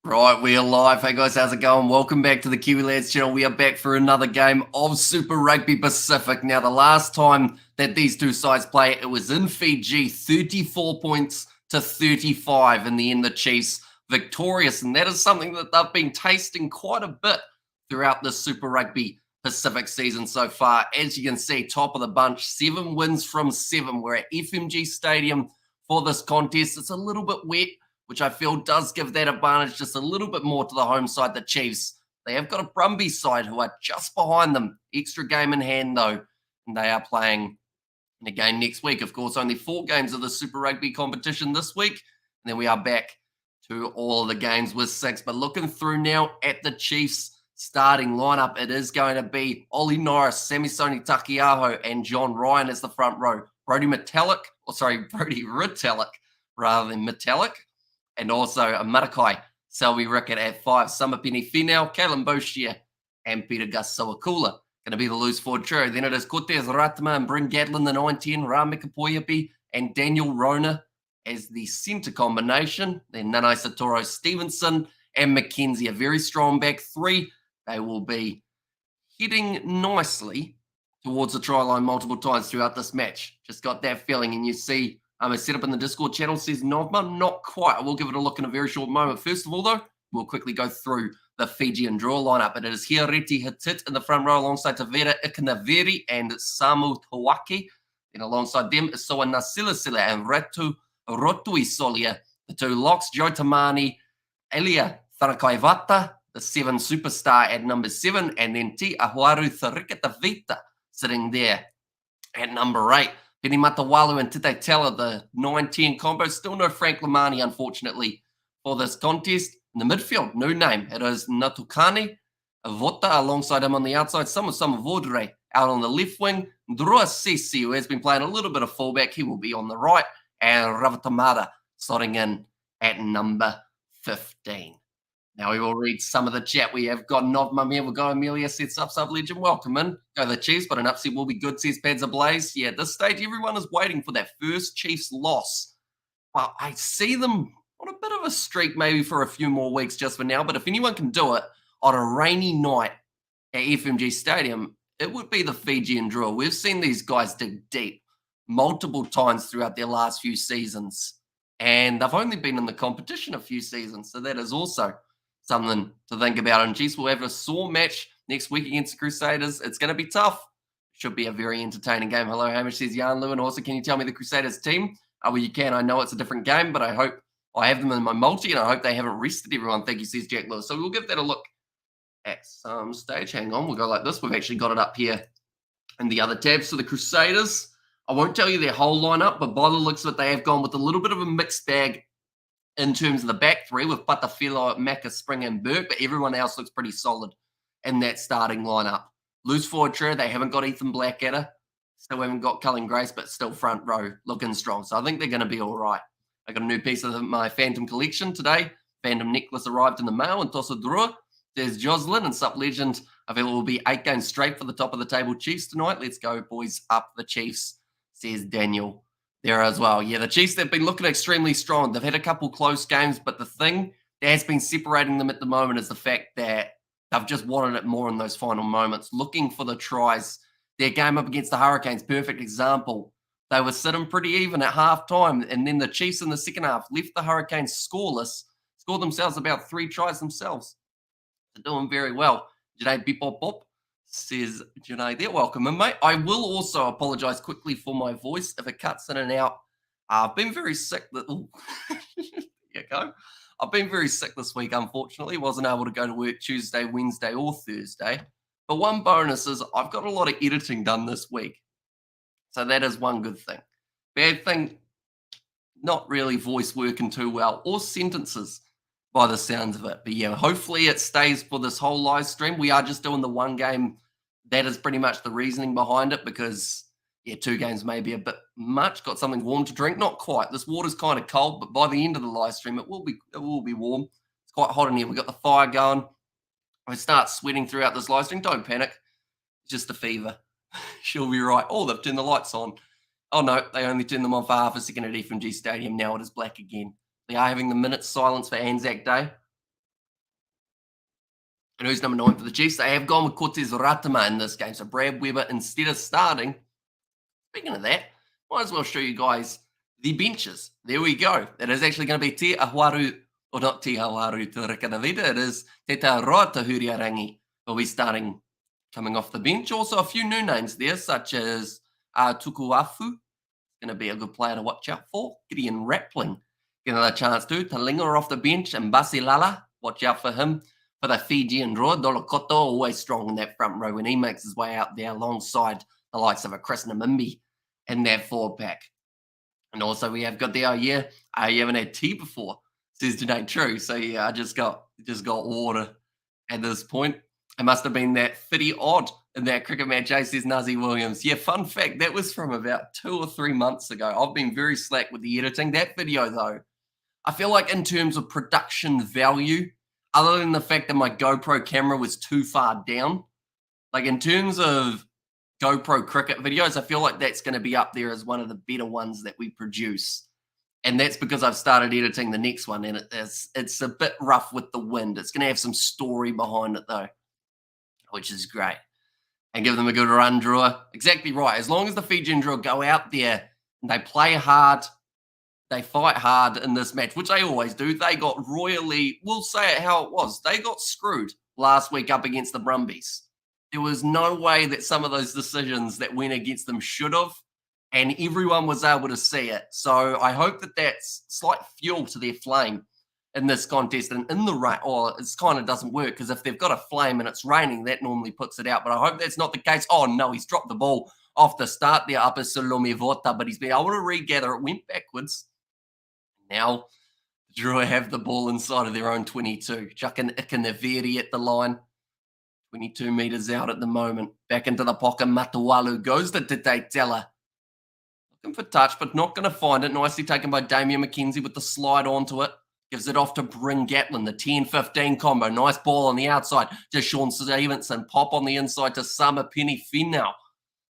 Right, we are live. Hey guys, how's it going? Welcome back to the Kiwi Lads channel. We are back for another game of Super Rugby Pacific. Now, the last time that these two sides played, it was in Fiji, 34 points to 35. In the end, the Chiefs victorious, and that is something that they've been tasting quite a bit throughout the Super Rugby Pacific season so far. As you can see, top of the bunch, 7 wins from 7. We're at FMG Stadium for this contest. It's a little bit wet, which I feel does give that advantage just a little bit more to the home side, the Chiefs. They have got a Brumby side who are just behind them. Extra game in hand, though, and they are playing in a game next week. Of course, only 4 games of the Super Rugby competition this week, and then we are back to all of the games with 6. But looking through now at the Chiefs starting lineup, it is going to be Ollie Norris, Samisoni Takiaho, and John Ryan as the front row. Brody Ritalik rather than Metallic, and also a Marakai, Selby Rickett at 5, Samapini Finau, Callum Boshier, and Peter Gus Sawakula. Going to be the loose forward trio. Then it is Cortez Ratma and Bryn Gatlin, the 19, Ramika Poyapi, and Daniel Rona as the centre combination. Then Nanai Satoro Stevenson and McKenzie, a very strong back 3. They will be heading nicely towards the try line multiple times throughout this match. Just got that feeling, and you see a setup in the Discord channel says Novma. Not quite. I will give it a look in a very short moment. First of all, though, we'll quickly go through the Fijian Drua lineup. It is Hiareti Hitit in the front row alongside Tavera Ikanaveri and Samu Tawaki. Then alongside them is Soa Nasilasila and Rotui Solia. The 2 locks, Joe Tamani, Elia Tharakaivata, the 7 superstar at number 7, and then Ti Ahuaru Tharikatavita sitting there at number 8. Penny Matawalu and Tite Teller, the 9-10 combo. Still no Frank Lamani, unfortunately, for this contest. In the midfield, new name. It is Natukani Avota alongside him on the outside. Some Vodre out on the left wing. Drua Sisi, who has been playing a little bit of fullback, he will be on the right. And Ravatamada slotting in at number 15. Now we will read some of the chat. We have got Novma here. We'll go Amelia sets up sub legend. Welcome in. Go the Chiefs, but an upset will be good, says Pads Ablaze. Yeah, at this stage, everyone is waiting for that first Chiefs loss. Well, I see them on a bit of a streak maybe for a few more weeks just for now. But if anyone can do it on a rainy night at FMG Stadium, it would be the Fijian Drua. We've seen these guys dig deep multiple times throughout their last few seasons. And they've only been in the competition a few seasons. So that is also something to think about. And Chiefs will have a sore match next week against the Crusaders. It's going to be tough. Should be a very entertaining game. Hello, Hamish, says Jan Lewin. Also, can you tell me the Crusaders team? Well, you can. I know it's a different game, but I hope I have them in my multi, and I hope they haven't rested everyone. Thank you, says Jack Lewis. So we'll give that a look at some stage. Hang on, we'll go like this. We've actually got it up here in the other tabs. So the Crusaders, I won't tell you their whole lineup, but by the looks of it, they have gone with a little bit of a mixed bag in terms of the back 3 with Patafilo, Macca, Spring, and Burke, but everyone else looks pretty solid in that starting lineup. Loose forward trio, they haven't got Ethan Blackadder, still haven't got Cullen Grace, but still front row looking strong. So I think they're going to be all right. I got a new piece of my Phantom collection today. Phantom necklace arrived in the mail, and Tosa Drua. There's Jocelyn and Sup Legend. I feel it will be 8 games straight for the top of the table Chiefs tonight. Let's go, boys, up the Chiefs, says Daniel there as well. Yeah, the Chiefs, they've been looking extremely strong. They've had a couple close games, but the thing that has been separating them at the moment is the fact that they've just wanted it more in those final moments, looking for the tries. Their game up against the Hurricanes, perfect example. They were sitting pretty even at halftime, and then the Chiefs in the second half left the Hurricanes scoreless, scored themselves about 3 tries themselves. They're doing very well. Janae Bipop says, Janae there. Welcome in, mate. I will also apologise quickly for my voice if it cuts in and out. I've been very sick. There you go. I've been very sick this week, unfortunately. Wasn't able to go to work Tuesday, Wednesday, or Thursday. But one bonus is I've got a lot of editing done this week. So that is one good thing. Bad thing, not really voice working too well, or sentences by the sounds of it. But yeah, hopefully it stays for this whole live stream. We are just doing the one game. That is pretty much the reasoning behind it, because yeah, 2 games may be a bit much. Got something warm to drink. Not quite. This water's kind of cold, but by the end of the live stream, it will be warm. It's quite hot in here. We've got the fire going. I start sweating throughout this live stream. Don't panic. It's just a fever. She'll be right. Oh, they've turned the lights on. Oh, no, they only turned them on for half a second at FMG Stadium. Now it is black again. They are having the minute silence for Anzac Day. And who's number 9 for the Chiefs? They have gone with Cortez Ratama in this game. So Brad Weber, instead of starting, speaking of that, might as well show you guys the benches. There we go. It is actually going to be Te Ahuaru, or not Te Ahuaru Te Rekanavida. It is Te Taroa Tahuriarangi will be starting, coming off the bench. Also a few new names there, such as Tukuafu. Going to be a good player to watch out for. Gideon Rappling getting another chance too. Talinga off the bench. And Basilala, watch out for him. For the Fijian Drua, Dolokoto, always strong in that front row when he makes his way out there alongside the likes of a Chris Namimbi in that forward pack. And also we have got there, you haven't had tea before, says today true. So yeah, I just got water at this point. It must have been that 30 odd in that cricket match, says Nazi Williams. Yeah, fun fact, that was from about 2 or 3 months ago. I've been very slack with the editing. That video though, I feel like in terms of production value, other than the fact that my GoPro camera was too far down, like in terms of GoPro cricket videos, I feel like that's going to be up there as one of the better ones that we produce. And that's because I've started editing the next one, and it's a bit rough with the wind. It's going to have some story behind it, though, which is great. And give them a good run, Drua. Exactly right. As long as the Fijian Drua go out there and they play hard, they fight hard in this match, which they always do. They got royally, we'll say it how it was, they got screwed last week up against the Brumbies. There was no way that some of those decisions that went against them should have, and everyone was able to see it. So I hope that that's slight fuel to their flame in this contest. And in the rain, or it kind of doesn't work, because if they've got a flame and it's raining, that normally puts it out. But I hope that's not the case. Oh, no, he's dropped the ball off the start there, Upper Salome Vota, but he's been able to regather. It went backwards. Now, Drua have the ball inside of their own 22. Chucking Ikanaveri at the line. 22 metres out at the moment. Back into the pocket. Matawalu goes to Tete Teller. Looking for touch, but not going to find it. Nicely taken by Damien McKenzie with the slide onto it. Gives it off to Bryn Gatlin. The 10-15 combo. Nice ball on the outside to Sean Stevenson. Pop on the inside to Sama Penny Finau.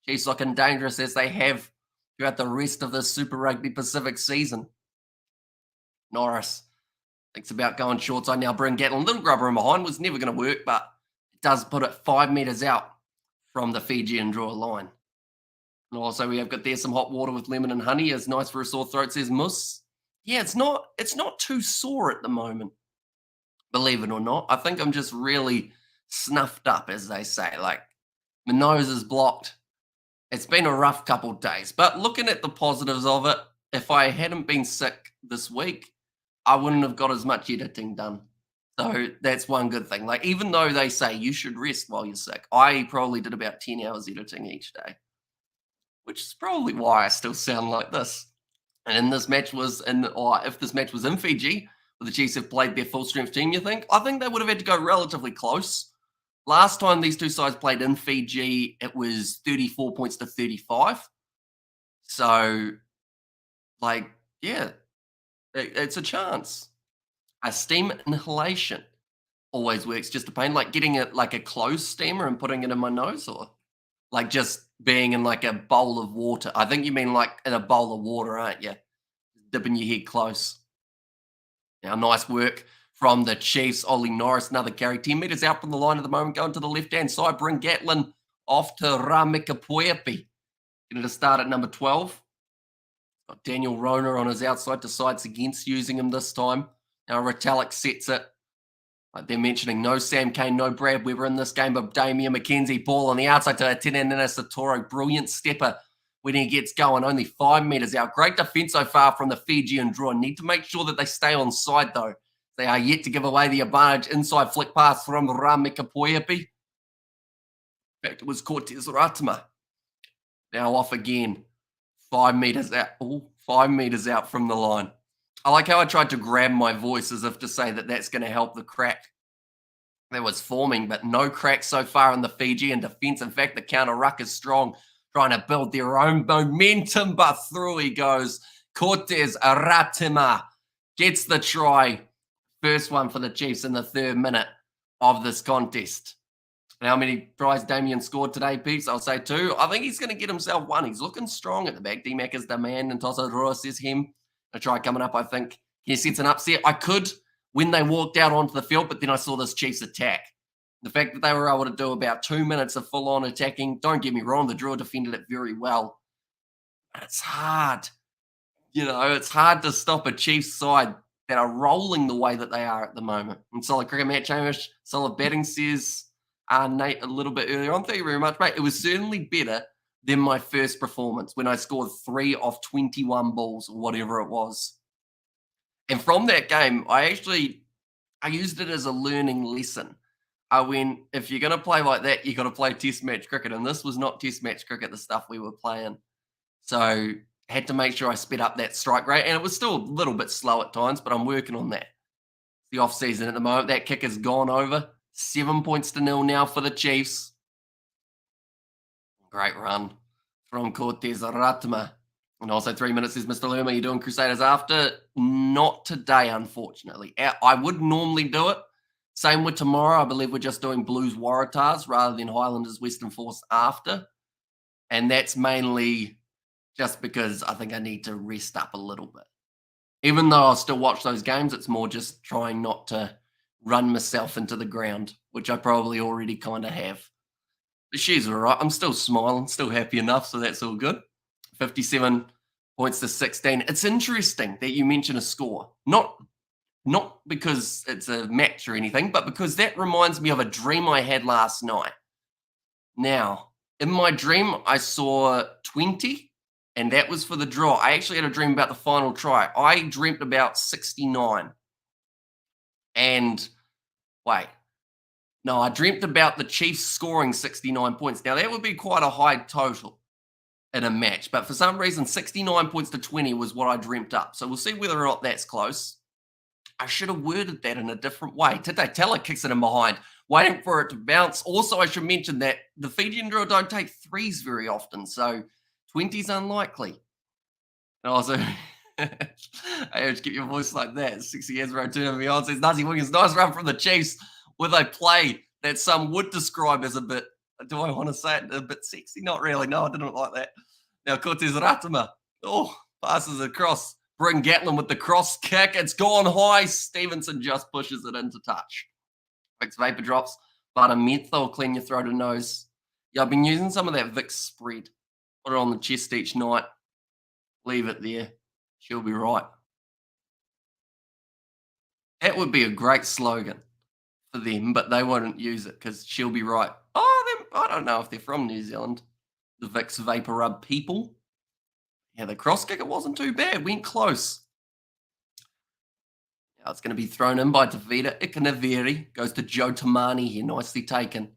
Chiefs looking dangerous as they have throughout the rest of the Super Rugby Pacific season. Norris thinks about going short side now. Bryn Gatlin, little grubber in behind, was never going to work, but it does put it 5 metres out from the Fijian Drua line. And also we have got there some hot water with lemon and honey. It's nice for a sore throat, says Mus. Yeah, it's not too sore at the moment, believe it or not. I think I'm just really snuffed up, as they say. Like, my nose is blocked. It's been a rough couple of days, but looking at the positives of it, if I hadn't been sick this week, I wouldn't have got as much editing done. So that's one good thing. Like, even though they say you should rest while you're sick, I probably did about 10 hours editing each day, which is probably why I still sound like this. And in this match if this match was in Fiji, where the Chiefs have played their full strength team, I think they would have had to go relatively close. Last time these two sides played in Fiji, it was 34 points to 35. So, like, yeah, it's a chance. A steam inhalation always works just a pain, like getting it like a closed steamer and putting it in my nose, or like just being in like a bowl of water. I think you mean like in a bowl of water, aren't you? Dipping your head close. Now, nice work from the Chiefs. Ollie Norris, another carry. 10 metres out from the line at the moment, going to the left-hand side. Bryn Gatlin off to Ramika Puepi. Going to start at number 12. Got Daniel Rona on his outside, decides against using him this time. Now Retallick sets it. Like they're mentioning, no Sam Kane, no Brad Weber in this game, but Damien McKenzie, ball on the outside to Tenenina Satoro. Brilliant stepper when he gets going, only 5 metres out. Great defence so far from the Fijian Drua. Need to make sure that they stay on side, though. They are yet to give away the advantage. Inside flick pass from Ramika Puepi. In fact, it was Cortez Ratama. Now off again. 5 metres out. Ooh, 5 metres out from the line. I like how I tried to grab my voice as if to say that that's going to help the crack that was forming, but no crack so far in the Fijian defence. In fact, the counter ruck is strong, trying to build their own momentum, but through he goes. Cortez Ratama gets the try. First one for the Chiefs in the 3rd minute of this contest. And how many tries Damien scored today, Peeps? I'll say 2. I think he's going to get himself 1. He's looking strong at the back. D-Mac is the man, and Tosa Rua says him. A try coming up, I think. He sets an upset. I could when they walked out onto the field, but then I saw this Chiefs attack. The fact that they were able to do about 2 minutes of full-on attacking, don't get me wrong, the Drua defended it very well. But it's hard. It's hard to stop a Chiefs side that are rolling the way that they are at the moment. And solid cricket match, Hamish. Solid batting, says Nate a little bit earlier on. Thank you very much, mate. It was certainly better than my first performance when I scored 3 off 21 balls or whatever it was. And from that game, I used it as a learning lesson. If you're going to play like that, you got to play test match cricket. And this was not test match cricket, the stuff we were playing. So had to make sure I sped up that strike rate. And it was still a little bit slow at times, but I'm working on that. The off season at the moment, that kick has gone over. 7 points to 0 now for the Chiefs. Great run from Cortez Ratma. And also 3 minutes, says Mr. Lerma. You're doing Crusaders after? Not today, unfortunately. I would normally do it. Same with tomorrow. I believe we're just doing Blues Waratahs rather than Highlanders Western Force after. And that's mainly just because I think I need to rest up a little bit. Even though I'll still watch those games, it's more just trying not to run myself into the ground, which I probably already kind of have. But she's all right. I'm still smiling, still happy enough, so that's all good. 57 points to 16. It's interesting that you mention a score. Not because it's a match or anything, but because that reminds me of a dream I had last night. Now, in my dream, I saw 20, and that was for the draw. I actually had a dream about the final try. I dreamt about 69. And, I dreamt about the Chiefs scoring 69 points. Now, that would be quite a high total in a match, but for some reason, 69 points to 20 was what I dreamt up. So we'll see whether or not that's close. I should have worded that in a different way. Today, Teller kicks it in behind, waiting for it to bounce. Also, I should mention that the Fijian Drua don't take threes very often, so 20's unlikely. And also, I urge keep your voice like that. 60 years road turn beyond says Nazi Wiggins, nice run from the Chiefs with a play that some would describe as a bit, do I want to say it, a bit sexy? Not really. No, I didn't like that. Now, Cortez Ratama. Passes across. Bryn Gatlin with the cross kick. It's gone high. Stevenson just pushes it into touch. Vicks Vapor Drops. Buttermeth will clean your throat and nose. Yeah, I've been using some of that Vicks spread. Put it on the chest each night. Leave it there. She'll be right. That would be a great slogan for them, but they won't use it because she'll be right. I don't know if they're from New Zealand. The Vicks Vapor Rub people. Yeah, the cross kick, it wasn't too bad. Went close. Now it's going to be thrown in by Tavita Ikanaveri. Goes to Joe Tamani here. Nicely taken.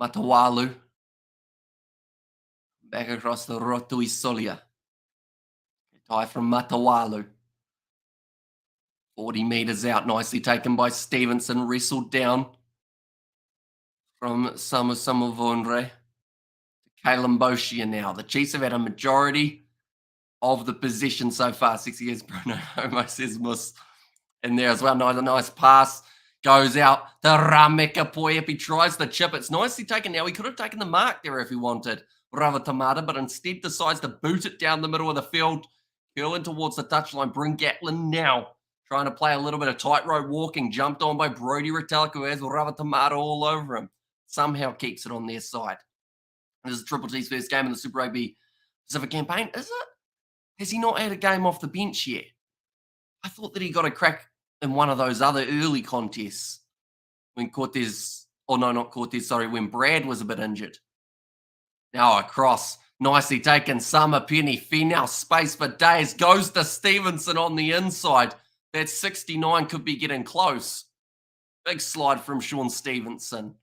Matawalu. Back across the Rotui Solia. Tie from Matawalu. 40 metres out. Nicely taken by Stevenson. Wrestled down from Samavonre. Kalen Boschia now. The Chiefs have had a majority of the possession so far. 60 years, Bruno Homo says Mus in there as well. Nice pass. Goes out to Rameka Poyep. He tries the chip. It's nicely taken now. He could have taken the mark there if he wanted. Rava Tamada, but instead decides to boot it down the middle of the field. Curling towards the touchline. Bryn Gatlin now trying to play a little bit of tightrope walking. Jumped on by Brody Retallick, who has Rava Tamada all over him. Somehow keeps it on their side. This is Triple T's first game in the Super Rugby Pacific campaign, is it? Has he not had a game off the bench yet? I thought that he got a crack in one of those other early contests when when Brad was a bit injured. Now across, nicely taken, Summer Penny, Finau, space for days, goes to Stevenson on the inside. That 69 could be getting close. Big slide from Sean Stevenson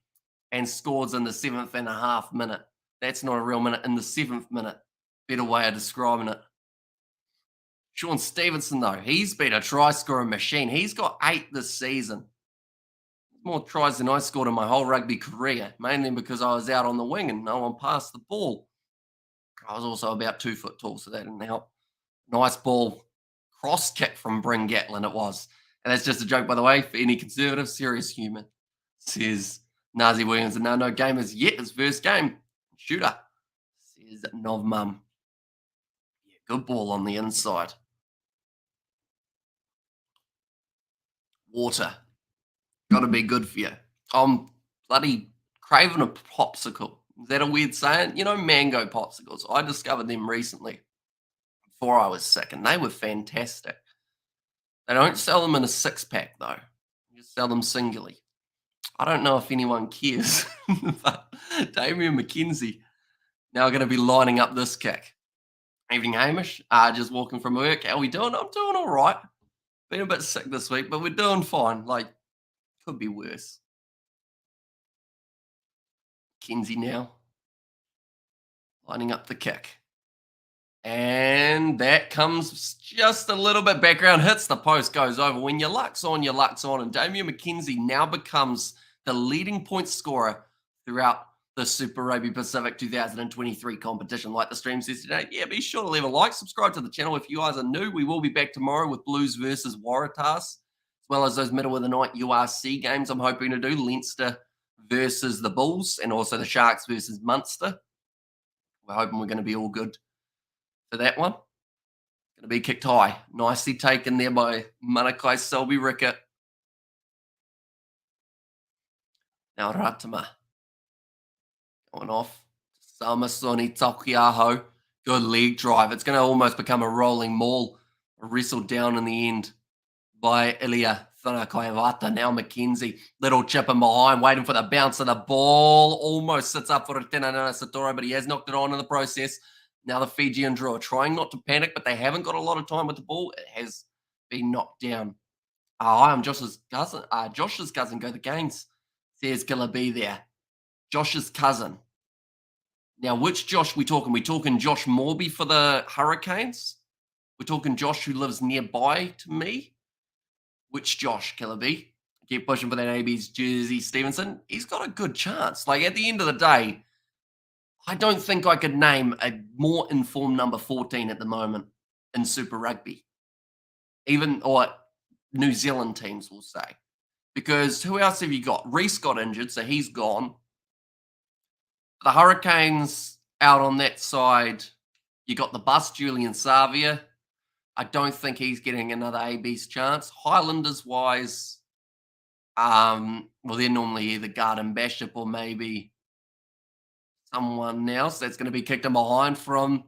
and scores in the 7.5 minute. That's not a real minute, in the 7th minute. Better way of describing it. Sean Stevenson, though, he's been a try-scoring machine. He's got 8 this season. More tries than I scored in my whole rugby career, mainly because I was out on the wing and no one passed the ball. I was also about 2 foot tall, so that didn't help. Nice ball. Cross kick from Bryn Gatlin it was. And that's just a joke, by the way, for any conservative, serious human, says Nazi Williams. And no game as yet. His first game. Shooter, says Novmum. Yeah, good ball on the inside. Water. Got to be good for you. I'm bloody craving a popsicle. Is that a weird saying? You know, mango popsicles. I discovered them recently before I was sick, and they were fantastic. They don't sell them in a six-pack, though. You just sell them singly. I don't know if anyone cares, but Damien McKenzie now going to be lining up this kick. Evening, Hamish. Just walking from work. How we doing? I'm doing all right. Been a bit sick this week, but we're doing fine. Like, could be worse. Kenzie now lining up the kick. And that comes just a little bit background, hits the post, goes over. When your luck's on, your luck's on. And Damien McKenzie now becomes the leading point scorer throughout the Super Rugby Pacific 2023 competition. Like the stream says today, yeah, be sure to leave a like, subscribe to the channel if you guys are new. We will be back tomorrow with Blues versus Waratahs, as well as those middle of the night URC games I'm hoping to do, Leinster versus the Bulls, and also the Sharks versus Munster. We're hoping we're going to be all good for that one. Going to be kicked high. Nicely taken there by Manakai Selby Rickett. Now Ratama going off. Samasoni Takiaho. Good leg drive. It's going to almost become a rolling maul. Wrestled down in the end by Ilya Thanakaiavata. Now McKenzie. Little chip in behind, waiting for the bounce of the ball. Almost sits up for Tenanana Satoro, but he has knocked it on in the process. Now the Fijian Drua trying not to panic, but they haven't got a lot of time with the ball. It has been knocked down. Hi, I'm Josh's cousin. Josh's cousin, go the Games. Says Gillaby there. Josh's cousin. Now, which Josh we talking? We talking Josh Morby for the Hurricanes? We're talking Josh who lives nearby to me? Which Josh, Gillaby? Keep pushing for that AB's jersey, Stevenson. He's got a good chance. Like, at the end of the day, I don't think I could name a more informed number 14 at the moment in Super Rugby. Even, or New Zealand teams will say. Because who else have you got? Reese got injured, so he's gone. The Hurricanes out on that side, you got the bus, Julian Savia. I don't think he's getting another AB's chance. Highlanders-wise, well, they're normally either Garden Bishop or maybe someone else. That's going to be kicked in behind from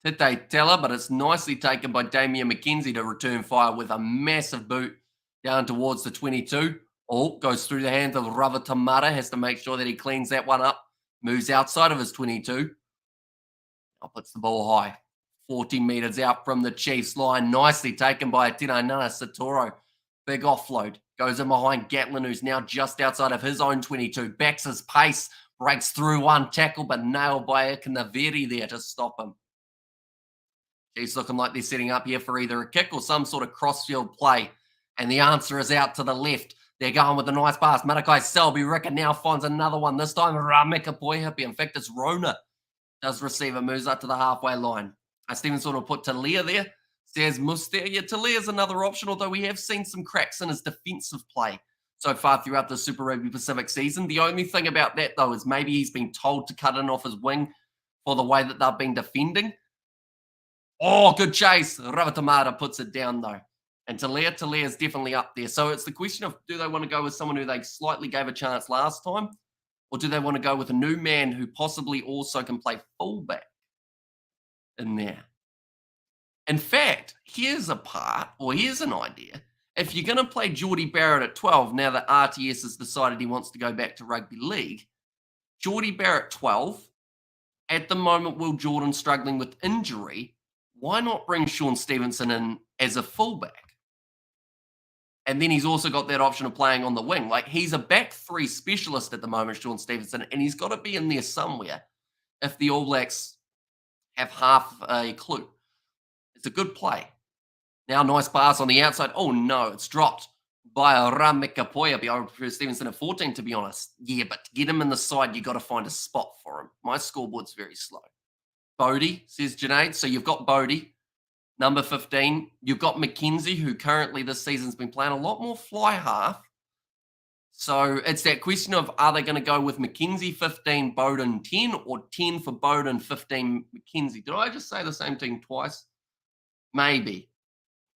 Tite Teller, but it's nicely taken by Damien McKenzie to return fire with a massive boot down towards the 22. Oh, goes through the hands of Rava Tamara, has to make sure that he cleans that one up. Moves outside of his 22. Now puts the ball high. 40 meters out from the Chiefs line. Nicely taken by Tino Nana Satoro. Big offload. Goes in behind Gatlin, who's now just outside of his own 22. Backs his pace. Breaks through one tackle, but nailed by Ekanaveri there to stop him. Chiefs looking like they're setting up here for either a kick or some sort of crossfield play. And the answer is out to the left. They're going with a nice pass. Manakai Selby Rickett now finds another one. This time, Rameka Poihipi. In fact, it's Rona. Does receive it. Moves up to the halfway line. Stevenson will put Talia there. Says Muster. Yeah, Talia's another option, although we have seen some cracks in his defensive play so far throughout the Super Rugby Pacific season. The only thing about that, though, is maybe he's been told to cut in off his wing for the way that they've been defending. Oh, good chase. Ravatamata puts it down, though. And Talia is definitely up there. So it's the question of, do they want to go with someone who they slightly gave a chance last time? Or do they want to go with a new man who possibly also can play fullback in there? In fact, here's an idea. If you're going to play Geordie Barrett at 12, now that RTS has decided he wants to go back to rugby league, Geordie Barrett 12, at the moment, Will Jordan struggling with injury, why not bring Sean Stevenson in as a fullback? And then he's also got that option of playing on the wing. Like, he's a back three specialist at the moment, Sean Stevenson, and he's got to be in there somewhere if the All Blacks have half a clue. It's a good play. Now, nice pass on the outside. Oh, no, it's dropped by Rameka Poihipi. I prefer Stevenson at 14, to be honest. Yeah, but to get him in the side, you got to find a spot for him. My scoreboard's very slow. Bodie, says Junaid. So you've got Bodie. Number 15, you've got McKenzie, who currently this season's been playing a lot more fly half. So it's that question of, are they going to go with McKenzie 15, Bowden 10, or 10 for Bowden, 15 McKenzie? Did I just say the same thing twice? Maybe.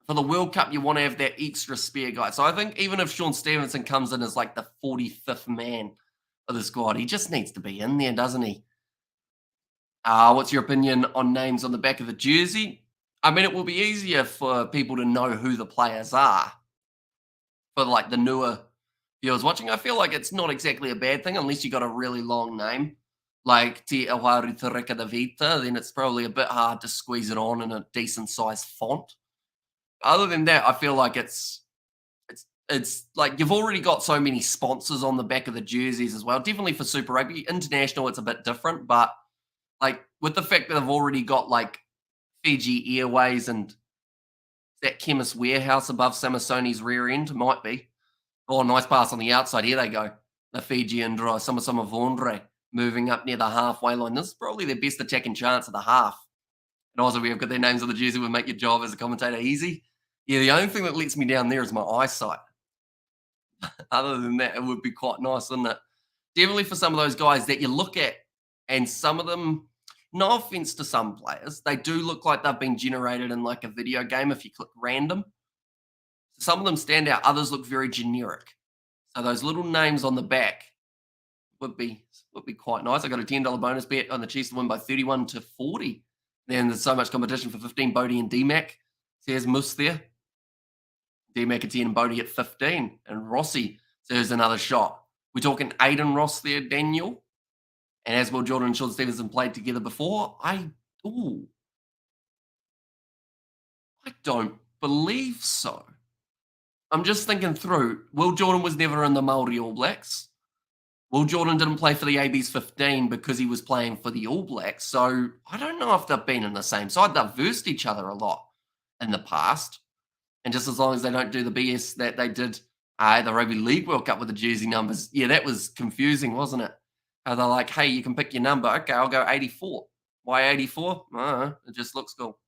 For the World Cup, you want to have that extra spare guy. So I think even if Sean Stevenson comes in as like the 45th man of the squad. He just needs to be in there, doesn't he? What's your opinion on names on the back of the jersey? I mean, it will be easier for people to know who the players are for like the newer viewers watching. I feel like it's not exactly a bad thing unless you got a really long name like Te Awaru Te Reka da Vita, then it's probably a bit hard to squeeze it on in a decent sized font. Other than that, I feel like it's like you've already got so many sponsors on the back of the jerseys as well. Definitely for Super Rugby. International, it's a bit different, but like with the fact that they've already got like Fiji Airways and that Chemist Warehouse above Samasoni's rear end, might be. Oh, nice pass on the outside. Here they go. The Fijian Drua, Sama Vondre, moving up near the halfway line. This is probably their best attacking chance of the half. And also, we have got their names on the jersey, would make your job as a commentator easy. Yeah, the only thing that lets me down there is my eyesight. Other than that, it would be quite nice, wouldn't it? Definitely for some of those guys that you look at, and some of them, no offense to some players, they do look like they've been generated in like a video game if you click random. Some of them stand out, others look very generic. So those little names on the back would be quite nice. I got a $10 bonus bet on the Chiefs to win by 31-40. Then there's so much competition for 15. Bodie and DMAC. Says Moose there. DMAC at 10 and Bodie at 15. And Rossi says another shot. We're talking Aiden Ross there, Daniel. And as Will Jordan and Sean Stevenson played together before, I don't believe so. I'm just thinking through. Will Jordan was never in the Māori All Blacks. Will Jordan didn't play for the AB's 15 because he was playing for the All Blacks. So I don't know if they've been in the same side. They've versed each other a lot in the past. And just as long as they don't do the BS that they did the Rugby League World Cup with the jersey numbers. Yeah, that was confusing, wasn't it? How they're like, hey, you can pick your number. Okay, I'll go 84. Why 84? It just looks cool.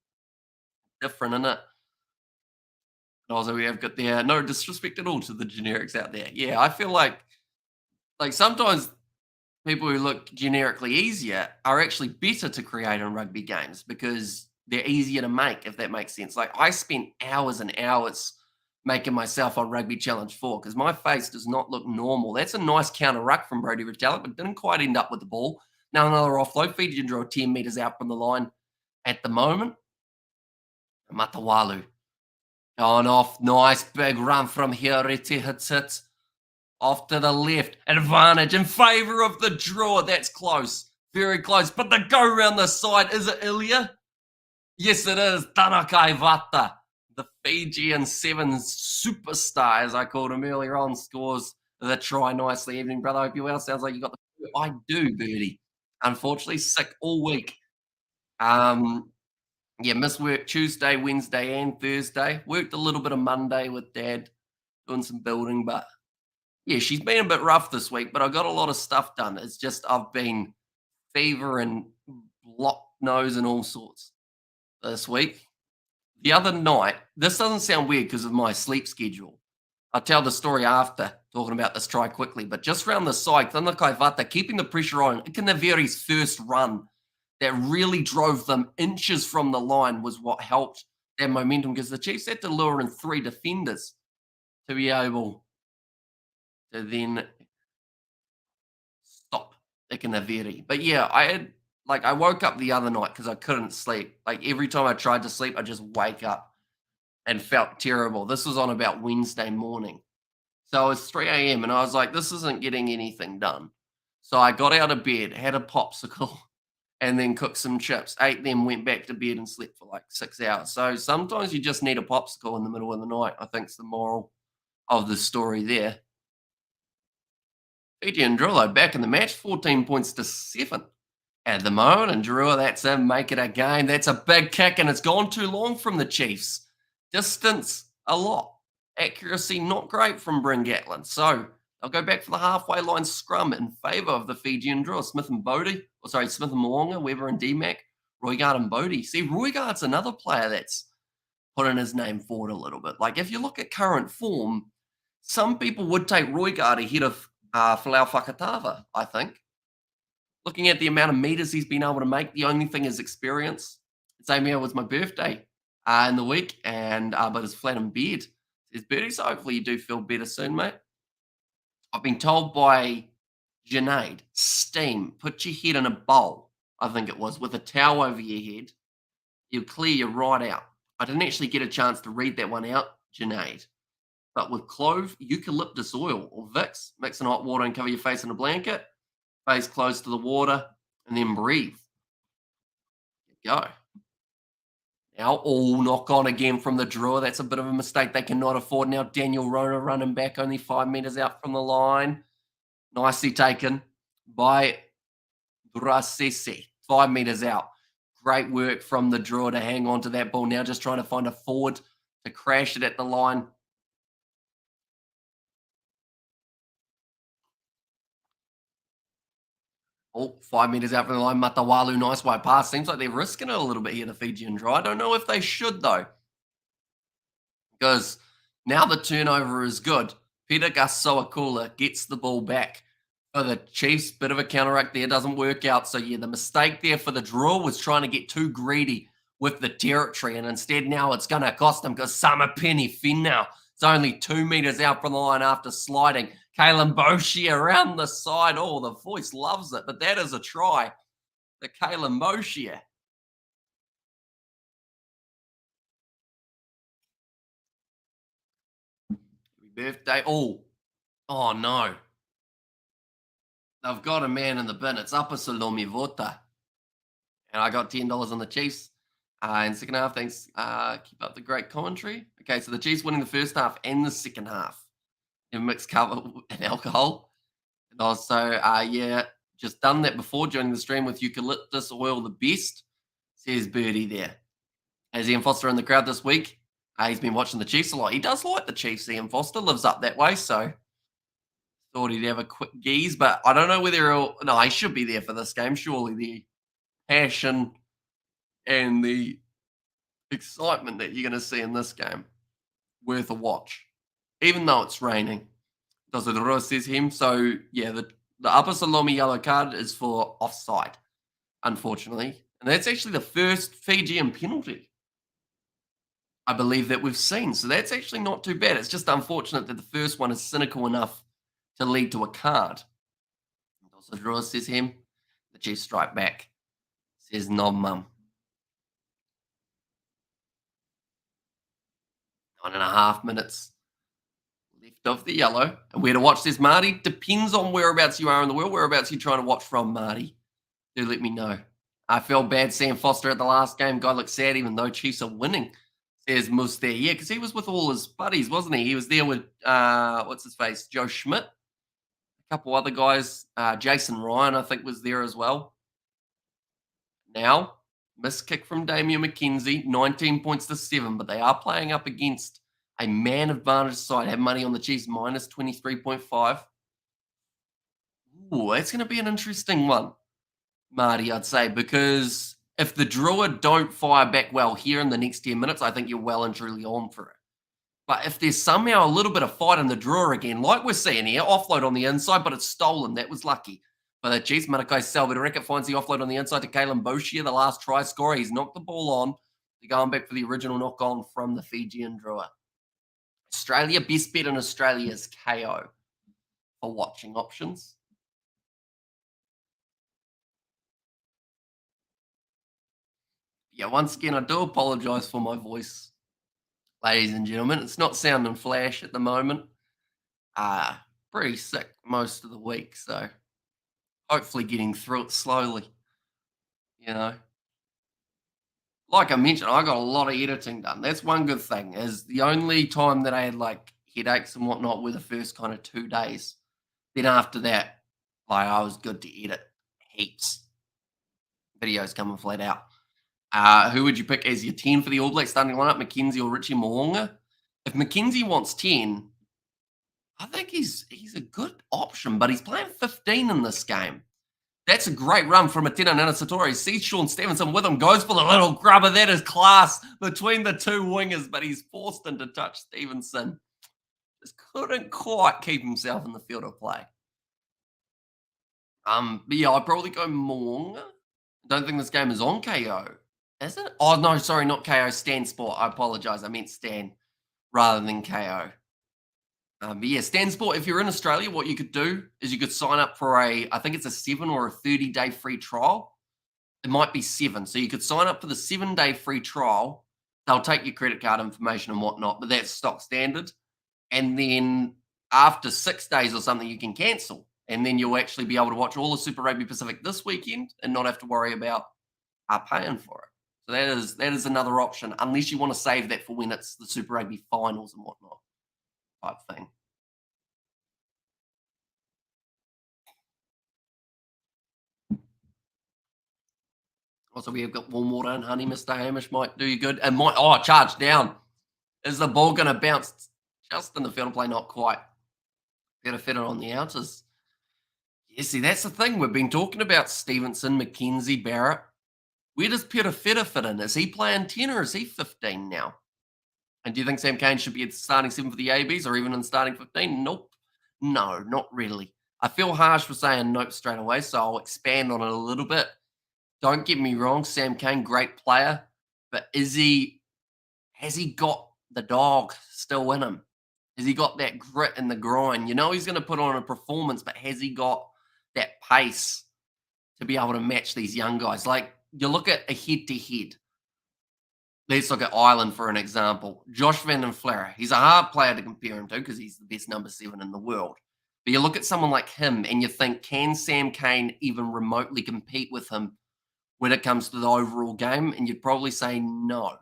Different, isn't it? And also, we have got there, no disrespect at all to the generics out there. Yeah, I feel like sometimes people who look generically easier are actually better to create in rugby games because they're easier to make, if that makes sense. Like I spent hours and hours making myself on Rugby Challenge 4 because my face does not look normal. That's a nice counter ruck from Brodie Retallick, but didn't quite end up with the ball. Now another offload. Fijian Drua 10 metres out from the line at the moment. Matawalu. On off. Nice big run from here. Reti hits it. Off to the left. Advantage in favour of the draw. That's close. Very close. But the go around the side. Is it Ilya? Yes, it is. Tanakai Vata. The Fijian 7 superstar, as I called him earlier on, scores the try nicely. Evening, brother. Hope you're well. Sounds like you got the... I do, Birdie. Unfortunately, sick all week. Yeah, missed work Tuesday, Wednesday, and Thursday. Worked a little bit of Monday with Dad, doing some building, but yeah, she's been a bit rough this week, but I got a lot of stuff done. It's just I've been fever and blocked nose and all sorts this week. The other night, this doesn't sound weird because of my sleep schedule. I'll tell the story after talking about this try quickly, but just round the side, Tanakai Vata keeping the pressure on. Ikanaveri's first run that really drove them inches from the line was what helped their momentum because the Chiefs had to lure in 3 defenders to be able to then stop Ikanaveri. But yeah, I woke up the other night because I couldn't sleep. Like every time I tried to sleep, I just wake up and felt terrible. This was on about Wednesday morning. So it's 3 a.m. and I was like, this isn't getting anything done. So I got out of bed, had a popsicle, and then cooked some chips, ate them, went back to bed and slept for like 6 hours. So sometimes you just need a popsicle in the middle of the night, I think is the moral of the story there. Fijian Drua back in the match, 14 points to 7 at the moment. And Drua, that's him, make it a game. That's a big kick, and it's gone too long from the Chiefs. Distance, a lot. Accuracy, not great from Bryn Gatlin. So they'll go back for the halfway line scrum in favour of the Fijian Drua. Smith and Moonga, Weber and DMAC, Roigard and Bodie. See, Roigard's another player that's putting his name forward a little bit. Like, if you look at current form, some people would take Roigard ahead of Falau Fakatava, I think. Looking at the amount of meters he's been able to make, the only thing is experience. Same here was my birthday in the week, and but it's flat in bed. Says Birdie, so hopefully you do feel better soon, mate. I've been told by Junaid, steam, put your head in a bowl, I think it was, with a towel over your head. You'll clear you right out. I didn't actually get a chance to read that one out, Junaid. But with clove, eucalyptus oil, or Vicks, mix in hot water and cover your face in a blanket, face close to the water, and then breathe. Go. Now, all knock on again from the Drua. That's a bit of a mistake they cannot afford. Now, Daniel Rona running back only 5 metres out from the line. Nicely taken by Drasese. 5 metres out. Great work from the Drua to hang on to that ball. Now just trying to find a forward to crash it at the line. Oh, 5 metres out from the line. Matawalu, nice wide pass. Seems like they're risking it a little bit here, the Fijian Drua. I don't know if they should, though. Because now the turnover is good. Peter Gasoakula gets the ball back for the Chiefs. Bit of a counteract there. Doesn't work out. So, yeah, the mistake there for the Drua was trying to get too greedy with the territory. And instead now it's going to cost them because Samapeni Finau. It's only 2 metres out from the line after sliding. Kalen Boshi around the side. Oh, the voice loves it. But that is a try. The Kalen Boshi. Birthday. Oh no. They've got a man in the bin. It's Upper Salomi Vota. And I got $10 on the Chiefs. In second half, thanks. Keep up the great commentary. Okay, so the Chiefs winning the first half and the second half. In mixed cover and alcohol. And also, yeah, just done that before joining the stream with eucalyptus oil the best, says Birdie there. Has Ian Foster in the crowd this week? He's been watching the Chiefs a lot. He does like the Chiefs, Ian Foster. Lives up that way, so thought he'd have a quick geeze. But I don't know whether no, he should be there for this game. Surely the passion and the excitement that you're going to see in this game, worth a watch. Even though it's raining. Does it Roa says him. So, yeah, the Upper Salomi yellow card is for offside, unfortunately. And that's actually the first Fijian penalty, I believe, that we've seen. So that's actually not too bad. It's just unfortunate that the first one is cynical enough to lead to a card. Also, Drua says him. The Chiefs strike back. Says Nom Mum. 9.5 minutes left of the yellow. And where to watch this, Marty? Depends on whereabouts you are in the world. Whereabouts you trying to watch from, Marty? Do let me know. I felt bad seeing Foster at the last game. Guy looks sad even though Chiefs are winning. Says Mus there. Yeah, because he was with all his buddies, wasn't he? He was there with, what's his face? Joe Schmidt. A couple other guys. Jason Ryan, I think, was there as well. Now, missed kick from Damian McKenzie. 19 points to 7, but they are playing up against a man advantage side. Have money on the Chiefs minus 23.5. Ooh, that's going to be an interesting one, Marty, I'd say, because if the Drua don't fire back well here in the next 10 minutes, I think you're well and truly on for it. But if there's somehow a little bit of fight in the Drua again, like we're seeing here, offload on the inside, but it's stolen. That was lucky. But the Chiefs, Manakai Salvadorek finds the offload on the inside to Kalen Boshia, the last try scorer. He's knocked the ball on. They're going back for the original knock on from the Fijian Drua. Australia, best bet in Australia is KO for watching options. Yeah, once again, I do apologise for my voice, ladies and gentlemen. It's not sounding flash at the moment. Pretty sick most of the week, so hopefully getting through it slowly. You know, like I mentioned, I got a lot of editing done. That's one good thing. Is the only time that I had like headaches and whatnot were the first kind of 2 days. Then after that, like I was good to edit heaps. Videos coming flat out. Who would you pick as your 10 for the All Blacks starting lineup, McKenzie or Richie Mo'unga? If McKenzie wants 10, I think he's a good option, but he's playing 15 in this game. That's a great run from Atena Nana Satori. Sees Sean Stevenson with him, goes for the little grubber. That is class between the two wingers, but he's forced into touch Stevenson. Just couldn't quite keep himself in the field of play. But yeah, I'd probably go Mo'unga. Don't think this game is on KO. Is it? Oh, no, sorry, not KO. Stan Sport. I apologize. I meant Stan rather than KO. But yeah, Stansport, if you're in Australia, what you could do is you could sign up for I think it's a 7 or a 30-day free trial. It might be 7. So you could sign up for the 7-day free trial. They'll take your credit card information and whatnot, but that's stock standard. And then after 6 days or something, you can cancel. And then you'll actually be able to watch all the Super Rugby Pacific this weekend and not have to worry about paying for it. So that is another option, unless you want to save that for when it's the Super Rugby finals and whatnot type thing. Also, we have got warm water and honey. Mr. Hamish might do you good. And charge down. Is the ball going to bounce just in the field of play? Not quite. Better fit it on the outers. Yeah, see, that's the thing. We've been talking about Stevenson, McKenzie, Barrett. Where does Peter Feta fit in? Is he playing 10 or is he 15 now? And do you think Sam Cane should be at the starting 7 for the ABs or even in starting 15? Nope. No, not really. I feel harsh for saying nope straight away, so I'll expand on it a little bit. Don't get me wrong, Sam Cane, great player, but has he got the dog still in him? Has he got that grit in the grind? You know he's going to put on a performance, but has he got that pace to be able to match these young guys? Like, you look at a head-to-head. Let's look at Ireland for an example. Josh Van den Flarre. He's a hard player to compare him to because he's the best number 7 in the world. But you look at someone like him and you think, can Sam Cane even remotely compete with him when it comes to the overall game? And you'd probably say no.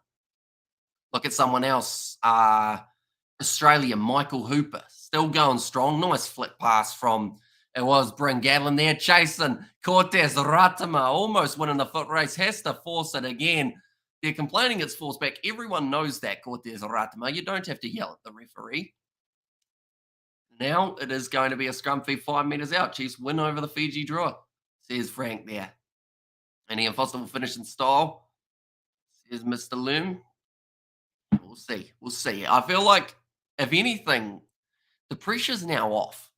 Look at someone else. Australia, Michael Hooper. Still going strong. Nice flick pass from, it was Bryn Gatland there, chasing Cortez Ratama, almost winning the foot race. Has to force it again. They're complaining it's forced back. Everyone knows that, Cortez Ratama. You don't have to yell at the referee. Now it is going to be a scrum feed 5 metres out. Chiefs win over the Fiji Drua, says Frank there. And Ian Foster will finish in style, says Mr. Loom. We'll see. We'll see. I feel like, if anything, the pressure's now off.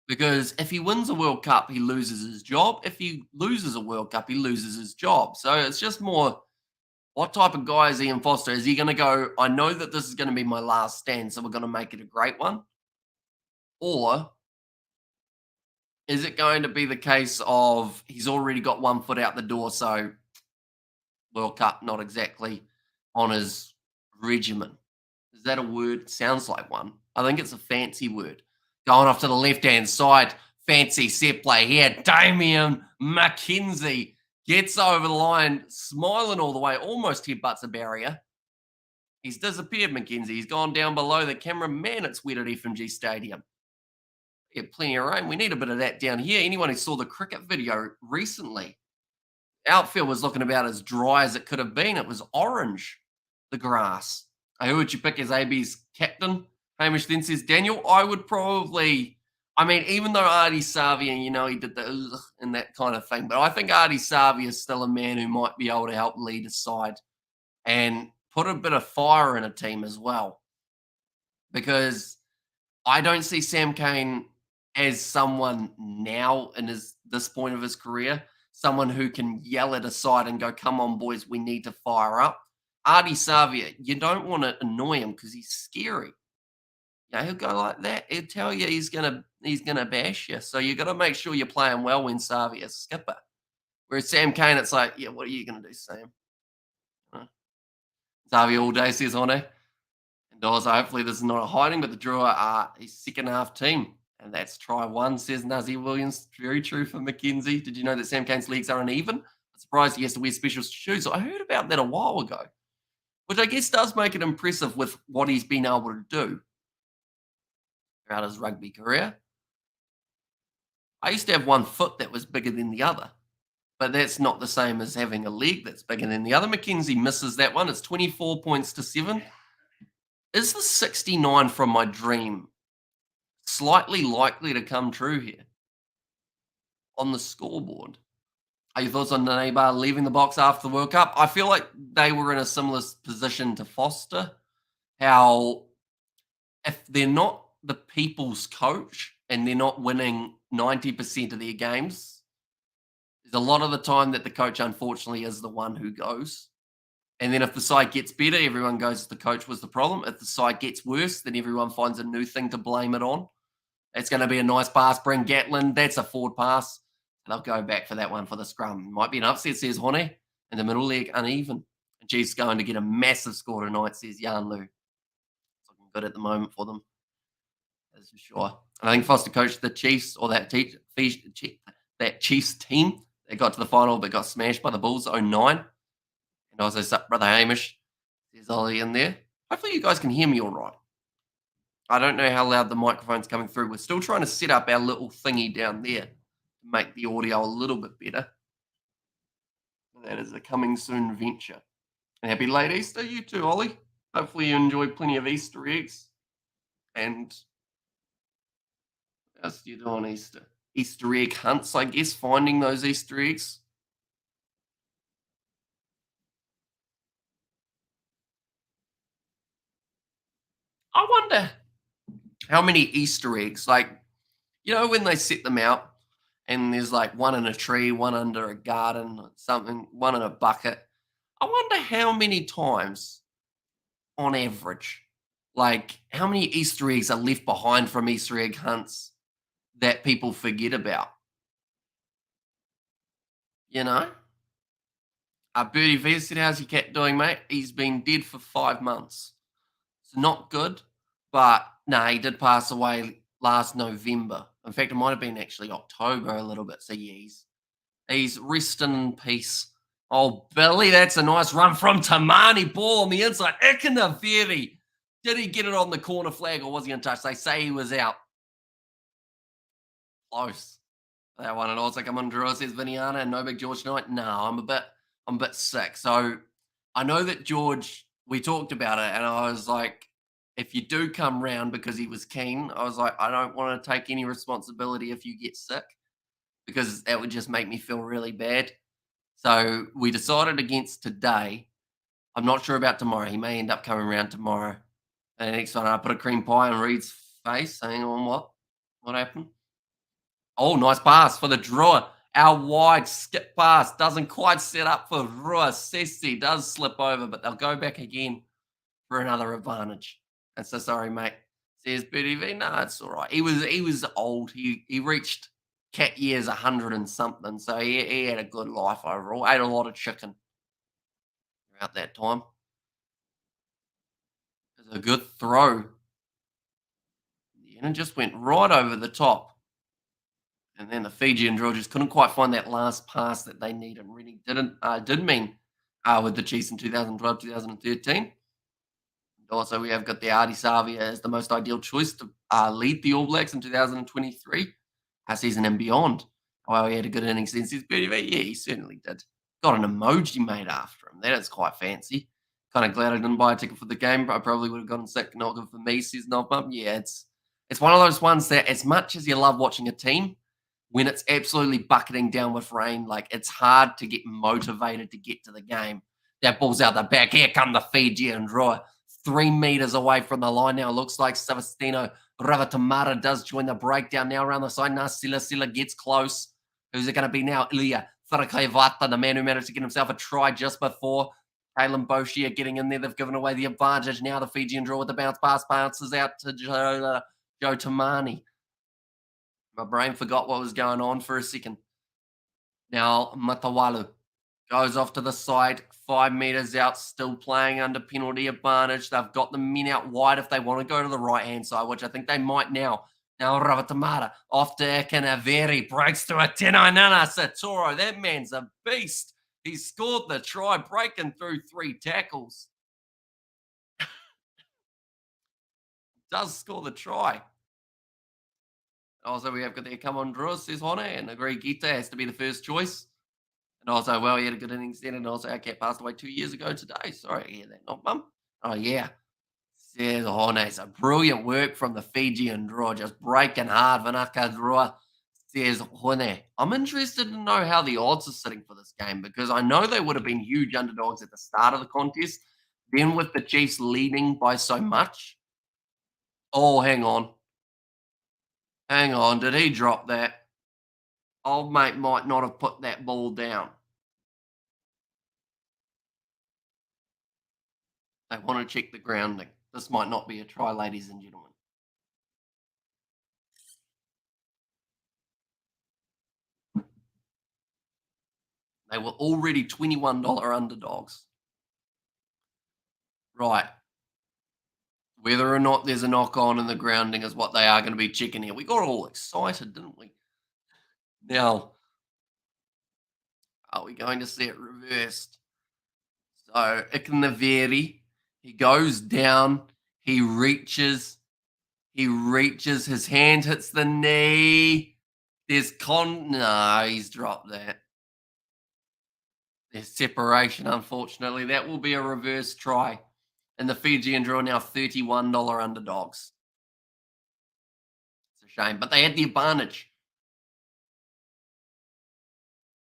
Because if he wins a World Cup, he loses his job. If he loses a World Cup, he loses his job. So it's just more, what type of guy is Ian Foster? Is he going to go, I know that this is going to be my last stand, so we're going to make it a great one? Or is it going to be the case of he's already got one foot out the door, so World Cup not exactly on his regimen? Is that a word? Sounds like one. I think it's a fancy word. Going off to the left-hand side, fancy set play here. Damien McKenzie gets over the line, smiling all the way, almost headbutts a barrier. He's disappeared, McKenzie. He's gone down below the camera. Man, it's wet at FMG Stadium. Yeah, plenty of rain. We need a bit of that down here. Anyone who saw the cricket video recently, outfield was looking about as dry as it could have been. It was orange, the grass. Who would you pick as AB's captain? Hamish then says, Daniel, I would probably, even though Artie Savia, he did the and that kind of thing, but I think Artie Savia is still a man who might be able to help lead his side and put a bit of fire in a team as well. Because I don't see Sam Cane as someone now in this point of his career, someone who can yell at a side and go, come on, boys, we need to fire up. Artie Savia, you don't want to annoy him because he's scary. He'll go like that. He'll tell you he's gonna bash you. So you got to make sure you're playing well when Savia's skipper. Whereas Sam Cane, it's like, yeah, what are you gonna do, Sam? Savia all day, says Hone. And also, hopefully this is not a hiding, but the Drua are a second half team. And that's try 1, says Nazzy Williams. Very true for McKenzie. Did you know that Sam Cane's legs are uneven? I'm surprised he has to wear special shoes. I heard about that a while ago, which I guess does make it impressive with what he's been able to do throughout his rugby career. I used to have one foot that was bigger than the other, but that's not the same as having a leg that's bigger than the other. McKenzie misses that one. It's 24 points to 7. Is the 69 from my dream slightly likely to come true here on the scoreboard? Are your thoughts on Neighbour leaving the box after the World Cup? I feel like they were in a similar position to Foster. How if they're not the people's coach and they're not winning 90% of their games, there's a lot of the time that the coach, unfortunately, is the one who goes. And then if the side gets better, everyone goes, the coach was the problem. If the side gets worse, then everyone finds a new thing to blame it on. It's going to be a nice pass. Bring Gatlin. That's a forward pass. And they'll go back for that one for the scrum. Might be an upset, says Hone. And the middle leg uneven. And Chiefs going to get a massive score tonight, says Jan Lu. It's looking good at the moment for them. That's for sure. And I think Foster coached the Chiefs, or that Chiefs team that got to the final but got smashed by the Bulls 09. And also, brother Hamish, there's Ollie in there. Hopefully you guys can hear me all right. I don't know how loud the microphone's coming through. We're still trying to set up our little thingy down there to make the audio a little bit better. That is a coming soon venture. And happy late Easter, you too, Ollie. Hopefully you enjoy plenty of Easter eggs. And what else do you do on Easter? Easter egg hunts, I guess, finding those Easter eggs. I wonder how many Easter eggs, like, you know, when they set them out and there's like one in a tree, one under a garden, something, one in a bucket. I wonder how many times on average, like how many Easter eggs are left behind from Easter egg hunts that people forget about. You know? Birdie V said, how's your cat doing, mate? He's been dead for 5 months. It's not good, but no, he did pass away last November. In fact, it might have been actually October a little bit. So yeah, he's resting in peace. Oh, Billy, that's a nice run from Tamani. Ball on the inside. Ikanaveri. Did he get it on the corner flag or was he untouched? They say he was out. Close. That one. And also come on, Drua, says Viniana, and no big George tonight. No, I'm a bit sick. So I know that George, we talked about it, and I was like, if you do come round, because he was keen, I was like, I don't want to take any responsibility if you get sick, because that would just make me feel really bad. So we decided against today. I'm not sure about tomorrow. He may end up coming around tomorrow. And the next one, I put a cream pie on Reed's face. Hang on, what? What happened? Oh, nice pass for the Drua. Our wide skip pass doesn't quite set up for Drua. Sessi does slip over, but they'll go back again for another advantage. And so sorry, mate. Says BDV. No, it's all right. He was old. He reached cat years 100 and something. So he had a good life overall. Ate a lot of chicken throughout that time. It was a good throw. And it just went right over the top. And then the Fijian Drua just couldn't quite find that last pass that they needed. Really did mean with the Chiefs in 2012, 2013. And also, we have got the Artie Savia as the most ideal choice to lead the All Blacks in 2023 season and beyond. Oh, he had a good innings since his birthday. Yeah, he certainly did. Got an emoji made after him. That is quite fancy. Kind of glad I didn't buy a ticket for the game. I probably would have gotten sick. Not good for me, says Novbum. Yeah, it's one of those ones that, as much as you love watching a team, when it's absolutely bucketing down with rain, like it's hard to get motivated to get to the game. That ball's out the back. Here come the Fijian Drua. 3 meters away from the line now. Looks like Savastino Ravatamara does join the breakdown now around the side. Now Sila gets close. Who's it going to be now? Ilya Farakaivata, the man who managed to get himself a try just before. Kalen Boshia getting in there. They've given away the advantage. Now the Fijian Drua with the bounce pass bounces out to Joe Tamani. My brain forgot what was going on for a second. Now Matawalu goes off to the side, 5 meters out, still playing under penalty advantage. They've got the men out wide if they want to go to the right-hand side, which I think they might now. Now Ravatamara off to Ekanaveri, breaks to a Tenonana Satoro. That man's a beast. He scored the try, breaking through 3 tackles. Does score the try. Also, we have got there, come on, Drua, says Hone, and agree Gita has to be the first choice. And also, well, he had a good innings then, and also our cat passed away 2 years ago today. Sorry to hear that, not mum. Oh, yeah. Says Hone, so brilliant work from the Fijian Drua, just breaking hard. Vanaka Drua says Hone. I'm interested to know how the odds are sitting for this game, because I know they would have been huge underdogs at the start of the contest. Then with the Chiefs leading by so much. Oh, hang on. Hang on, did he drop that? Old mate might not have put that ball down. They want to check the grounding. This might not be a try, ladies and gentlemen. They were already $21 underdogs. Right. Whether or not there's a knock on in the grounding is what they are going to be checking here. We got all excited, didn't we? Now, are we going to see it reversed? So Ikanaveri, he goes down, he reaches, his hand hits the knee. No, he's dropped that. There's separation, unfortunately. That will be a reverse try. And the Fijian Drua now $31 underdogs. It's a shame, but they had the advantage.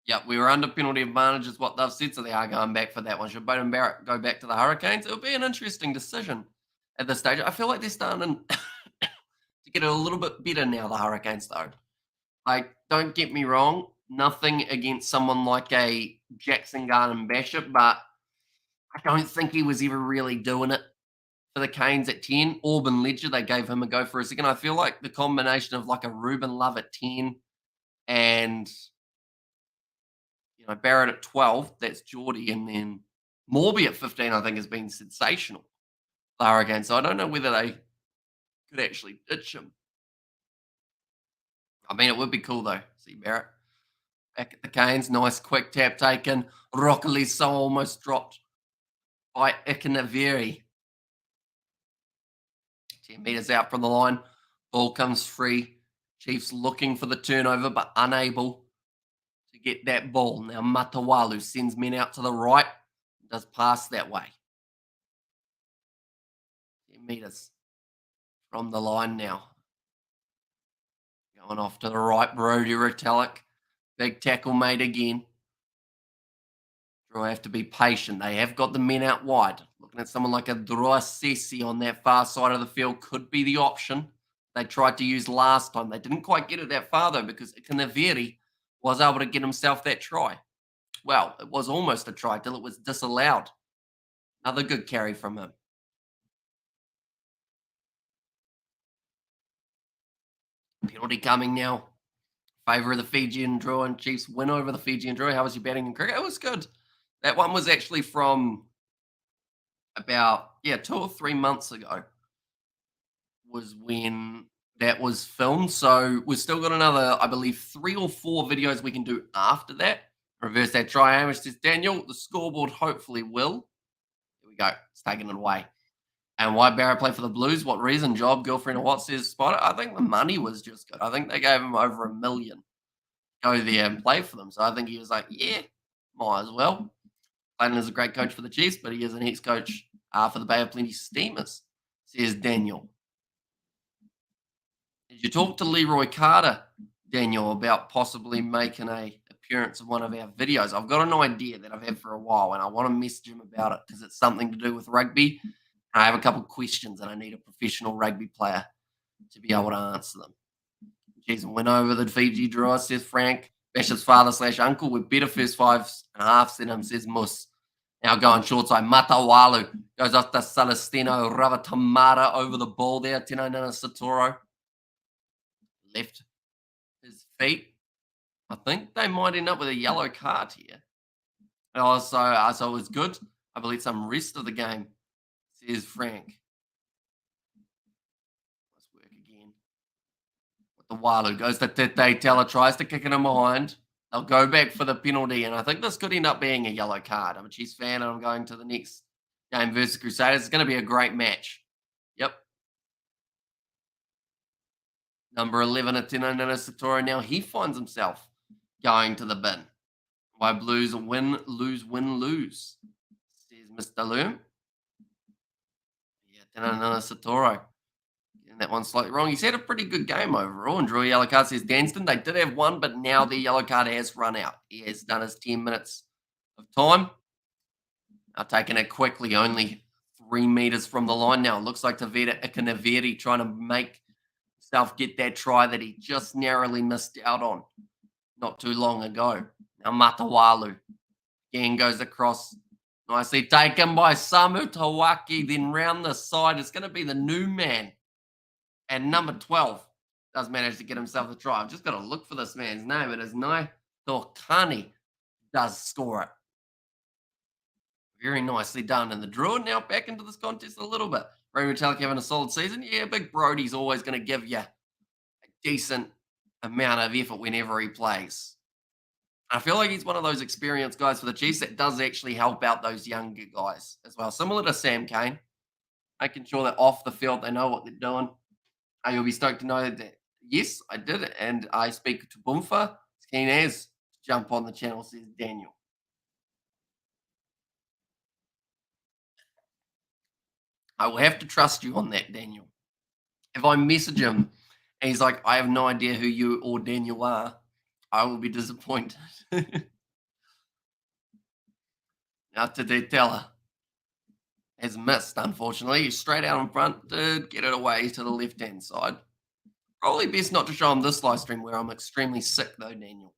Yep, we were under penalty advantage, is what they've said, so they are going back for that one. Should Bowden Barrett go back to the Hurricanes? It'll be an interesting decision at this stage. I feel like they're starting to get a little bit better now, the Hurricanes, though. Like, don't get me wrong, nothing against someone like a Jackson Garden Bishop, but I don't think he was ever really doing it for the Canes at 10. Auburn Ledger, they gave him a go for a second. I feel like the combination of like a Ruben Love at 10 and Barrett at 12, that's Geordie, and then Morby at 15, I think, has been sensational. The Hurricanes. So I don't know whether they could actually ditch him. I mean, it would be cool though. See Barrett back at the Canes. Nice quick tap taken. Rockily so almost dropped by Ikanaveri. 10 metres out from the line. Ball comes free. Chiefs looking for the turnover, but unable to get that ball. Now Matawalu sends men out to the right. Does pass that way. 10 metres from the line now. Going off to the right, Brody Retallick. Big tackle made again. Drua have to be patient. They have got the men out wide. Looking at someone like a Drua Sesi on that far side of the field could be the option they tried to use last time. They didn't quite get it that far, though, because Ikanaveri was able to get himself that try. Well, it was almost a try till it was disallowed. Another good carry from him. Penalty coming now. Favour of the Fijian Drua, and Chiefs win over the Fijian Drua. How was your batting in cricket? It was good. That one was actually from about 2 or 3 months ago was when that was filmed. So we've still got another, I believe, 3 or 4 videos we can do after that. Reverse that try. Hamish says, Daniel, the scoreboard hopefully will. Here we go. It's taking it away. And why Barrett play for the Blues? What reason? Job, girlfriend, or what, says Spider? I think the money was just good. I think they gave him over $1 million. Go there and play for them. So I think he was like, yeah, might as well. Clayton is a great coach for the Chiefs, but he is an ex-coach for the Bay of Plenty Steamers, says Daniel. Did you talk to Leroy Carter, Daniel, about possibly making a appearance in one of our videos? I've got an idea that I've had for a while, and I want to message him about it because it's something to do with rugby. I have a couple of questions, and I need a professional rugby player to be able to answer them. Jeez, win over the Fiji Drua, says Frank. Bishop's father/uncle with better first 5.5 than him, says Mus. Now going short side. Matawalu goes off to Celestino Ravatamata over the ball there. Tino Nana Satoro left his feet. I think they might end up with a yellow card here. And also it was good. I believe some rest of the game, says Frank. Let's work again. The Walu goes to Tete. Teller tries to kick it in behind. They'll go back for the penalty, and I think this could end up being a yellow card. I'm a Chiefs fan, and I'm going to the next game versus Crusaders. It's going to be a great match. Yep. Number 11, Atino Nana Satoro. Now he finds himself going to the bin. Why Blues win, lose, says Mr. Loom. Yeah, Atino Nana Satoro. And that one's slightly wrong. He's had a pretty good game overall. And Drew yellow card, says Danston. They did have one, but now the yellow card has run out. He has done his 10 minutes of time. Now taking it quickly, only 3 meters from the line now. It looks like Tavita Ikanaveri trying to make himself get that try that he just narrowly missed out on not too long ago. Now Matawalu again goes across. Nicely taken by Samu Tawaki. Then round the side, it's going to be the new man. And number 12 does manage to get himself the try. I've just got to look for this man's name. It is Nai Torkani does score it. Very nicely done. And the Drua now back into this contest a little bit. Ray Metallic having a solid season. Yeah, Big Brody's always going to give you a decent amount of effort whenever he plays. I feel like he's one of those experienced guys for the Chiefs that does actually help out those younger guys as well. Similar to Sam Kane, making sure that off the field they know what they're doing. You'll be stoked to know that, yes, I did it. And I speak to Boomfa. Keen as jump on the channel, says Daniel. I will have to trust you on that, Daniel. If I message him and he's like, I have no idea who you or Daniel are, I will be disappointed. Now to teller has missed, unfortunately. He's straight out in front, did get it away to the left-hand side. Probably best not to show him this live stream where I'm extremely sick, though, Daniel.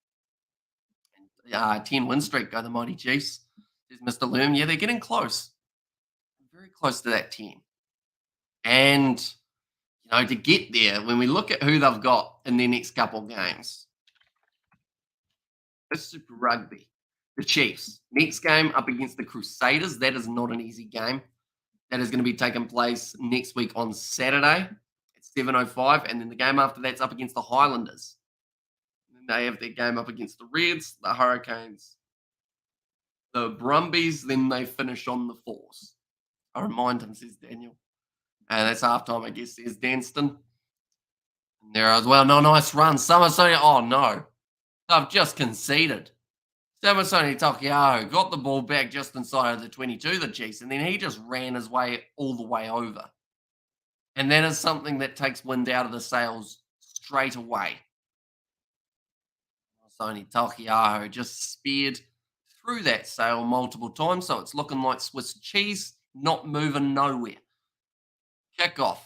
10 win streak go the Mighty Chiefs. There's Mr. Loom. Yeah, they're getting close. Very close to that 10. And, to get there, when we look at who they've got in their next couple of games, it's Super Rugby. The Chiefs. Next game up against the Crusaders. That is not an easy game. That is going to be taking place next week on Saturday at 7:05. And then the game after that's up against the Highlanders. And then they have their game up against the Reds, the Hurricanes, the Brumbies. Then they finish on the Force. I remind him, says Daniel. And that's halftime, I guess, says Danston. And there as well. No, nice run. Samasoni. Oh, no. I've just conceded. Samasoni Takiao got the ball back just inside of the 22, the Chiefs, and then he just ran his way all the way over. And that is something that takes wind out of the sails straight away. Samasoni Takiao just speared through that sail multiple times, so it's looking like Swiss cheese, not moving nowhere. Kickoff.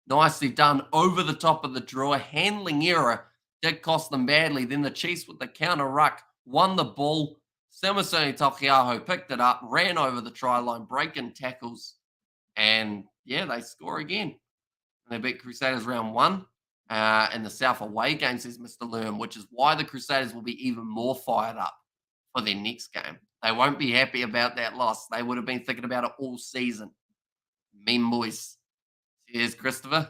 Nicely done over the top of the Drua. Handling error did cost them badly. Then the Chiefs with the counter ruck won the ball. Samasoni Takiaho picked it up, ran over the try line, breaking tackles, and yeah, they score again. And they beat Crusaders round 1 in the South away game, says Mr. Lerm, which is why the Crusaders will be even more fired up for their next game. They won't be happy about that loss. They would have been thinking about it all season. Mean boys. Here's Christopher.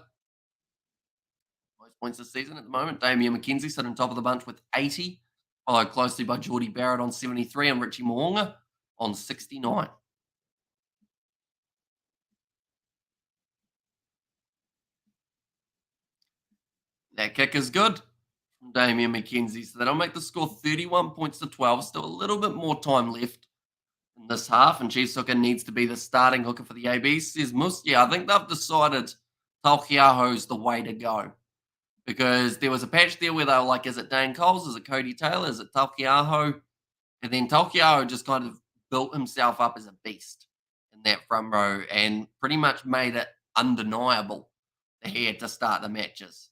Most points this season at the moment. Damian McKenzie sitting top of the bunch with 80, followed closely by Geordie Barrett on 73 and Richie Moonga on 69. That kick is good from Damian McKenzie, so that'll make the score 31 points to 12. Still a little bit more time left in this half, and Chiefs hooker needs to be the starting hooker for the ABs, says Mus. Yeah, I think they've decided Taukiaho's the way to go. Because there was a patch there where they were like, is it Dane Coles? Is it Cody Taylor? Is it Taukiaho? And then Taukiaho just kind of built himself up as a beast in that front row and pretty much made it undeniable that he had to start the matches.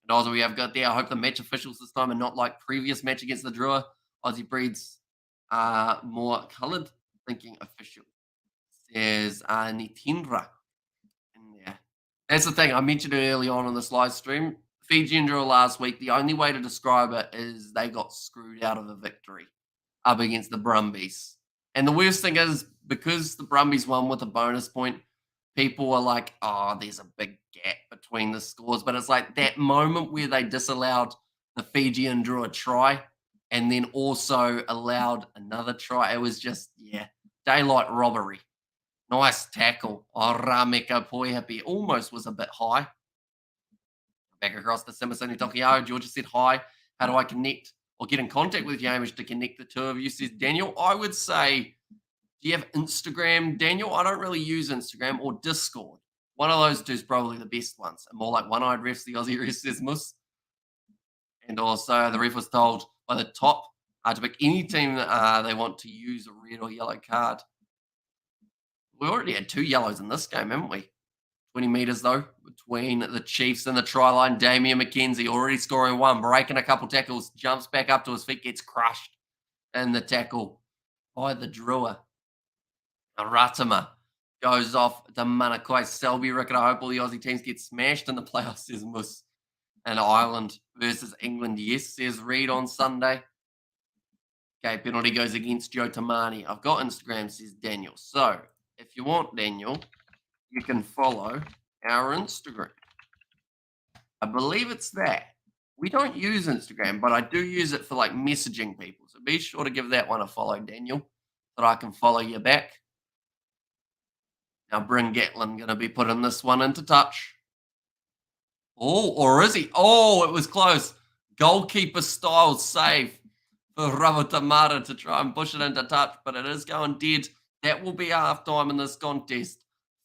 And also we have got there, I hope the match officials this time are not like previous match against the Drua. Aussie breeds more coloured thinking official. Says Nitindra in there. That's the thing. I mentioned it early on in this live stream. Fijian Drua last week, the only way to describe it is they got screwed out of a victory up against the Brumbies. And the worst thing is, because the Brumbies won with a bonus point, people are like, oh, there's a big gap between the scores. But it's like that moment where they disallowed the Fijian Drua try and then also allowed another try. It was just, daylight robbery. Nice tackle. Oh, Rameka Poihapi almost was a bit high. Back across to Samasoni Takiao. Georgia said, hi. How do I connect or get in contact with Yamish to connect the two of you? Says Daniel. I would say, do you have Instagram, Daniel? I don't really use Instagram or Discord. One of those two is probably the best ones. And more like one-eyed refs, the Aussie ref says Mus. And also the ref was told by the top to pick any team they want to use a red or yellow card. We already had 2 yellows in this game, haven't we? 20 metres, though, between the Chiefs and the try line. Damian McKenzie already scoring 1, breaking a couple tackles, jumps back up to his feet, gets crushed in the tackle by the Drua. Aratama goes off to Manakai Selby Rickett. I hope all the Aussie teams get smashed in the playoffs, says Mus. And Ireland versus England, yes, says Reed on Sunday. Okay, penalty goes against Joe Tamani. I've got Instagram, says Daniel. So if you want, Daniel, you can follow our Instagram. I believe it's that. We don't use Instagram, but I do use it for like messaging people. So be sure to give that one a follow, Daniel, so that I can follow you back. Now, Bryn Gatlin going to be putting this one into touch. Oh, or is he? Oh, it was close. Goalkeeper style save for Ravatamata to try and push it into touch, but it is going dead. That will be halftime in this contest.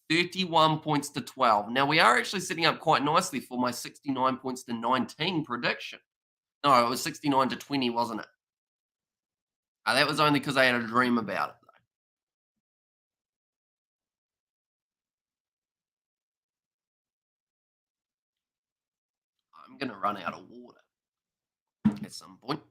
31 points to 12. Now, we are actually setting up quite nicely for my 69 points to 19 prediction. No, it was 69 to 20, wasn't it? That was only because I had a dream about it, though. I'm going to run out of water at some point.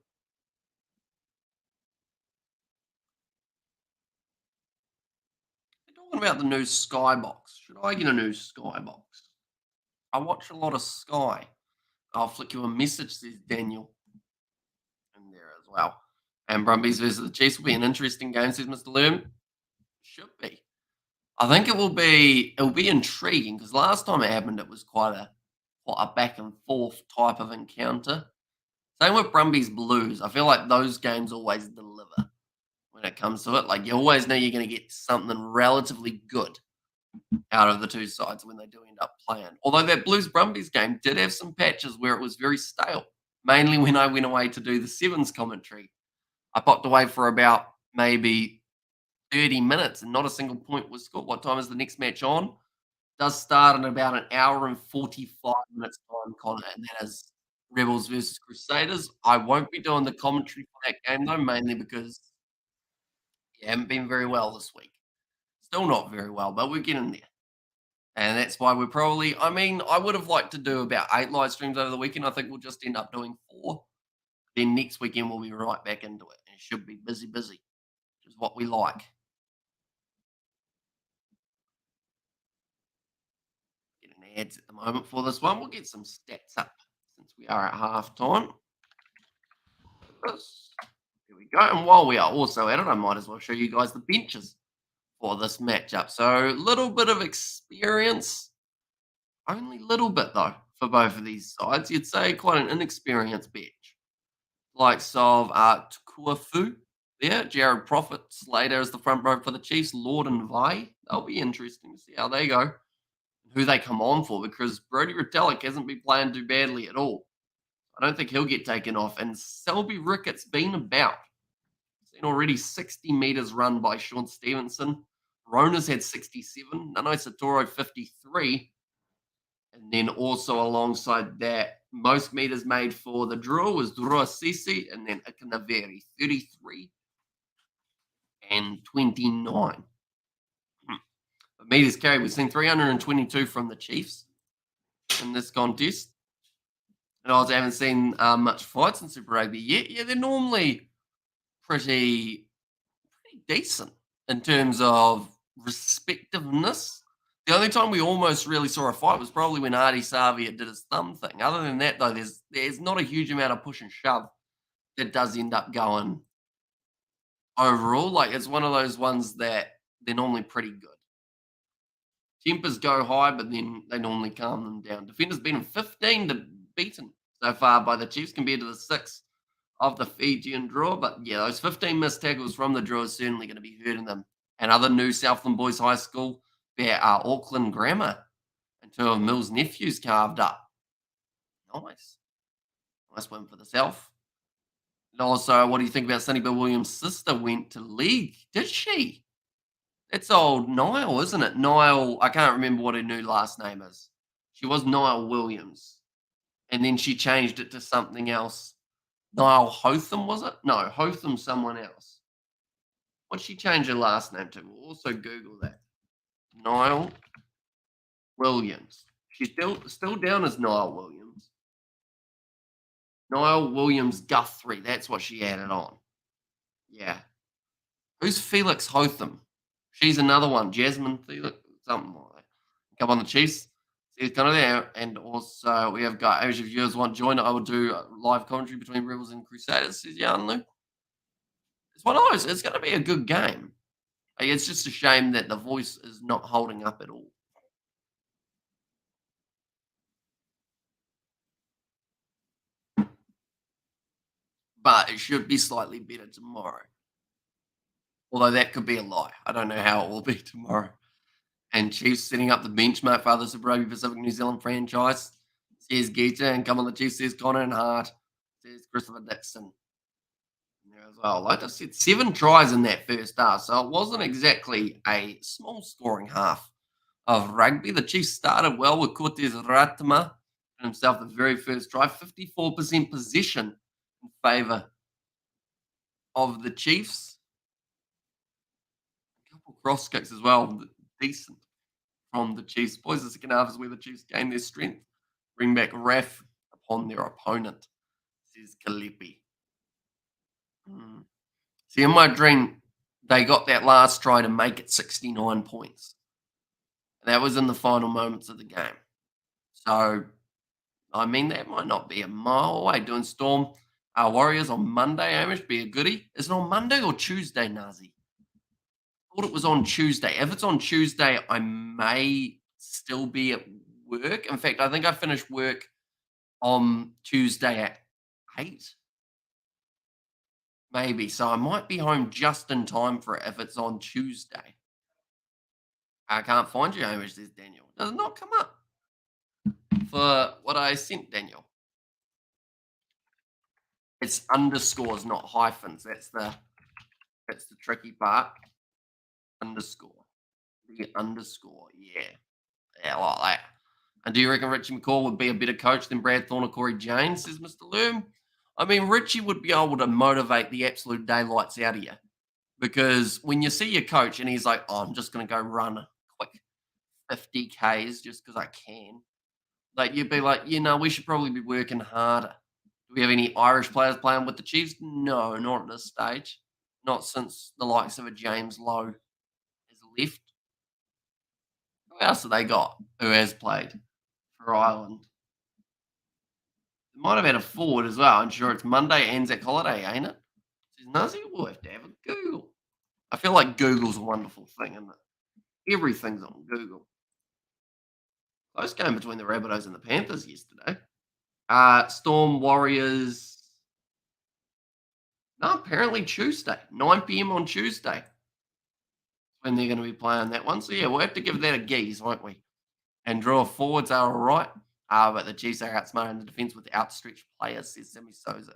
We're talking about the new Skybox. Should I get a new Skybox? I watch a lot of Sky. I'll flick you a message, says Daniel. In there as well. And Brumbies versus the Chiefs will be an interesting game, says Mr. Loom. Should be. I think it'll be intriguing because last time it happened, it was quite a back and forth type of encounter. Same with Brumbies Blues. I feel like those games always deliver when it comes to it. Like you always know you're going to get something relatively good out of the two sides when they do end up playing. Although that Blues Brumbies game did have some patches where it was very stale, mainly when I went away to do the Sevens commentary. I popped away for about maybe 30 minutes and not a single point was scored. What time is the next match on? Does start in about an hour and 45 minutes time, Connor, and that is Rebels versus Crusaders. I won't be doing the commentary for that game though, mainly because you haven't been very well this week. Still not very well, but we're getting there. And that's why we're probably, I mean, I would have liked to do about 8 live streams over the weekend. I think we'll just end up doing 4. Then next weekend we'll be right back into it. And it should be busy, which is what we like. Getting ads at the moment for this one. We'll get some stats up since we are at halftime. Here we go. And while we are also at it, I might as well show you guys the benches for this matchup. So a little bit of experience. Only a little bit, though, for both of these sides. You'd say quite an inexperienced bench. Likes of Tukuafu there. Jared Prophet, Slater is the front row for the Chiefs. Lord and Vai. That'll be interesting to see how they go. Who they come on for, because Brody Retallick hasn't been playing too badly at all. I don't think he'll get taken off. And Selby Rickett's been about. Seen already 60 metres run by Sean Stevenson. Rona's had 67. Nano Satoro 53. And then also alongside that, most meters made for the Drua was Drua Sisi and then Akanaveri, 33 and 29. But meters carried, we've seen 322 from the Chiefs in this contest. And I also haven't seen much fights in Super Rugby yet. Yeah, they're normally pretty decent in terms of respectiveness. The only time we almost really saw a fight was probably when Artie Savia did his thumb thing. Other than that, though, there's not a huge amount of push and shove that does end up going overall. Like, it's one of those ones that they're normally pretty good. Tempers go high, but then they normally calm them down. Defenders been 15 to beaten so far by the Chiefs compared to the 6 of the Fijian Drua. But, yeah, those 15 missed tackles from the Drua is certainly going to be hurting them. And other new Southland Boys High School, there are Auckland Grammar and 2 of Mill's nephews carved up. Nice. Nice win for the South. And also, what do you think about Sonny Bill Williams' sister went to league? Did she? That's old Niall, isn't it? Niall, I can't remember what her new last name is. She was Niall Williams. And then she changed it to something else. Niall Hotham, was it? No, Hotham someone else. What'd she change her last name to? We'll also Google that. Niall Williams. She's still down as Niall Williams. Niall Williams Guthrie. That's what she added on. Yeah. Who's Felix Hotham? She's another one. Jasmine Thielen, something like that. Come on, the Chiefs. She's kind of there. And also, we have got Asian viewers want to join. I will do a live commentary between Rebels and Crusaders, says Yanlu. It's one of those. It's going to be a good game. Like, it's just a shame that the voice is not holding up at all. But it should be slightly better tomorrow. Although that could be a lie. I don't know how it will be tomorrow. And Chiefs setting up the benchmark for other Super Rugby Pacific New Zealand franchise. Says Geeta, and come on the Chiefs, says Connor and Hart. Says Christopher Dixon. There as well. Like I said, 7 tries in that first half, so it wasn't exactly a small scoring half of rugby. The Chiefs started well with Cortez Ratama himself the very first try, 54% possession in favour of the Chiefs. A couple cross kicks as well, decent from the Chiefs. Boys, the second half is where the Chiefs gain their strength, bring back Raf upon their opponent, says Kalipi. See, in my dream, they got that last try to make it 69 points. And that was in the final moments of the game. So, I mean, that might not be a mile away. Doing Storm Warriors on Monday, Amish, be a goodie. Is it on Monday or Tuesday, Nazi? I thought it was on Tuesday. If it's on Tuesday, I may still be at work. In fact, I think I finished work on Tuesday at 8. Maybe. So I might be home just in time for it if it's on Tuesday. I can't find you, Hamish, says Daniel. Does it not come up for what I sent, Daniel? It's underscores, not hyphens. That's the tricky part. Underscore. The underscore, yeah. Yeah, like that. And do you reckon Richie McCaw would be a better coach than Brad Thorne or Corey James, says Mr. Loom? I mean, Richie would be able to motivate the absolute daylights out of you. Because when you see your coach and he's like, oh, I'm just going to go run a quick 50 Ks just because I can. Like, you'd be like, we should probably be working harder. Do we have any Irish players playing with the Chiefs? No, not at this stage. Not since the likes of a James Lowe has left. Who else have they got who has played for Ireland? They might have had a forward as well. I'm sure it's Monday, Anzac holiday, ain't it? Says Nazi, we'll have to have a Google. I feel like Google's a wonderful thing, isn't it? Everything's on Google. Close game between the Rabbitohs and the Panthers yesterday. Storm Warriors. No, apparently Tuesday, 9 p.m. on Tuesday. When they're going to be playing that one. So, yeah, we'll have to give that a geese, won't we? And draw forwards are all right. But the Chiefs are outsmarted in the defence with outstretched players, says Sammy Souza.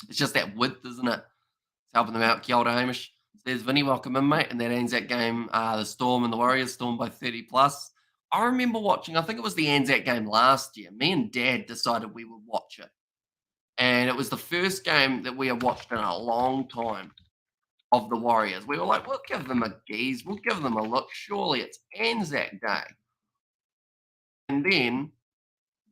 It's just that width, isn't it? It's helping them out. Kia ora, Hamish. Says Vinny, welcome in, mate. And that Anzac game, the Storm and the Warriors, Storm by 30 plus. I remember watching, I think it was the Anzac game last year. Me and Dad decided we would watch it. And it was the first game that we had watched in a long time of the Warriors. We were like, we'll give them a geese. We'll give them a look. Surely it's Anzac Day. And then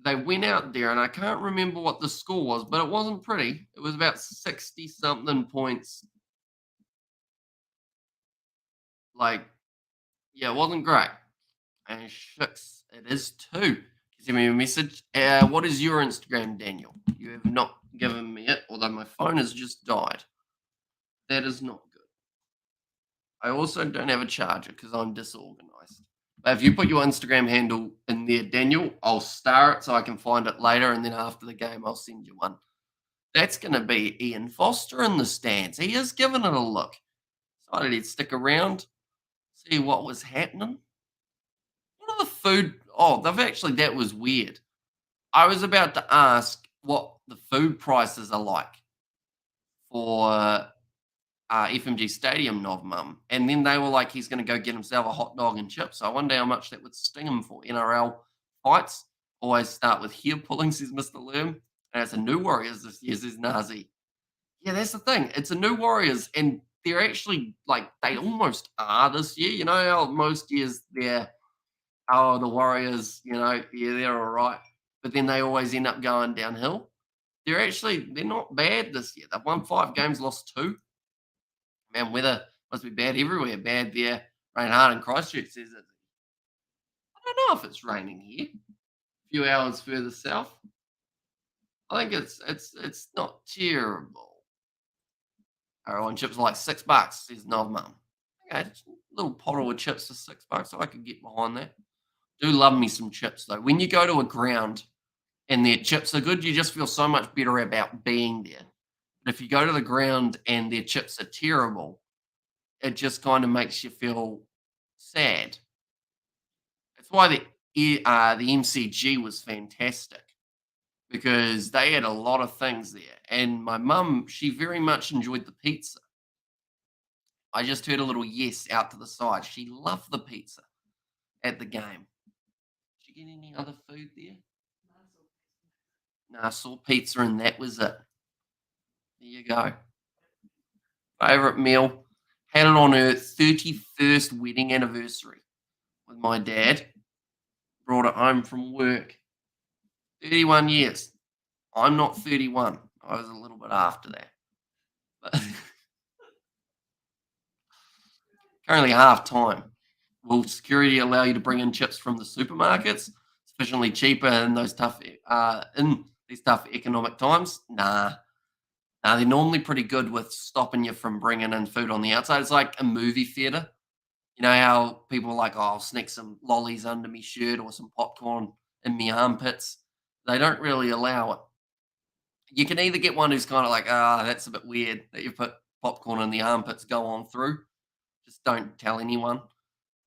they went out there, and I can't remember what the score was, but it wasn't pretty. It was about 60-something points. Like, yeah, it wasn't great. And shucks, it is too. Send me a message. What is your Instagram, Daniel? You have not given me it, although my phone has just died. That is not good. I also don't have a charger because I'm disorganized. But if you put your Instagram handle in there, Daniel, I'll star it so I can find it later, and then after the game, I'll send you one. That's going to be Ian Foster in the stands. He is giving it a look. Decided he'd stick around, see what was happening. What are the food? Oh, that was weird. I was about to ask what the food prices are like for FMG Stadium, Nov Mum. And then they were like, he's going to go get himself a hot dog and chips. So I wonder how much that would sting him for. NRL fights always start with hair pulling, says Mr. Lerm. And it's a new Warriors this year, says Nazi. Yeah, that's the thing. It's a new Warriors. And they're actually, like, they almost are this year. You know how most years they're, the Warriors, yeah, they're all right. But then they always end up going downhill. They're not bad this year. They've won 5 games, lost 2. Man, whether Must be bad everywhere. Bad there. Rain hard in Christchurch says it. I don't know if it's raining here. A few hours further south. I think it's not terrible. Our on chips are like $6, says Nov Mum. Okay, just a little bottle of chips for $6. So I could get behind that. Do love me some chips though. When you go to a ground and their chips are good, you just feel so much better about being there. But if you go to the ground and their chips are terrible, it just kind of makes you feel sad. That's why the MCG was fantastic because they had a lot of things there. And my mum, she very much enjoyed the pizza. I just heard a little yes out to the side. She loved the pizza at the game. Did you get any other food there? No, I saw pizza and that was it. There you go. Favorite meal. Had it on her 31st wedding anniversary with my dad. Brought it home from work. 31 years. I'm not 31. I was a little bit after that. But currently half time. Will security allow you to bring in chips from the supermarkets? Sufficiently cheaper in these tough economic times? Nah. They're normally pretty good with stopping you from bringing in food on the outside. It's like a movie theater. You know how people are like, oh, I'll sneak some lollies under me shirt or some popcorn in me armpits. They don't really allow it. You can either get one who's kind of like, that's a bit weird that you put popcorn in the armpits, go on through. Just don't tell anyone.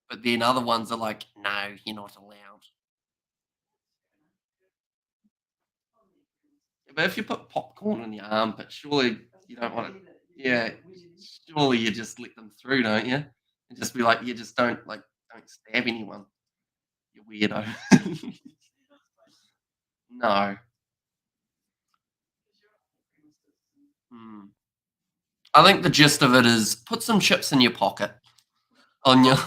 But then other ones are like, no, you're not allowed. But if you put popcorn in your armpit, surely you don't want it. Yeah, surely you just let them through, don't you? And just be like, you just don't stab anyone, you weirdo. No. Hmm. I think the gist of it is put some chips in your pocket on your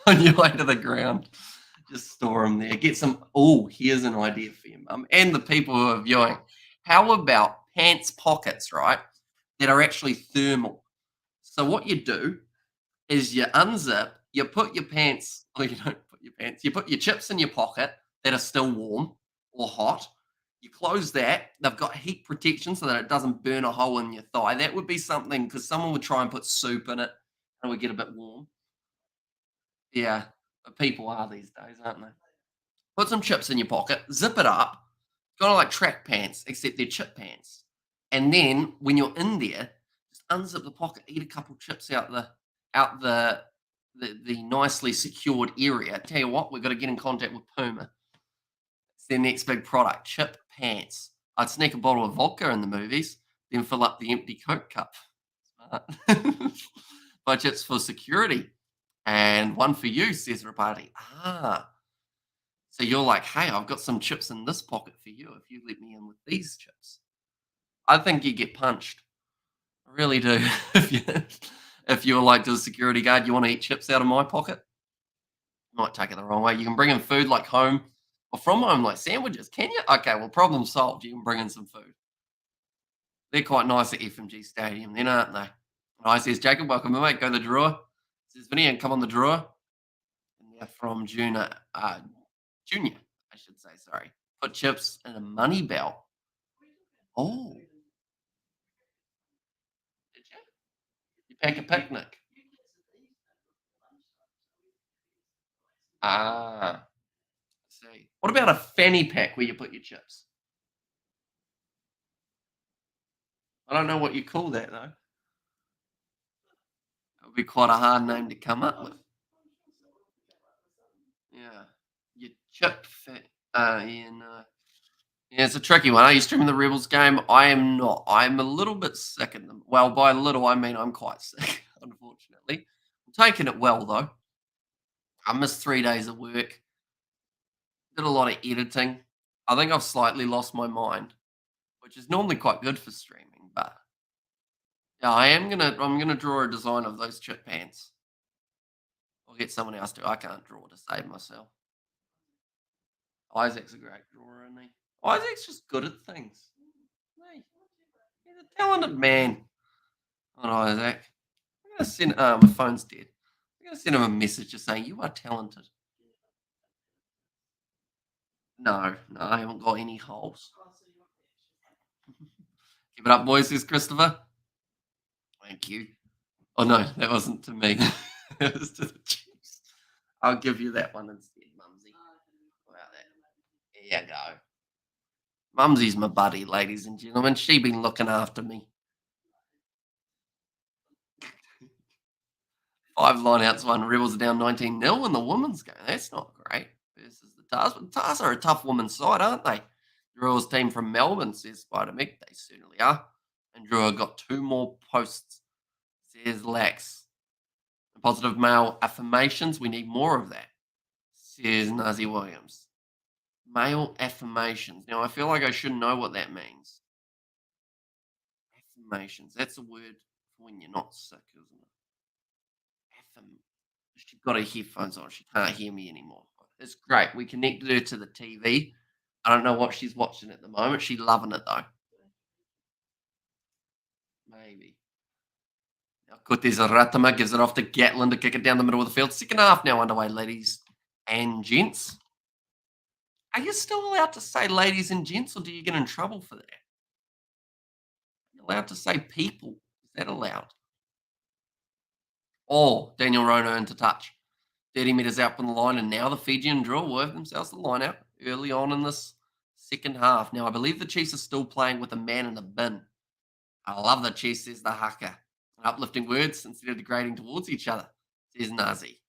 on your way to the ground. Just store them there. Get some. Oh, here's an idea for you, mum, and the people who are viewing. How about pants pockets, right? That are actually thermal. So what you do is you unzip, you put your pants, or you don't put your pants, you put your chips in your pocket that are still warm or hot. You close that. They've got heat protection so that it doesn't burn a hole in your thigh. That would be something because someone would try and put soup in it and it would get a bit warm. Yeah, but people are these days, aren't they? Put some chips in your pocket, zip it up, kind of like track pants, except they're chip pants. And then when you're in there, just unzip the pocket, eat a couple chips out the nicely secured area. Tell you what, we've got to get in contact with Puma. It's their next big product, chip pants. I'd sneak a bottle of vodka in the movies, then fill up the empty Coke cup. Smart. Budgets for security. And one for you, says Rapati. So you're like, hey, I've got some chips in this pocket for you if you let me in with these chips. I think you get punched. I really do. If you're like to the security guard, you want to eat chips out of my pocket? Might take it the wrong way. You can bring in food like home or from home, like sandwiches. Can you? Okay, well, problem solved. You can bring in some food. They're quite nice at FMG Stadium, then, aren't they? I says, Jacob, welcome, mate. Go to the Drua. Says, Vinny, and come on the Drua. And they're from Junior, I should say, sorry. Put chips in a money belt. Oh, did you? You pack a picnic. Ah, I see. What about a fanny pack where you put your chips? I don't know what you call that though. It would be quite a hard name to come up with. Yeah. Your chip fat. Yeah, no. Yeah, it's a tricky one. Are you streaming the Rebels game? I am not. I'm a little bit sick in them. Well, by little, I mean I'm quite sick, unfortunately. I'm taking it well, though. I missed 3 days of work. Did a lot of editing. I think I've slightly lost my mind, which is normally quite good for streaming. But yeah, I'm gonna draw a design of those chip pants. I'll get someone else to. I can't draw to save myself. Isaac's a great drawer, isn't he? Isaac's just good at things. Hey, he's a talented man. Not Isaac. gonna send my phone's dead. I'm gonna send him a message just saying you are talented. No, no, I haven't got any holes. Give it up, boys, says Christopher. Thank you. Oh no, that wasn't to me. It was to the Chiefs. I'll give you that one instead, Mumsy. How about that? There you go. Mumsy's my buddy, ladies and gentlemen. She been looking after me. 5 lineouts, 1 Rebels are down 19-0 in the women's game. That's not great. Versus the Tars. But the Tars are a tough women's side, aren't they? The Royals team from Melbourne, says Spider Mick. They certainly are. And Drua got 2 more posts, says Lax. Positive male affirmations. We need more of that, says Nazi Williams. Male affirmations. Now, I feel like I should know what that means. Affirmations. That's a word for when you're not sick, isn't it? She's got her headphones on. She can't hear me anymore. It's great. We connected her to the TV. I don't know what she's watching at the moment. She's loving it though. Maybe. Now, Cortez Ratama gives it off to Gatlin to kick it down the middle of the field. Second half now underway, ladies and gents. Are you still allowed to say ladies and gents, or do you get in trouble for that? You're allowed to say people. Is that allowed? Oh, Daniel Rona into touch. 30 metres out from the line, and now the Fijian Drua work themselves the line out early on in this second half. Now, I believe the Chiefs are still playing with a man in the bin. I love the Chiefs, says the haka. Uplifting words instead of degrading towards each other, says Nazi.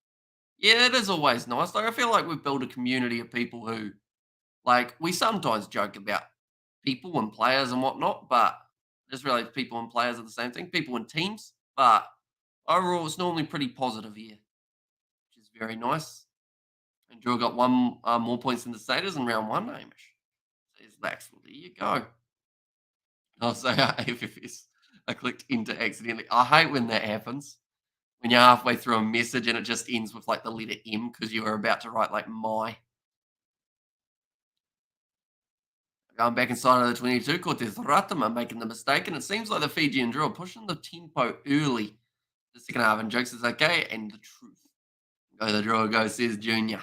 Yeah, it is always nice. Like, I feel like we've built a community of people who, like, we sometimes joke about people and players and whatnot, but just really people and players are the same thing. People and teams, but overall, it's normally pretty positive here, which is very nice. And Drew got 1 more points than the Satyrs in round 1, Hamish. Says Lax. Well, there you go. I'll say AFFS. I clicked enter accidentally. I hate when that happens. When you're halfway through a message and it just ends with like the letter M because you were about to write like my. Going back inside of the 22, Cortez Ratama making the mistake, and it seems like the Fijian Drua pushing the tempo early. The second half, and jokes is okay, and the truth. Go the Drua go, says Junior.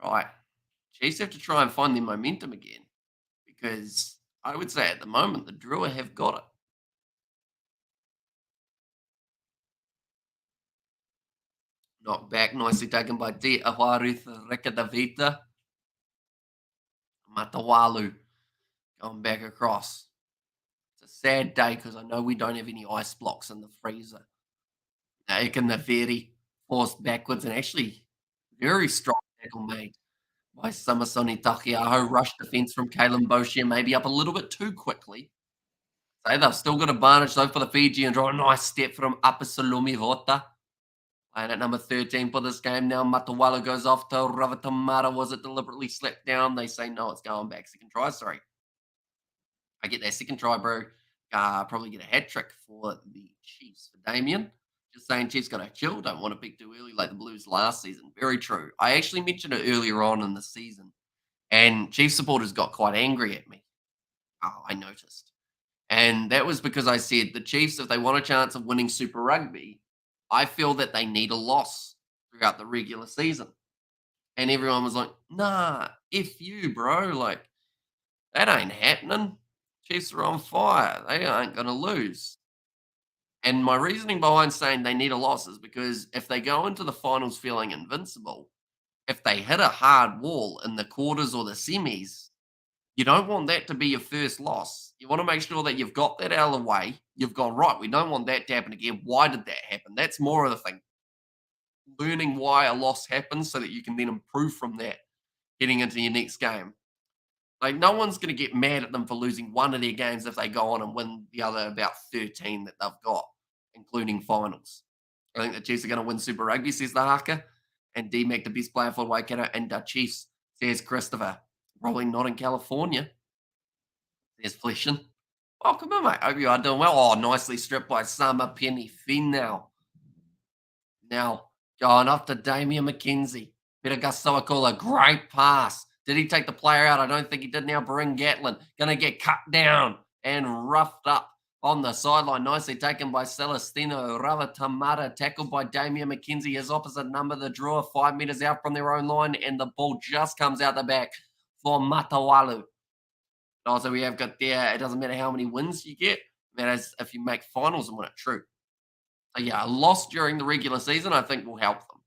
Right. Chiefs have to try and find their momentum again because I would say at the moment the Drua have got it. Knocked back, nicely taken by Te Awarith Rekadavita. Matawalu going back across. It's a sad day because I know we don't have any ice blocks in the freezer. Ekanaveri forced backwards and actually very strong tackle made by Samasoni Takiaho. Rush defense from Kalen Boshia, maybe up a little bit too quickly. So they've still got advantage though for the Fijian Drua. Nice step from Upper Salumi Vota. Playing at number 13 for this game now. Matawala goes off to Ravatamara. Was it deliberately slapped down? They say no, it's going back. Second try, sorry. I get that second try, bro. Probably get a hat trick for the Chiefs. For Damien, just saying Chiefs got to chill. Don't want to pick too early like the Blues last season. Very true. I actually mentioned it earlier on in the season, and Chiefs supporters got quite angry at me. Oh, I noticed. And that was because I said the Chiefs, if they want a chance of winning Super Rugby, I feel that they need a loss throughout the regular season. And everyone was like, nah, F you, bro. Like, that ain't happening. Chiefs are on fire. They aren't going to lose. And my reasoning behind saying they need a loss is because if they go into the finals feeling invincible, if they hit a hard wall in the quarters or the semis, you don't want that to be your first loss. You want to make sure that you've got that out of the way. You've gone, right, we don't want that to happen again. Why did that happen? That's more of the thing. Learning why a loss happens so that you can then improve from that heading into your next game. Like, no one's going to get mad at them for losing one of their games if they go on and win the other about 13 that they've got, including finals. I think the Chiefs are going to win Super Rugby, says the haka. And D-Mac, the best player for Waikato. And the Chiefs, says Christopher. Probably not in California. There's Fleshin. Oh, come on, mate. Hope you are doing well. Oh, nicely stripped by Summer Penny Finn now. Now, going off to Damien McKenzie. Peter Gasoakola, great pass. Did he take the player out? I don't think he did now. Bring Gatlin. Going to get cut down and roughed up on the sideline. Nicely taken by Celestino Ravatamata. Tackled by Damien McKenzie. His opposite number, the drawer, 5 metres out from their own line. And the ball just comes out the back for Matawalu. Also, we have got there, it doesn't matter how many wins you get. It matters if you make finals and win it. True. So, yeah, a loss during the regular season, I think, will help them.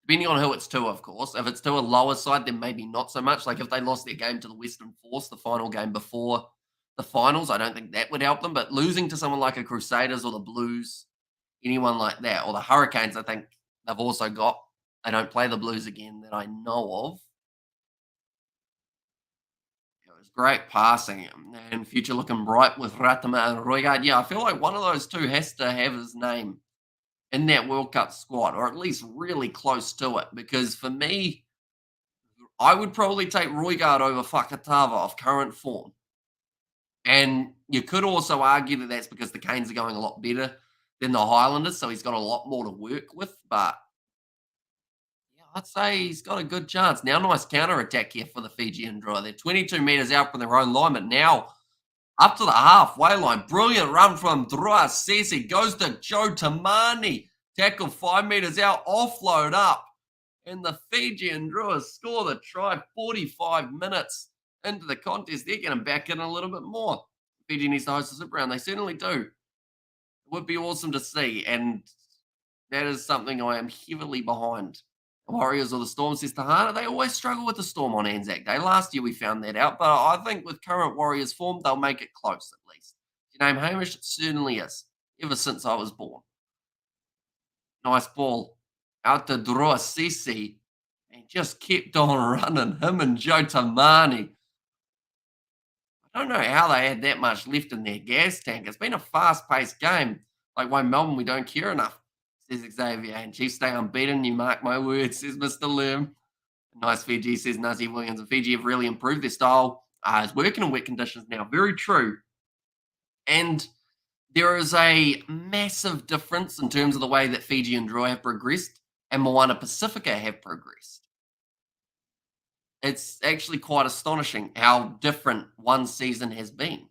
Depending on who it's to, of course. If it's to a lower side, then maybe not so much. Like if they lost their game to the Western Force, the final game before the finals, I don't think that would help them. But losing to someone like a Crusaders or the Blues, anyone like that, or the Hurricanes, I think they've also got. They don't play the Blues again that I know of. It was great passing and future looking bright with Ratama and Roigard. Yeah, I feel like one of those two has to have his name in that World Cup squad, or at least really close to it. Because for me, I would probably take Roigard over Fakatava of current form. And you could also argue that that's because the Canes are going a lot better than the Highlanders, so he's got a lot more to work with. But yeah, I'd say he's got a good chance. Now, nice counter attack here for the Fijian Drua. They're 22 metres out from their own line, but now up to the halfway line. Brilliant run from Drua Sesi. Goes to Joe Tamani. Tackle 5 metres out. Offload up. And the Fijian Drua score the try 45 minutes into the contest. They're going to back in a little bit more. Fiji needs to host a Super Round. They certainly do. It would be awesome to see. And that is something I am heavily behind. The Warriors or the Storm, says Tahana, they always struggle with the Storm on Anzac Day. Last year we found that out, but I think with current Warriors form, they'll make it close at least. Your name Hamish? It certainly is, ever since I was born. Nice ball out to Drua Sisi, and just kept on running, him and Joe Tamani. I don't know how they had that much left in their gas tank. It's been a fast-paced game. Like, why Melbourne, we don't care enough, says Xavier. And Chiefs stay unbeaten, you mark my words, says Mr. Lim. Nice Fiji, says Nazi Williams. And Fiji have really improved their style. It's working in wet conditions now. Very true. And there is a massive difference in terms of the way that Fijian Drua have progressed and Moana Pacifica have progressed. It's actually quite astonishing how different one season has been.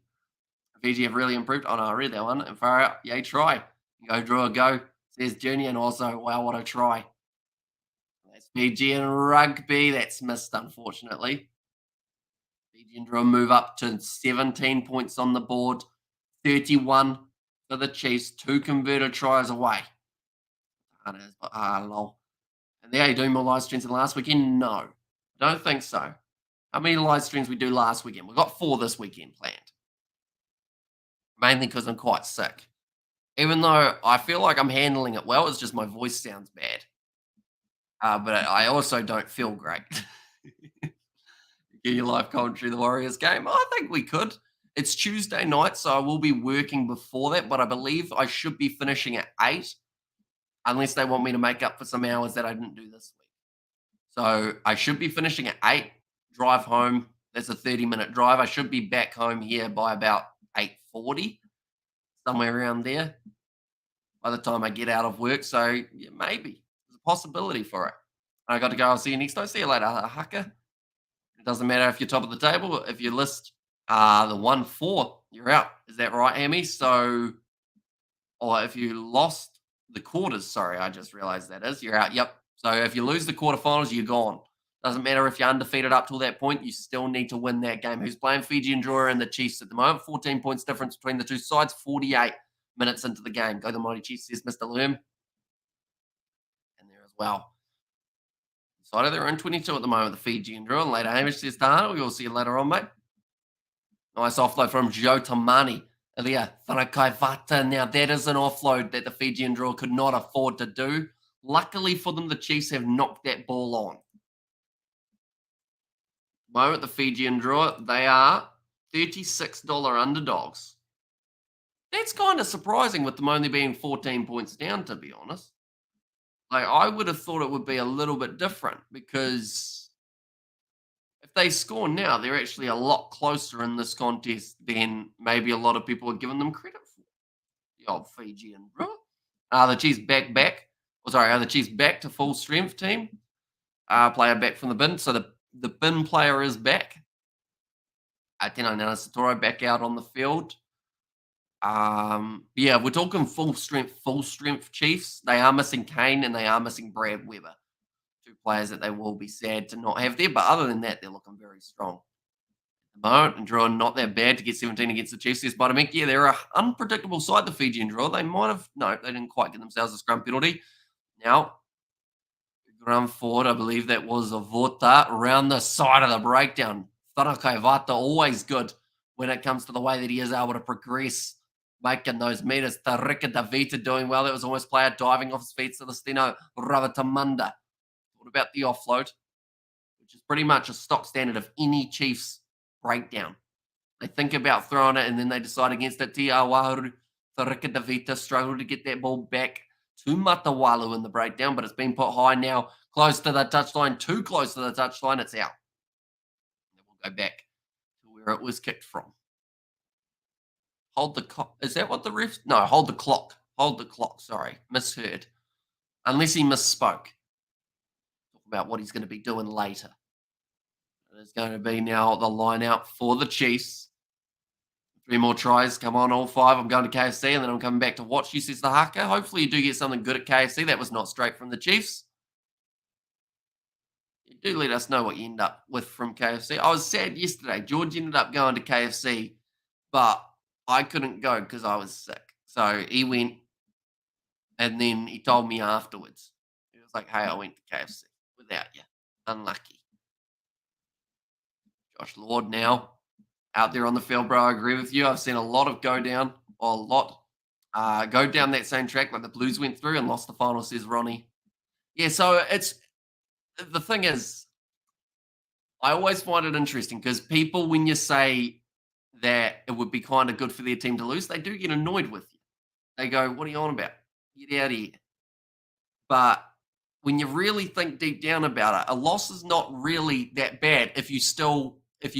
Fiji have really improved. Oh, no, I read that one. And far out, yay, try. Go, Drua, go, says Junior. And also, wow, what a try. That's Fijian Rugby. That's missed, unfortunately. Fijian Drua move up to 17 points on the board. 31 for the Chiefs. 2 converted tries away. Lol. And they are doing more live streams than last weekend? No, I don't think so. How many live streams we do last weekend? We've got 4 this weekend planned. Mainly because I'm quite sick. Even though I feel like I'm handling it well, it's just my voice sounds bad. But I also don't feel great. Get your live commentary, the Warriors game. I think we could. It's Tuesday night, so I will be working before that, but I believe I should be finishing at 8, unless they want me to make up for some hours that I didn't do this week. So I should be finishing at 8, drive home. That's a 30-minute drive. I should be back home here by about 8:40, somewhere around there, by the time I get out of work. So yeah, maybe there's a possibility for it. I got to go. I'll see you next time. See you later, Haka. It doesn't matter if you're top of the table. If you list the 1-4, you're out. Is that right, Amy? So, or if you lost the quarters, sorry, I just realized that is, you're out. Yep. So if you lose the quarterfinals, you're gone. Doesn't matter if you're undefeated up till that point, you still need to win that game. Who's playing Fijian Drua and the Chiefs at the moment? 14 points difference between the two sides, 48 minutes into the game. Go the Mighty Chiefs, says Mr. Loom. And there as well. So they're in 22 at the moment, the Fijian Drua. And later, Hamish says Tahana. We will see you later on, mate. Nice offload from Joe Tamani. Elia Whanakaivata. Now, that is an offload that the Fijian Drua could not afford to do. Luckily for them, the Chiefs have knocked that ball on. Moment, the Fijian Drua, they are $36 underdogs. That's kind of surprising with them only being 14 points down, to be honest. Like, I would have thought it would be a little bit different because if they score now, they're actually a lot closer in this contest than maybe a lot of people are giving them credit for. The old Fijian Drua. The Chiefs back. The Chiefs back to full strength team. Player back from the bin. So the bin player is back. Tino Nanasatoro back out on the field. Yeah, we're talking full strength Chiefs. They are missing Kane and they are missing Brad Weber, two players that they will be sad to not have there. But other than that, they're looking very strong. At the moment, and Drua not that bad to get 17 against the Chiefs. There's Buttermink. Yeah, they're a unpredictable side, the Fijian Drua. They might have no, they didn't quite get themselves a scrum penalty. Now, run forward, I believe that was a Vota around the side of the breakdown. Whanakai Vata, always good when it comes to the way that he is able to progress, making those meters. Tarika Davita doing well. That was almost player diving off his feet. Celestino Ravatamanda. What about the offload? Which is pretty much a stock standard of any Chiefs breakdown. They think about throwing it and then they decide against it. Tiawaru, Tarika Davita struggled to get that ball back to Matawalu in the breakdown, but it's been put high now, close to the touchline, too close to the touchline. It's out. And we'll go back to where it was kicked from. Hold the clock. Is that what the ref? No, hold the clock. Hold the clock. Sorry, misheard. Unless he misspoke. Talk about what he's going to be doing later. There's going to be now the line out for the Chiefs. 3 more tries. Come on, all 5. I'm going to KFC and then I'm coming back to watch you, says the Haka. Hopefully you do get something good at KFC. That was not straight from the Chiefs. You do let us know what you end up with from KFC. I was sad yesterday. George ended up going to KFC, but I couldn't go because I was sick. So he went and then he told me afterwards. He was like, hey, I went to KFC without you. Unlucky. Josh Lord now out there on the field, bro. I agree with you. I've seen a lot of go down, or a lot go down that same track like the Blues went through and lost the final, says Ronnie. Yeah, so it's the thing is, I always find it interesting because people, when you say that it would be kind of good for their team to lose, they do get annoyed with you. They go, what are you on about? Get out of here. But when you really think deep down about it, a loss is not really that bad if you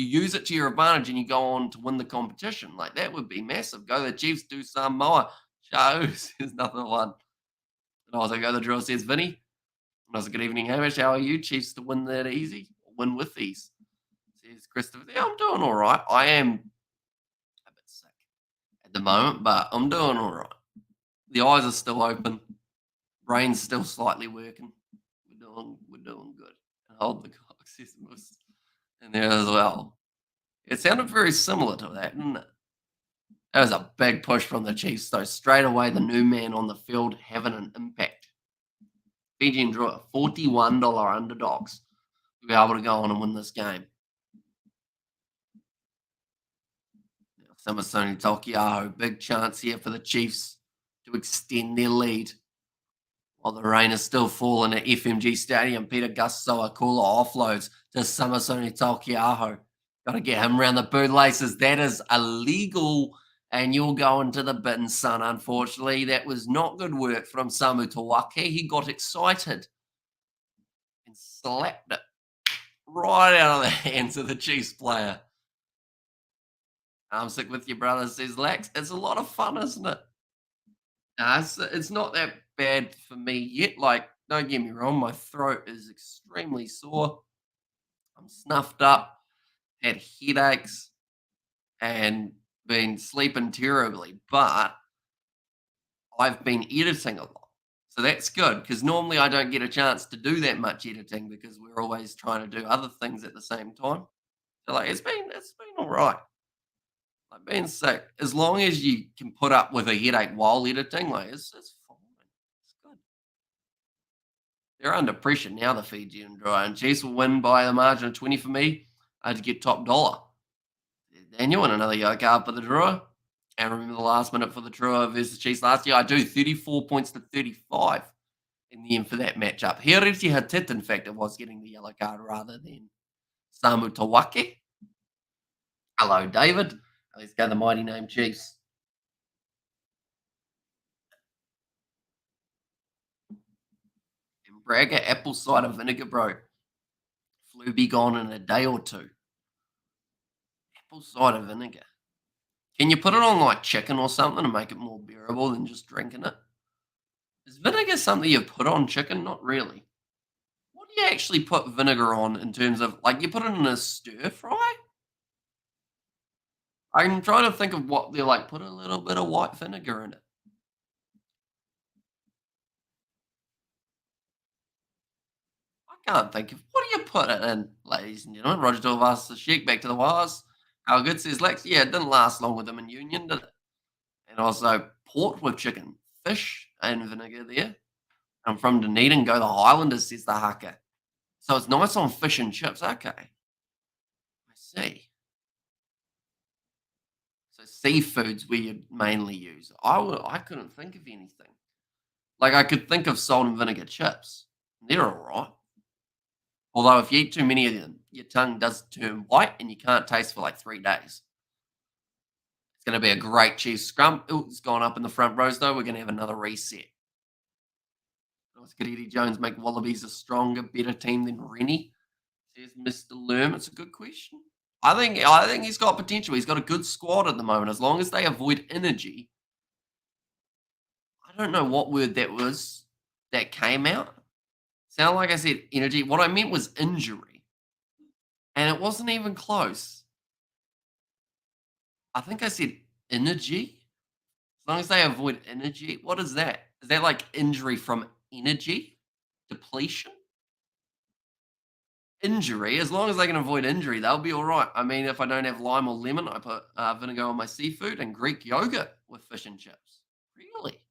use it to your advantage and you go on to win the competition. Like that would be massive. Go the Chiefs, do some more. Shows is another one. And I was like, go the drill, says Vinny. And I was like, good evening, Hamish. How are you? Chiefs to win that easy. Win with ease. Says Christopher. Yeah, I'm doing all right. I am a bit sick at the moment, but I'm doing all right. The eyes are still open. Brain's still slightly working. We're doing good. And hold the clock, says Moose. And there as well. It sounded very similar to that, didn't it? That was a big push from the Chiefs, though. Straight away, the new man on the field having an impact. Fijian Drua, $41 underdogs to be able to go on and win this game. Samasoni Tokiaho, big chance here for the Chiefs to extend their lead. While the rain is still falling at FMG Stadium, Peter Gussoa Kula offloads to Samasoni Tokiaho. Got to get him around the bootlaces. That is illegal, and you'll go into the bin, son. Unfortunately, that was not good work from Samu Tawake. He got excited and slapped it right out of the hands of the Chiefs player. I'm sick with you, brother, says Lax. It's a lot of fun, isn't it? Nah, it's not that bad for me yet. Like, don't get me wrong, my throat is extremely sore. I'm snuffed up, had headaches, and been sleeping terribly. But I've been editing a lot. So that's good because normally I don't get a chance to do that much editing because we're always trying to do other things at the same time. So like it's been all right. Like being sick, as long as you can put up with a headache while editing, like it's fine. It's good. They're under pressure now, the Fijian Drua, and Chiefs will win by a margin of 20 for me to get top dollar. Daniel and another yellow card for the Drua. And remember the last minute for the Drua versus Chiefs last year, I do 34 points to 35 in the end for that matchup. Hiriti Hatit, in fact, it was getting the yellow card rather than Samu Tawake. Hello, David. Let's go the mighty name Chiefs. And Braga apple cider vinegar, bro. Flu be gone in a day or two. Apple cider vinegar. Can you put it on like chicken or something to make it more bearable than just drinking it? Is vinegar something you put on chicken? Not really. What do you actually put vinegar on in terms of like you put it in a stir fry? I'm trying to think of what they're like. Put a little bit of white vinegar in it. I can't think of what do you put it in, ladies and gentlemen. Roger Delvas the Sheik back to the wires. How good says Lex? Yeah, it didn't last long with them in Union, did it? And also port with chicken, fish and vinegar there. I'm from Dunedin, go the Highlanders, says the haka. So it's nice on fish and chips. Okay, I see. So seafoods we you mainly use. I couldn't think of anything. Like I could think of salt and vinegar chips. They're all right. Although if you eat too many of them, your tongue does turn white and you can't taste for like 3 days. It's going to be a great cheese scrum. Oh, it's gone up in the front rows though. We're going to have another reset. Nice good Eddie Jones make Wallabies a stronger, better team than Rennie? Says Mr. Lerm. It's a good question. I think he's got potential. He's got a good squad at the moment. As long as they avoid energy. I don't know what word that was that came out. Sound like I said energy. What I meant was injury. And it wasn't even close. I think I said energy. As long as they avoid energy. What is that? Is that like injury from energy? Depletion? Injury. As long as they can avoid injury, they'll be all right. I mean, if I don't have lime or lemon, I put vinegar on my seafood and Greek yogurt with fish and chips. Really?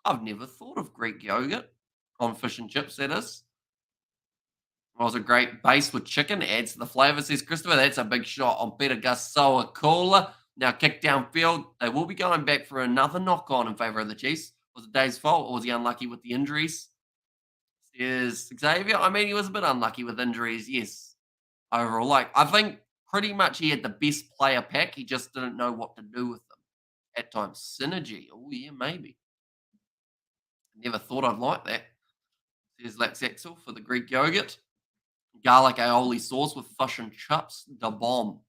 I've never thought of Greek yogurt on fish and chips, that is. Was a great base with chicken. Adds to the flavour, says Christopher. That's a big shot on Peter Gasoa Cooler. Now kick downfield. They will be going back for another knock on in favour of the Chiefs. Was it Dave's fault or was he unlucky with the injuries? Says Xavier. I mean, he was a bit unlucky with injuries, yes. Overall, like I think pretty much he had the best player pack. He just didn't know what to do with them at times. Synergy. Oh yeah, maybe. Never thought I'd like that. Says Lex Axel for the Greek yogurt. Garlic aioli sauce with fish and chips. The bomb,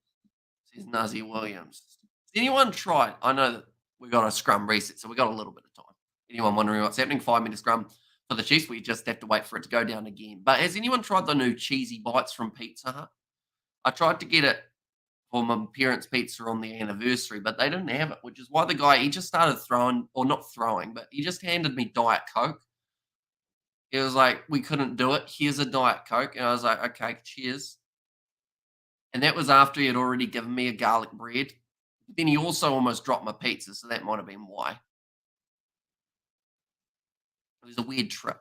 says Nazi Williams. Has anyone tried? I know that we got a scrum reset, so we got a little bit of time. Anyone wondering what's happening? 5 minute scrum for the Chiefs. We just have to wait for it to go down again. But has anyone tried the new cheesy bites from Pizza Hut? I tried to get it for my parents' pizza on the anniversary, but they didn't have it, which is why the guy he just started throwing, or not throwing, but he just handed me Diet Coke. It was like, we couldn't do it. Here's a Diet Coke. And I was like, okay, cheers. And that was after he had already given me a garlic bread. Then he also almost dropped my pizza, so that might have been why. It was a weird trip.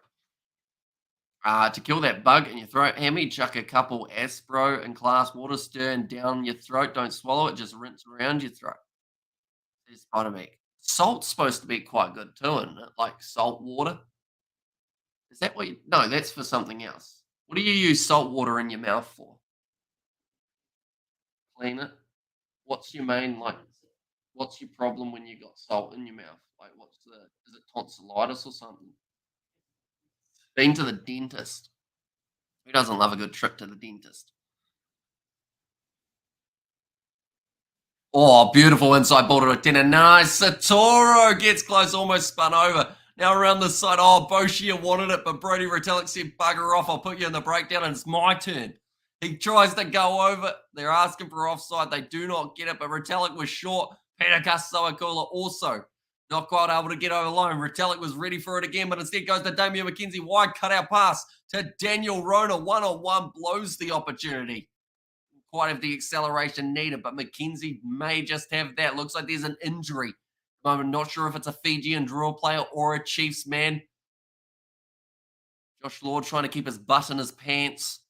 To kill that bug in your throat, Hammy, chuck a couple Aspro and glass water, stir and down your throat. Don't swallow it, just rinse around your throat. Says Spider-Man. Salt's supposed to be quite good too, isn't it? Like salt water. Is that what you... No, that's for something else. What do you use salt water in your mouth for? Clean it? What's your main, like, what's your problem when you got salt in your mouth? Like, is it tonsillitis or something? Been to the dentist. Who doesn't love a good trip to the dentist? Oh, beautiful inside ball to a 10. And nice. Satoro gets close, almost spun over. Now around the side. Oh, Boshia wanted it, but Brody Retallick said, bugger off. I'll put you in the breakdown, and it's my turn. He tries to go over. They're asking for offside. They do not get it, but Retallick was short. Peter Kasoakula also not quite able to get over the line. Retallick was ready for it again, but instead goes to Damien McKenzie. Wide cutout pass to Daniel Rona. One-on-one blows the opportunity. Quite have the acceleration needed, but McKenzie may just have that. Looks like there's an injury. I'm not sure if it's a Fijian Drua player or a Chiefs man. Josh Lord trying to keep his butt in his pants.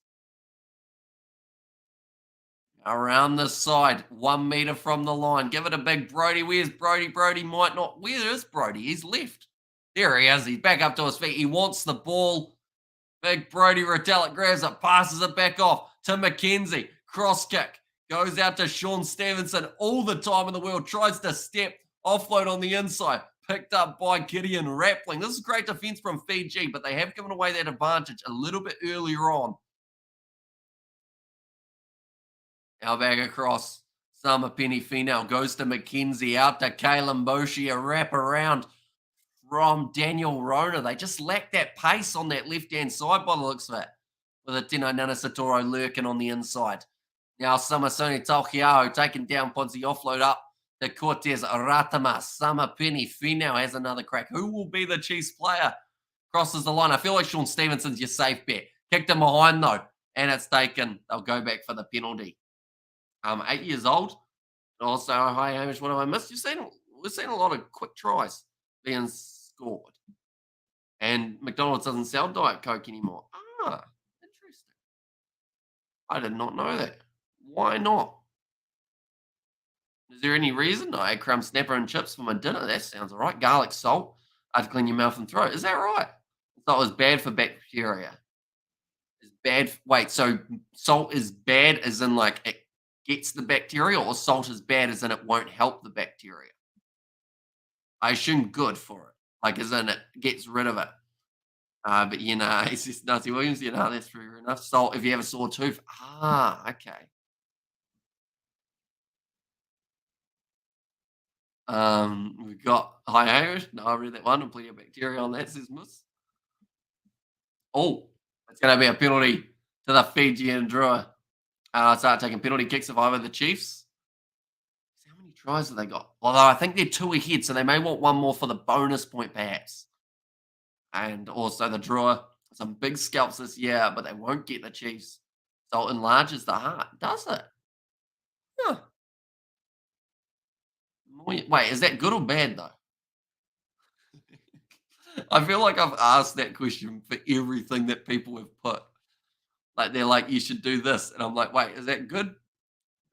Around the side, 1 meter from the line. Give it a big Brody. Where's Brody? Brody might not. Where is Brody? He's left. There he is. He's back up to his feet. He wants the ball. Big Brody Retallick grabs it, passes it back off to McKenzie. Cross kick. Goes out to Sean Stevenson all the time in the world. Tries to step. Offload on the inside. Picked up by Gideon Rappling. This is great defense from Fiji, but they have given away that advantage a little bit earlier on. Now back across. Summer Penny Finau goes to McKenzie. Out to Kalen Boshi. A wrap around from Daniel Rona. They just lack that pace on that left-hand side by the looks of it. With a Tino Nana Satoro lurking on the inside. Now Samasoni Takiao taking down Ponzi offload up to Cortez Ratama. Samapini Finau has another crack. Who will be the Chiefs player? Crosses the line. I feel like Sean Stevenson's your safe bet. Kicked him behind though, and it's taken. They'll go back for the penalty. 8 years old. Also, hi Hamish, what have I missed? We've seen a lot of quick tries being scored. And McDonald's doesn't sell Diet Coke anymore. Ah, interesting. I did not know that. Why not? Is there any reason? I had crumb snapper and chips for my dinner. That sounds all right. Garlic salt. I have to clean your mouth and throat. Is that right? So it was bad for bacteria. It's bad. Wait, so salt is bad as in like it gets the bacteria, or salt is bad as in it won't help the bacteria? I assume good for it, like as in it gets rid of it. But it's just Nancy Williams. That's fair enough. Salt if you have a sore tooth. Ah, okay. We've got high Irish. No, I read that one. And plenty of bacteria on that, says Miss. Oh, it's going to be a penalty to the Fijian Drua. Start taking penalty kicks if either the Chiefs. How many tries have they got? Although I think they're 2 ahead, so they may want one more for the bonus point, perhaps. And also the Drua. Some big scalps this year, but they won't get the Chiefs. So it enlarges the heart, does it? Huh. Wait, is that good or bad, though? I feel like I've asked that question for everything that people have put. Like they're like, you should do this, and I'm like, wait, is that good?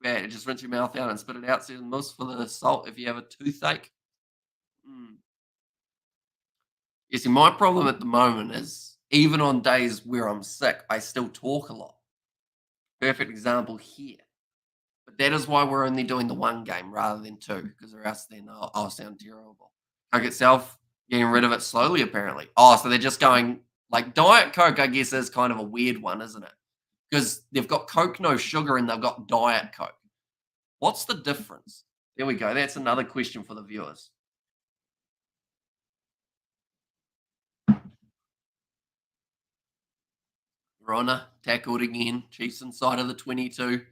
Bad? Just rinse your mouth out and spit it out. Says Mus for the salt if you have a toothache. Mm. You see, my problem at the moment is even on days where I'm sick, I still talk a lot. Perfect example here. But that is why we're only doing the one game rather than two, because or else then I'll sound terrible. Coke itself, getting rid of it slowly, apparently. Oh, so they're just going like Diet Coke, I guess, is kind of a weird one, isn't it? Because they've got Coke no sugar and they've got Diet Coke. What's the difference? There we go. That's another question for the viewers. Rona tackled again. Chiefs inside of the 22.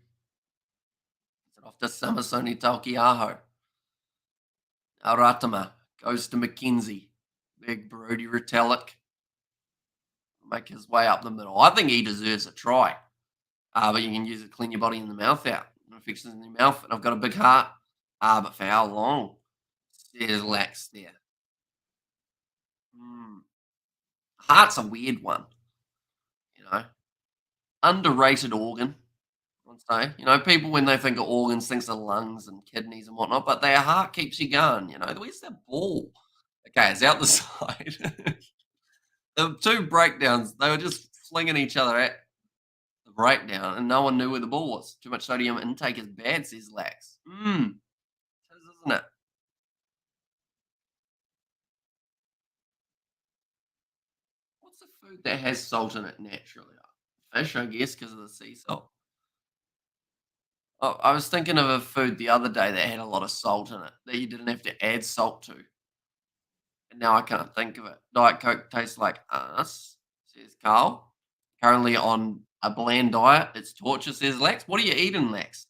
Off to Samasoni Takiaho. Aratama goes to McKenzie. Big Brody Retallick. Make his way up the middle. I think he deserves a try. But you can use it to clean your body and the mouth out. Infections in your mouth. And I've got a big heart. But for how long? There's lax there. Heart's a weird one. Underrated organ. I'd say. People when they think of organs, thinks of lungs and kidneys and whatnot, but their heart keeps you going. Where's that ball? Okay, it's out the side. The two breakdowns, they were just flinging each other at the breakdown, and no one knew where the ball was. Too much sodium intake is bad, says Lax. Isn't it? What's a food that has salt in it naturally? Fish, I guess, because of the sea salt. Oh, I was thinking of a food the other day that had a lot of salt in it that you didn't have to add salt to. And now I can't think of it. Diet Coke tastes like us, says Carl. Currently on a bland diet. It's torture, says Lex. What are you eating, Lex?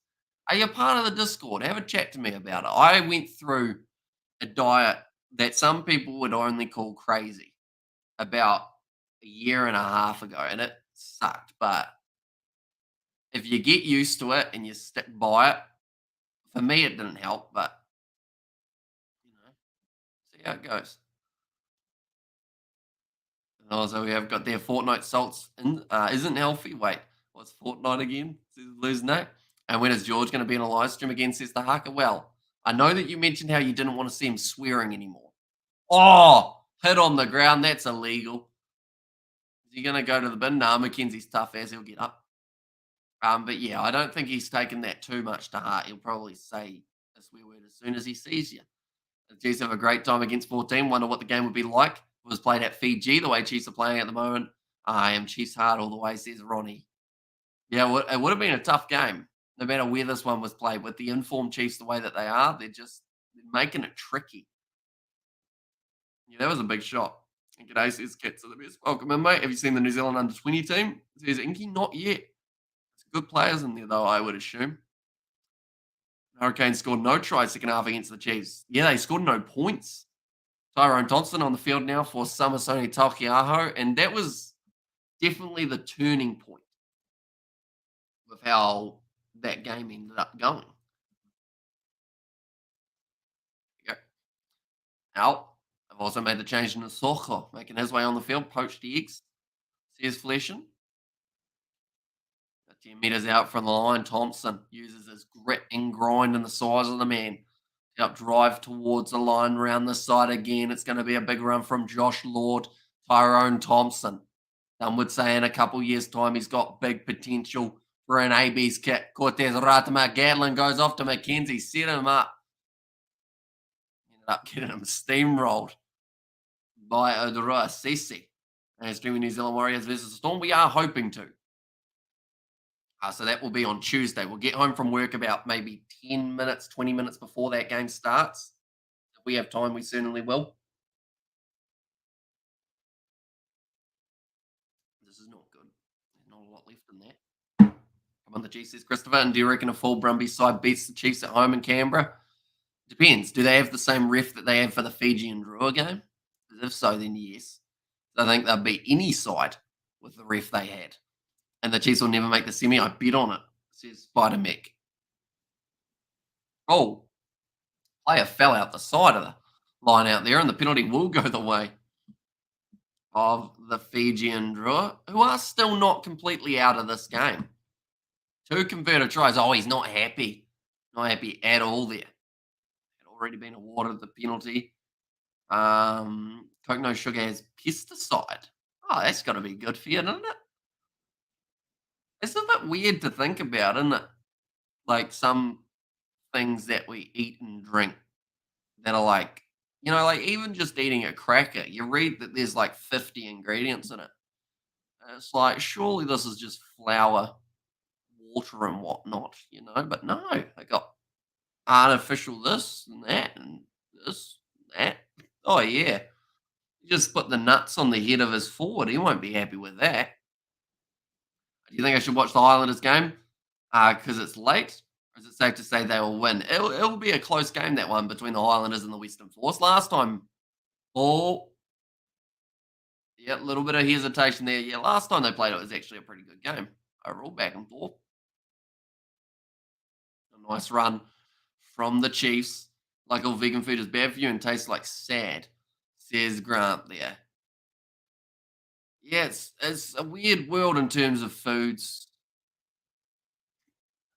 Are you part of the Discord? Have a chat to me about it. I went through a diet that some people would only call crazy about a year and a half ago, and it sucked. But if you get used to it and you stick by it, for me it didn't help, but see how it goes. And also we have got their Fortnite salts isn't healthy. Wait, what's Fortnite again? Says losing that. And when is George going to be in a live stream again? Says the Haka. Well, I know that you mentioned how you didn't want to see him swearing anymore. Oh, hit on the ground. That's illegal. Is he going to go to the bin? Nah, Mackenzie's tough as he'll get up. But yeah, I don't think he's taken that too much to heart. He'll probably say a swear word as soon as he sees you. The Chiefs have a great time against 14. Wonder what the game would be like. It was played at Fiji, the way Chiefs are playing at the moment. I am Chiefs hard all the way, says Ronnie. Yeah, it would have been a tough game, no matter where this one was played. With the informed Chiefs the way that they are, they're making it tricky. Yeah, that was a big shot. And G'day says Kits are the best. Welcome in, mate. Have you seen the New Zealand under-20 team? Says Inky, not yet. Good players in there, though, I would assume. Hurricanes scored no tries second half against the Chiefs. Yeah, they scored no points. Tyrone Thompson on the field now for Samasoni Taukei'aho, and that was definitely the turning point with how that game ended up going. Yeah. Out. I've also made the change in the Soko, making his way on the field, poached eggs. Says Fleshin. 10 metres out from the line, Thompson uses his grit and grind and the size of the man. Up drive towards the line, round the side again. It's going to be a big run from Josh Lord, Tyrone Thompson. Some would say in a couple years' time he's got big potential for an AB's kit. Cortez Ratama Gatlin goes off to McKenzie, set him up. Ended up getting him steamrolled by Odoroa Sisi. And streaming New Zealand Warriors versus Storm. We are hoping to. So that will be on Tuesday. We'll get home from work about maybe 10 minutes, 20 minutes before that game starts. If we have time, we certainly will. This is not good. There's not a lot left in that. Come on, the G says Christopher. And do you reckon a full Brumby side beats the Chiefs at home in Canberra? Depends. Do they have the same ref that they have for the Fijian Drua game? If so, then yes. I think they'll beat any side with the ref they had. And the Chiefs will never make the semi. I bet on it, says Spider Mick. Oh, player fell out the side of the line out there, and the penalty will go the way of the Fijian Drua, who are still not completely out of this game. 2 converted tries. Oh, he's not happy. Not happy at all there. Had already been awarded the penalty. Coke No Sugar has pesticide. Oh, that's got to be good for you, doesn't it? It's a bit weird to think about, isn't it? Like some things that we eat and drink that are like, like even just eating a cracker, you read that there's like 50 ingredients in it. And it's like, surely this is just flour, water, and whatnot, But no, they got artificial this and that and this and that. Oh, yeah. You just put the nuts on the head of his forward. He won't be happy with that. Do you think I should watch the Highlanders game because it's late? Or is it safe to say they will win? It'll be a close game, that one, between the Highlanders and the Western Force. Last time, yeah, a little bit of hesitation there. Yeah, last time they played it was actually a pretty good game. Overall, back and forth. A nice run from the Chiefs. Like all vegan food is bad for you and tastes like sad, says Grant there. Yeah, it's a weird world in terms of foods.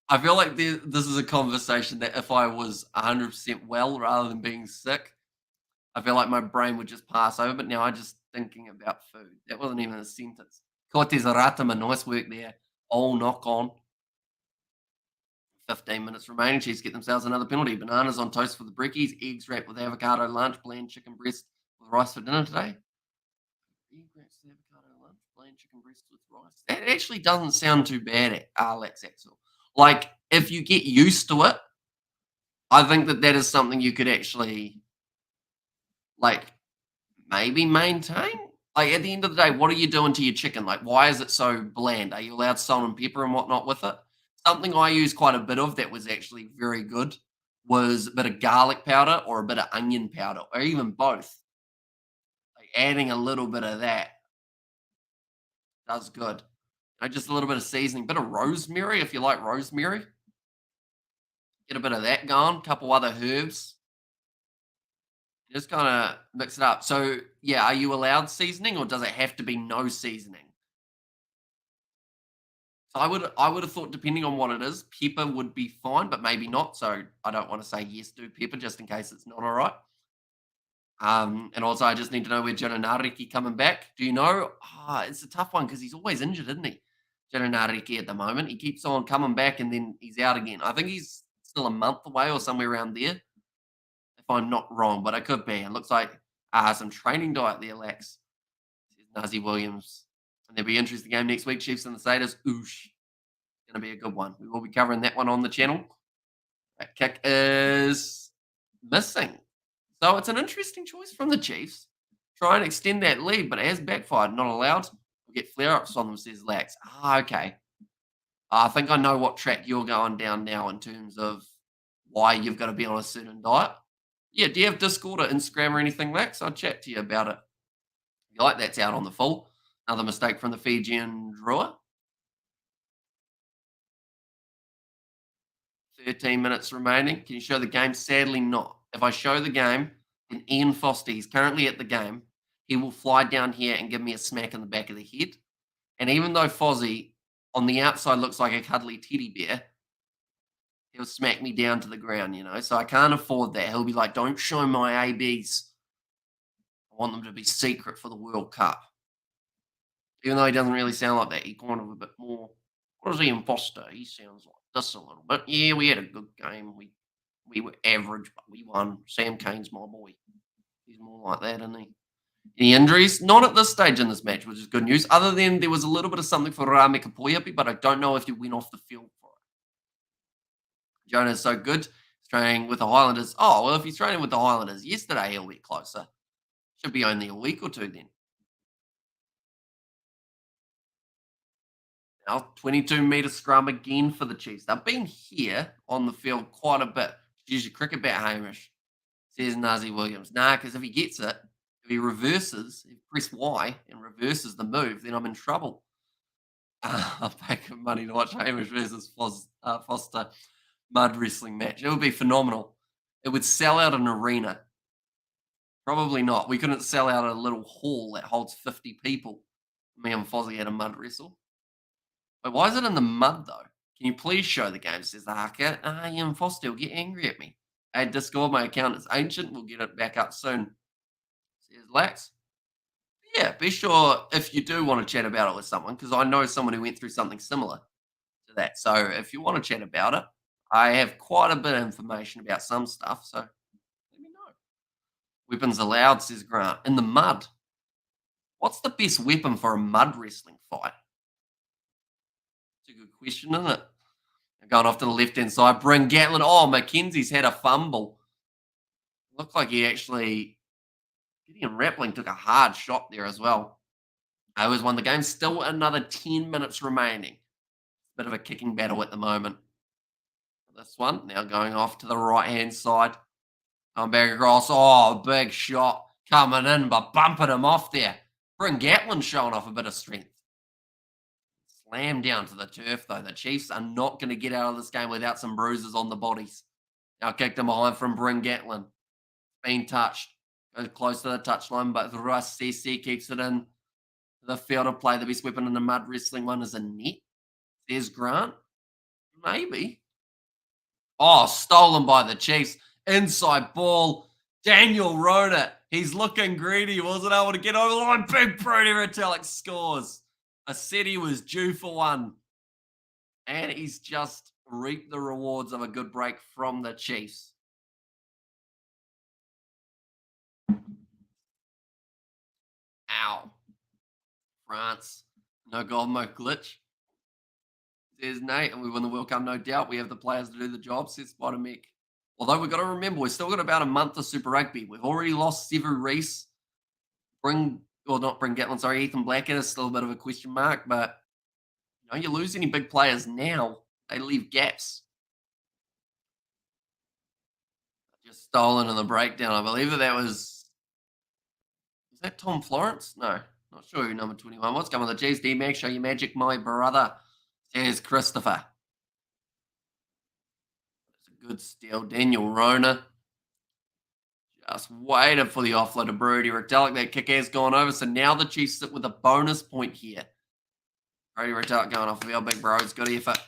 I feel like this is a conversation that if I was 100% well rather than being sick, I feel like my brain would just pass over. But now I'm just thinking about food. That wasn't even a sentence. Cortez Aratama, nice work there. All knock on. 15 minutes remaining. Chiefs get themselves another penalty. Bananas on toast for the brickies. Eggs wrapped with avocado lunch. Bland chicken breast with rice for dinner today. Egg wraps with avocado lunch. Bland chicken breast with rice. That actually doesn't sound too bad, Alex Axel. Like, if you get used to it, I think that is something you could actually, like, maybe maintain. Like, at the end of the day, what are you doing to your chicken? Like, why is it so bland? Are you allowed salt and pepper and whatnot with it? Something I use quite a bit of that was actually very good was a bit of garlic powder or a bit of onion powder, or even both. Like, adding a little bit of that does good. Just a little bit of seasoning, bit of rosemary if you like rosemary. Get a bit of that going, couple other herbs. Just kind of mix it up. So, yeah, are you allowed seasoning or does it have to be no seasoning? So I would have thought depending on what it is, pepper would be fine, but maybe not. So I don't want to say yes, do pepper just in case it's not all right. And also I just need to know where Jananariki coming back. Do you know? It's a tough one because he's always injured, isn't he? Jananariki at the moment. He keeps on coming back and then he's out again. I think he's still a month away or somewhere around there. If I'm not wrong, but I could be. It looks like some training diet there, Lex. Nazi Williams. And there'll be an interesting game next week. Chiefs and the Satyrs. Oosh. Going to be a good one. We will be covering that one on the channel. That kick is missing. So it's an interesting choice from the Chiefs. Try and extend that lead, but it has backfired. Not allowed. We'll get flare-ups on them, says Lax. Okay. I think I know what track you're going down now in terms of why you've got to be on a certain diet. Yeah, do you have Discord or Instagram or anything, Max? I'll chat to you about it. You like that's out on the full. Another mistake from the Fijian Drua. 13 minutes remaining. Can you show the game? Sadly not. If I show the game, then Ian Foster, he's currently at the game, he will fly down here and give me a smack in the back of the head. And even though Fozzie on the outside looks like a cuddly teddy bear, he'll smack me down to the ground, So I can't afford that. He'll be like, don't show my ABs. I want them to be secret for the World Cup. Even though he doesn't really sound like that, he kind of a bit more. What is Ian Foster? He sounds like this a little bit. Yeah, we had a good game. We were average, but we won. Sam Kane's my boy. He's more like that, isn't he? Any injuries? Not at this stage in this match, which is good news. Other than there was a little bit of something for Rame Kapoyapi, but I don't know if he went off the field for it. Jonah's so good. He's training with the Highlanders. Oh, well, if he's training with the Highlanders yesterday, he'll be closer. Should be only a week or two then. Now, 22-metre scrum again for the Chiefs. They've been here on the field quite a bit. Use your cricket bat, Hamish, says Nazi Williams. Nah, because if he gets it, if he reverses, if he press Y and reverses the move, then I'm in trouble. I'll pay good money to watch Hamish versus Foster mud wrestling match. It would be phenomenal. It would sell out an arena. Probably not. We couldn't sell out a little hall that holds 50 people. Me and Fozzie had a mud wrestle. But why is it in the mud, though? Can you please show the game? Says the hacker. Ian Foster will get angry at me. I had Discord. My account is ancient. We'll get it back up soon. Says Lax. Yeah, be sure if you do want to chat about it with someone, because I know someone who went through something similar to that. So if you want to chat about it, I have quite a bit of information about some stuff. So let me know. Weapons allowed, says Grant. In the mud. What's the best weapon for a mud wrestling fight? It's a good question, isn't it? Going off to the left-hand side. Bring Gatlin. Oh, Mackenzie's had a fumble. Looked like he actually... Gideon Rappling took a hard shot there as well. I always won the game. Still another 10 minutes remaining. Bit of a kicking battle at the moment. This one now going off to the right-hand side. Come back across. Oh, big shot coming in, but bumping him off there. Bring Gatlin showing off a bit of strength. Slam down to the turf, though. The Chiefs are not going to get out of this game without some bruises on the bodies. Now kicked him behind from Bryn Gatlin. Being touched. Goes close to the touchline, but Russ CC keeps it in the field of play. The best weapon in the mud wrestling one is a net. There's Grant. Maybe. Oh, stolen by the Chiefs. Inside ball. Daniel Rona. He's looking greedy. Wasn't able to get over the line. Big Brody Retallick scores. I said he was due for one. And he's just reaped the rewards of a good break from the Chiefs. Ow. France. No goal, no glitch. Says Nate, and we win the World Cup, no doubt. We have the players to do the job, says Spider-Mick. Although we've got to remember, we've still got about a month of Super Rugby. We've already lost Sevu Reece. Not Bring Gatlin, sorry, Ethan Blackett is still a bit of a question mark, but you lose any big players now, they leave gaps. Just stolen in the breakdown. I believe that was that Tom Florence? No, not sure who number 21 was. Come on, the Chiefs, D-Mac, show your magic, my brother. Says Christopher. That's a good steal. Daniel Rona. Just waited for the offload of Brody Retallick. That kick has gone over. So now the Chiefs sit with a bonus point here. Brody Retallick going off of our big bros. Good effort.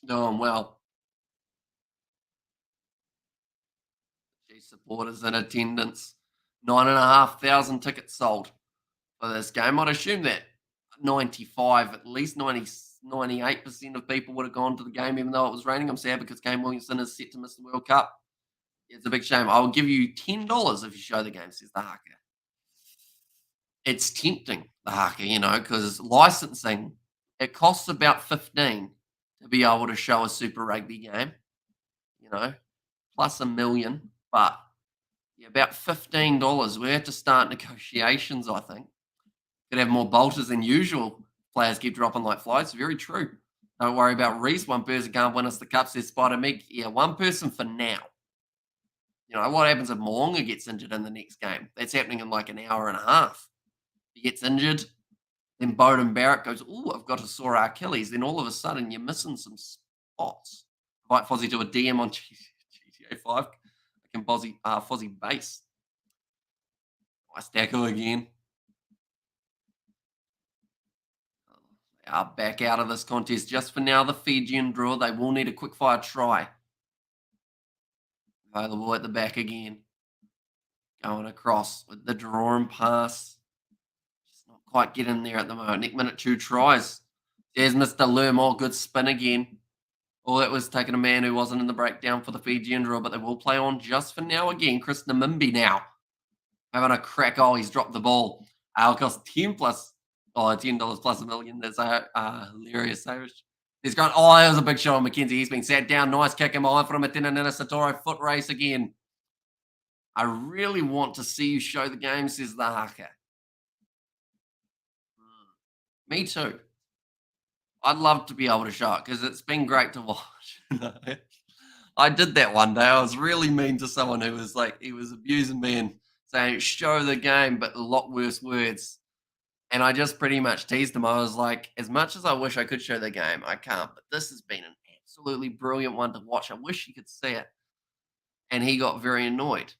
Doing well. Chiefs supporters in attendance. 9,500 tickets sold for this game. I'd assume that 95, at least 98% of people would have gone to the game, even though it was raining. I'm sad because Kane Williamson is set to miss the World Cup. It's a big shame. I will give you $10 if you show the game, says the hacker. It's tempting, the hacker, because licensing, it costs about 15 to be able to show a Super Rugby game, plus $1 million, but about $15. We have to start negotiations, I think. Could have more bolters than usual. Players keep dropping like flies. Very true. Don't worry about Reese. One person can't win us the cup, says Spider Meg. Yeah, one person for now. You know, what happens if Moonga gets injured in the next game? That's happening in like an hour and a half. He gets injured. Then Bowden Barrett goes, oh, I've got a sore Achilles. Then all of a sudden, you're missing some spots. Invite Fozzie to a DM on GTA 5. I can Fozzie base. Nice tackle again. They are back out of this contest just for now. The Fijian Drua, they will need a quick-fire try. Available at the back again. Going across with the draw and pass. Just not quite getting there at the moment. Next minute, 2 tries. There's Mr. Lermore. Good spin again. Oh, that was taking a man who wasn't in the breakdown for the Fijian Drua, but they will play on just for now again. Chris Namimbi now. Having a crack. Oh, he's dropped the ball. It'll cost 10 plus. Oh, $10 plus a million. That's a hilarious savage. He's gone. Oh, that was a big shot on McKenzie. He's been sat down. Nice kick in behind from Atina Nina Satoro. Foot race again. I really want to see you show the game, says the haka. Me too. I'd love to be able to show it because it's been great to watch. I did that one day. I was really mean to someone who was like, he was abusing me and saying, show the game, but a lot worse words. And I just pretty much teased him. I was like, as much as I wish I could show the game, I can't. But this has been an absolutely brilliant one to watch. I wish you could see it. And he got very annoyed.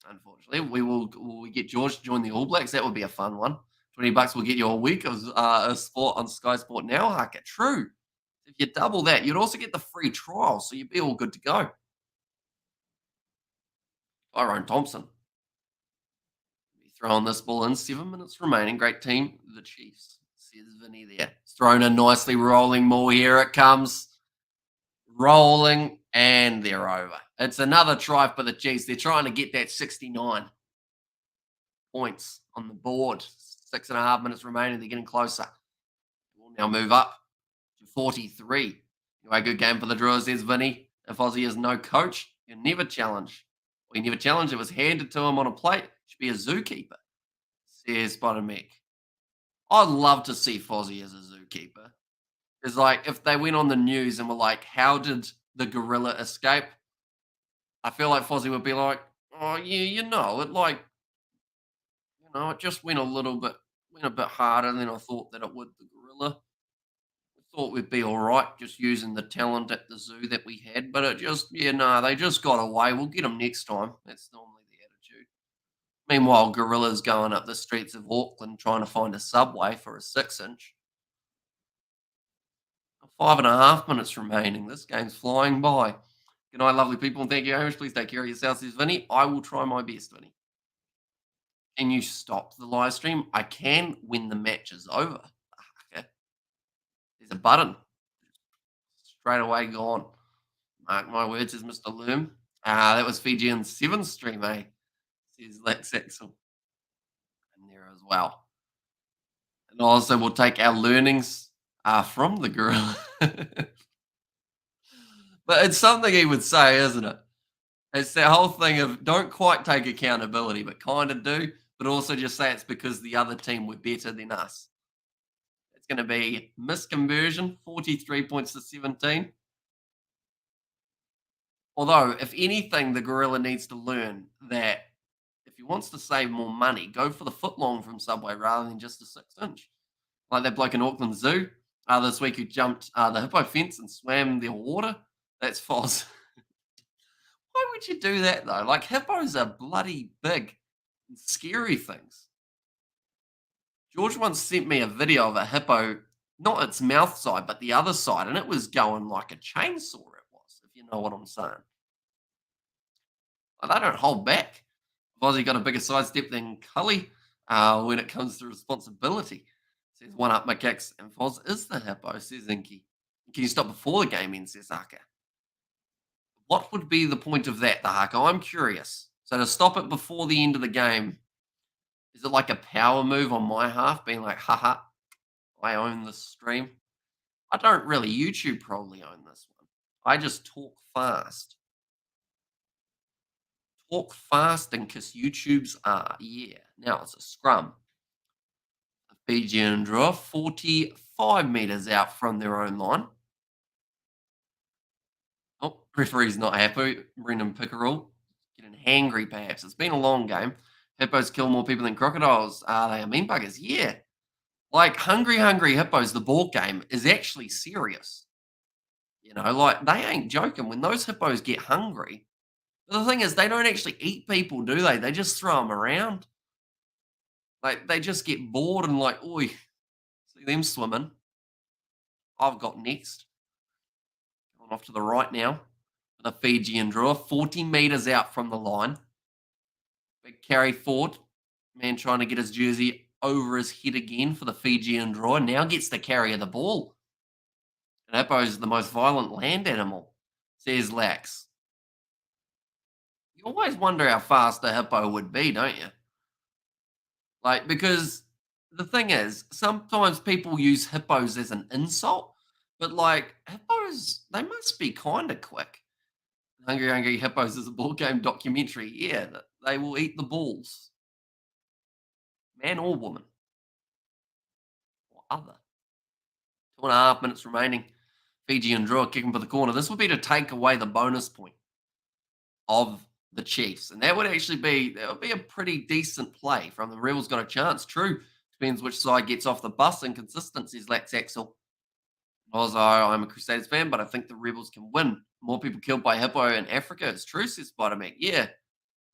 Unfortunately, will we get George to join the All Blacks? That would be a fun one. $20 will get you a week of a sport on Sky Sport now. Haka, true. If you double that, you'd also get the free trial, so you'd be all good to go. Tyrone Thompson. Throwing this ball in, 7 minutes remaining. Great team, the Chiefs. Says Vinny there. It's thrown in nicely, rolling more. Here it comes. Rolling, and they're over. It's another try for the Chiefs. They're trying to get that 69 points on the board. 6.5 minutes remaining. They're getting closer. We'll now move up to 43. Anyway, good game for the Druas. There's Vinny. If Aussie is no coach, you never challenge. Well, you never challenge. It was handed to him on a plate. Should be a zookeeper, says Spider Mick. I'd love to see Fozzie as a zookeeper. It's like if they went on the news and were like, how did the gorilla escape? I feel like Fozzie would be like, oh, yeah, it just went a bit harder than I thought that it would, the gorilla. I thought we'd be all right just using the talent at the zoo that we had, but they just got away. We'll get them next time. That's normally the attitude. Meanwhile, gorillas going up the streets of Auckland trying to find a subway for a 6-inch. 5.5 minutes remaining. This game's flying by. Good night, lovely people, and thank you very much. Please take care of yourselves, says Vinny. I will try my best, Vinny. Can you stop the live stream? I can when the match is over. Okay. There's a button. Straight away gone. Mark my words, says Mr. Loom. That was Fijian 7 stream, eh? Says Lex Axel. And there as well. And also we'll take our learnings from the gorilla. But it's something he would say, isn't it? It's that whole thing of don't quite take accountability, but kind of do, but also just say it's because the other team were better than us. It's going to be misconversion, 43 points to 17. Although, if anything, the gorilla needs to learn that if he wants to save more money, go for the footlong from Subway rather than just a 6-inch. Like that bloke in Auckland Zoo this week who jumped the hippo fence and swam their water. That's false. Why would you do that, though? Like, hippos are bloody big and scary things. George once sent me a video of a hippo, not its mouth side, but the other side, and it was going like a chainsaw, it was, if you know what I'm saying. Like, they don't hold back. Aussie got a bigger sidestep than Cully when it comes to responsibility. Says one up my kicks, and Foz is the hippo, says Inky. Can you stop before the game ends, says Haka? What would be the point of that, the Haka? I'm curious. So to stop it before the end of the game, is it like a power move on my half, being like, haha, I own this stream? I don't really. YouTube probably own this one. I just talk fast. Talk fast and kiss YouTube's yeah. Now it's a scrum. Fijian Drua, 45 metres out from their own line. Oh, referee's not happy. Brendan Pickerel getting hangry, perhaps. It's been a long game. Hippos kill more people than crocodiles. Are they mean buggers? Yeah. Like hungry hippos, the ball game is actually serious. Like they ain't joking. When those hippos get hungry, the thing is, they don't actually eat people, do they? They just throw them around. Like they just get bored and like, oi, see them swimming. I've got next. Going off to the right now. The Fijian Drua, 40 metres out from the line. Big carry forward. Man trying to get his jersey over his head again for the Fijian Drua. Now gets the carry of the ball. And Hippo is the most violent land animal, says Lax. You always wonder how fast a hippo would be, don't you? Like, because the thing is, sometimes people use hippos as an insult, but like, hippos, they must be kind of quick. Hungry Hippos is a ball game documentary. Yeah, they will eat the balls, man or woman, or other. 2.5 minutes remaining. Fijian Drua kicking for the corner. This would be to take away the bonus point of the Chiefs, and that would be a pretty decent play from the Rebels. Got a chance. True, depends which side gets off the bus. Inconsistencies, Lax Axel. Also, I'm a Crusaders fan, but I think the Rebels can win. More people killed by hippo in Africa. It's true, says Spider-Man. Yeah,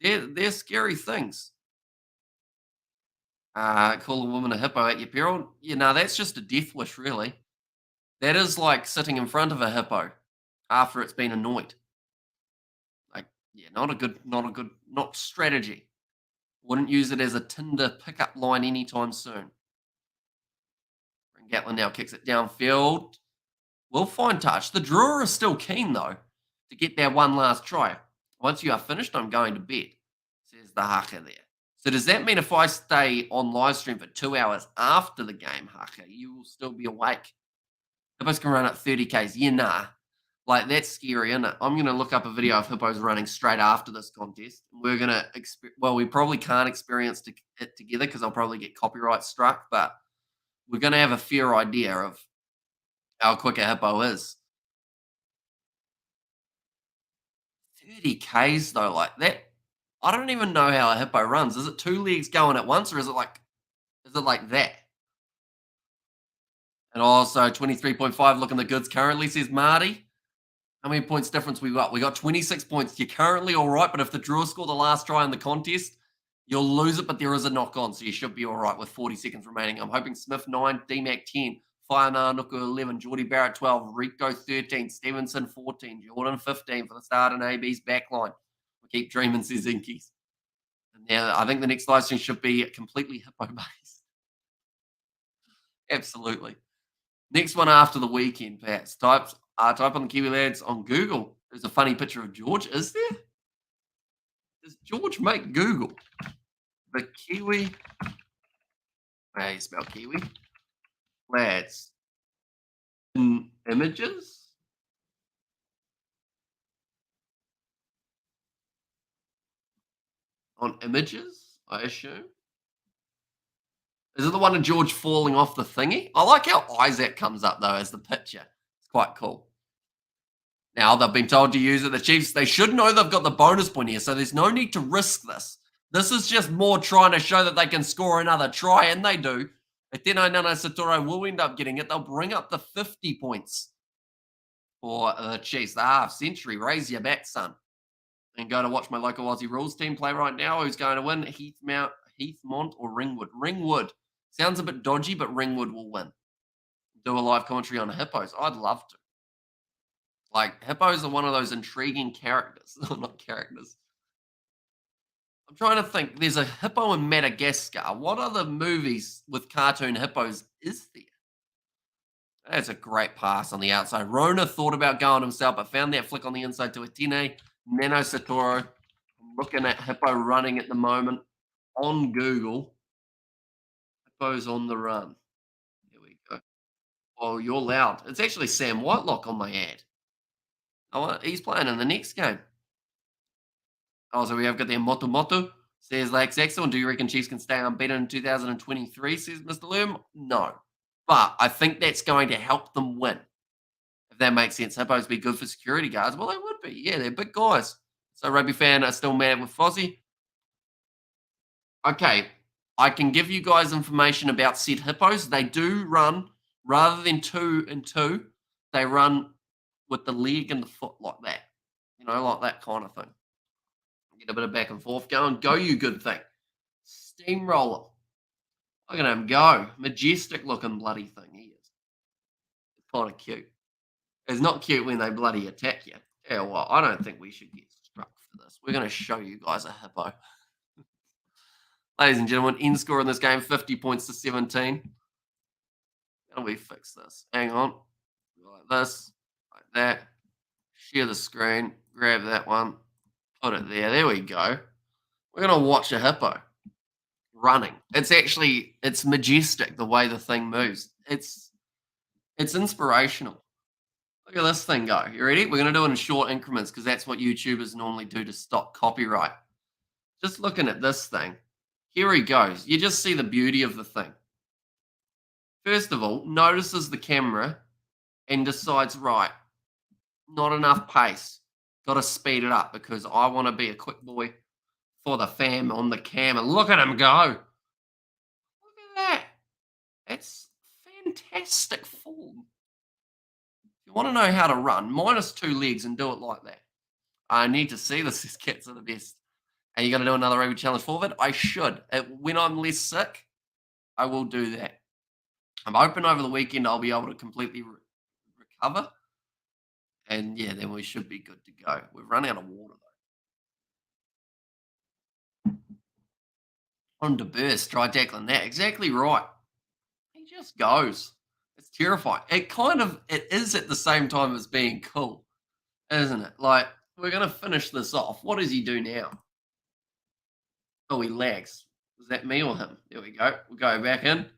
they're scary things. Call a woman a hippo at your peril. Yeah, no, that's just a death wish, really. That is like sitting in front of a hippo after it's been annoyed. Like, yeah, not strategy. Wouldn't use it as a Tinder pickup line anytime soon. Gatlin now kicks it downfield. Will find touch. The Drua is still keen, though, to get their one last try. Once you are finished, I'm going to bed, says the haka there. So does that mean if I stay on live stream for 2 hours after the game, haka, you will still be awake? Hippos can run at 30 Ks. Yeah, nah. Like, that's scary, isn't it? I'm going to look up a video of hippos running straight after this contest. We're going to, we probably can't experience it together because I'll probably get copyright struck, but we're going to have a fair idea of how quick a hippo is. 30 Ks, though, like that. I don't even know how a hippo runs. Is it two legs going at once, or is it like that? And also 23.5 looking the goods currently, says Marty. How many points difference we got? We got 26 points. You're currently all right, but if the Drua score the last try in the contest, you'll lose it, but there is a knock on, so you should be all right with 40 seconds remaining. I'm hoping Smith 9, DMAC 10, Firenar, Nuku 11, Geordie Barrett 12, Rico 13, Stevenson 14, Jordan 15 for the start in AB's backline. We keep dreaming, says Inkies. And now I think the next live stream should be completely hippo-based. Absolutely. Next one after the weekend, perhaps. Type on the Kiwi Lads on Google. There's a funny picture of George. Is there? Does George make Google? The Kiwi. How you spell Kiwi? Lads. In images? On images, I assume. Is it the one of George falling off the thingy? I like how Isaac comes up, though, as the picture. It's quite cool. Now, they've been told to use it. The Chiefs, they should know they've got the bonus point here, so there's no need to risk this. This is just more trying to show that they can score another try, and they do. Eteno Nana Satoro will end up getting it. They'll bring up the 50 points for the Chiefs. The half century. Raise your bat, son. And go to watch my local Aussie rules team play right now. Who's going to win? Heathmont or Ringwood? Ringwood. Sounds a bit dodgy, but Ringwood will win. Do a live commentary on hippos. I'd love to. Like, hippos are one of those intriguing characters. Not characters. I'm trying to think. There's a hippo in Madagascar. What other movies with cartoon hippos is there? That's a great pass on the outside. Rona thought about going himself, but found that flick on the inside to Etene. Nano Satoro. I'm looking at hippo running at the moment on Google. Hippos on the run. Here we go. Oh, you're loud. It's actually Sam Whitelock on my ad. Oh, he's playing in the next game. Oh, so we have got there Moto Moto. Says Lax excellent. Do you reckon Chiefs can stay unbeaten in 2023? Says Mr. Loom. No. But I think that's going to help them win. If that makes sense. Hippos be good for security guards. Well, they would be. Yeah, they're big guys. So rugby fan are still mad with Fozzie. Okay. I can give you guys information about said hippos. They do run, rather than 2 and 2, they run with the leg and the foot like that. You know, like that kind of thing. Get a bit of back and forth going. Go, you good thing. Steamroller. Look at him go. Majestic looking bloody thing he is. It's kind of cute. It's not cute when they bloody attack you. Yeah, well, I don't think we should get struck for this. We're going to show you guys a hippo. Ladies and gentlemen, end score in this game, 50 points to 17. How do we fix this? Hang on. Like this, like that. Share the screen. Grab that one. Put it there. There we go. We're going to watch a hippo running. It's majestic the way the thing moves. It's inspirational. Look at this thing go. You ready? We're going to do it in short increments because that's what YouTubers normally do to stop copyright. Just looking at this thing. Here he goes. You just see the beauty of the thing. First of all, notices the camera and decides, right, not enough pace. Got to speed it up because I want to be a quick boy for the fam on the cam. And look at him go. Look at that. It's fantastic form. If you want to know how to run, -2 legs and do it like that. I need to see this. These cats are the best. Are you going to do another rugby challenge forward? I should. When I'm less sick, I will do that. I'm hoping over the weekend I'll be able to completely recover. And yeah, then we should be good to go. We've run out of water though. On to burst, try tackling that. Exactly right. He just goes. It's terrifying. It is at the same time as being cool, isn't it? Like, we're going to finish this off. What does he do now? Oh, he lags. Was that me or him? There we go. We'll go back in.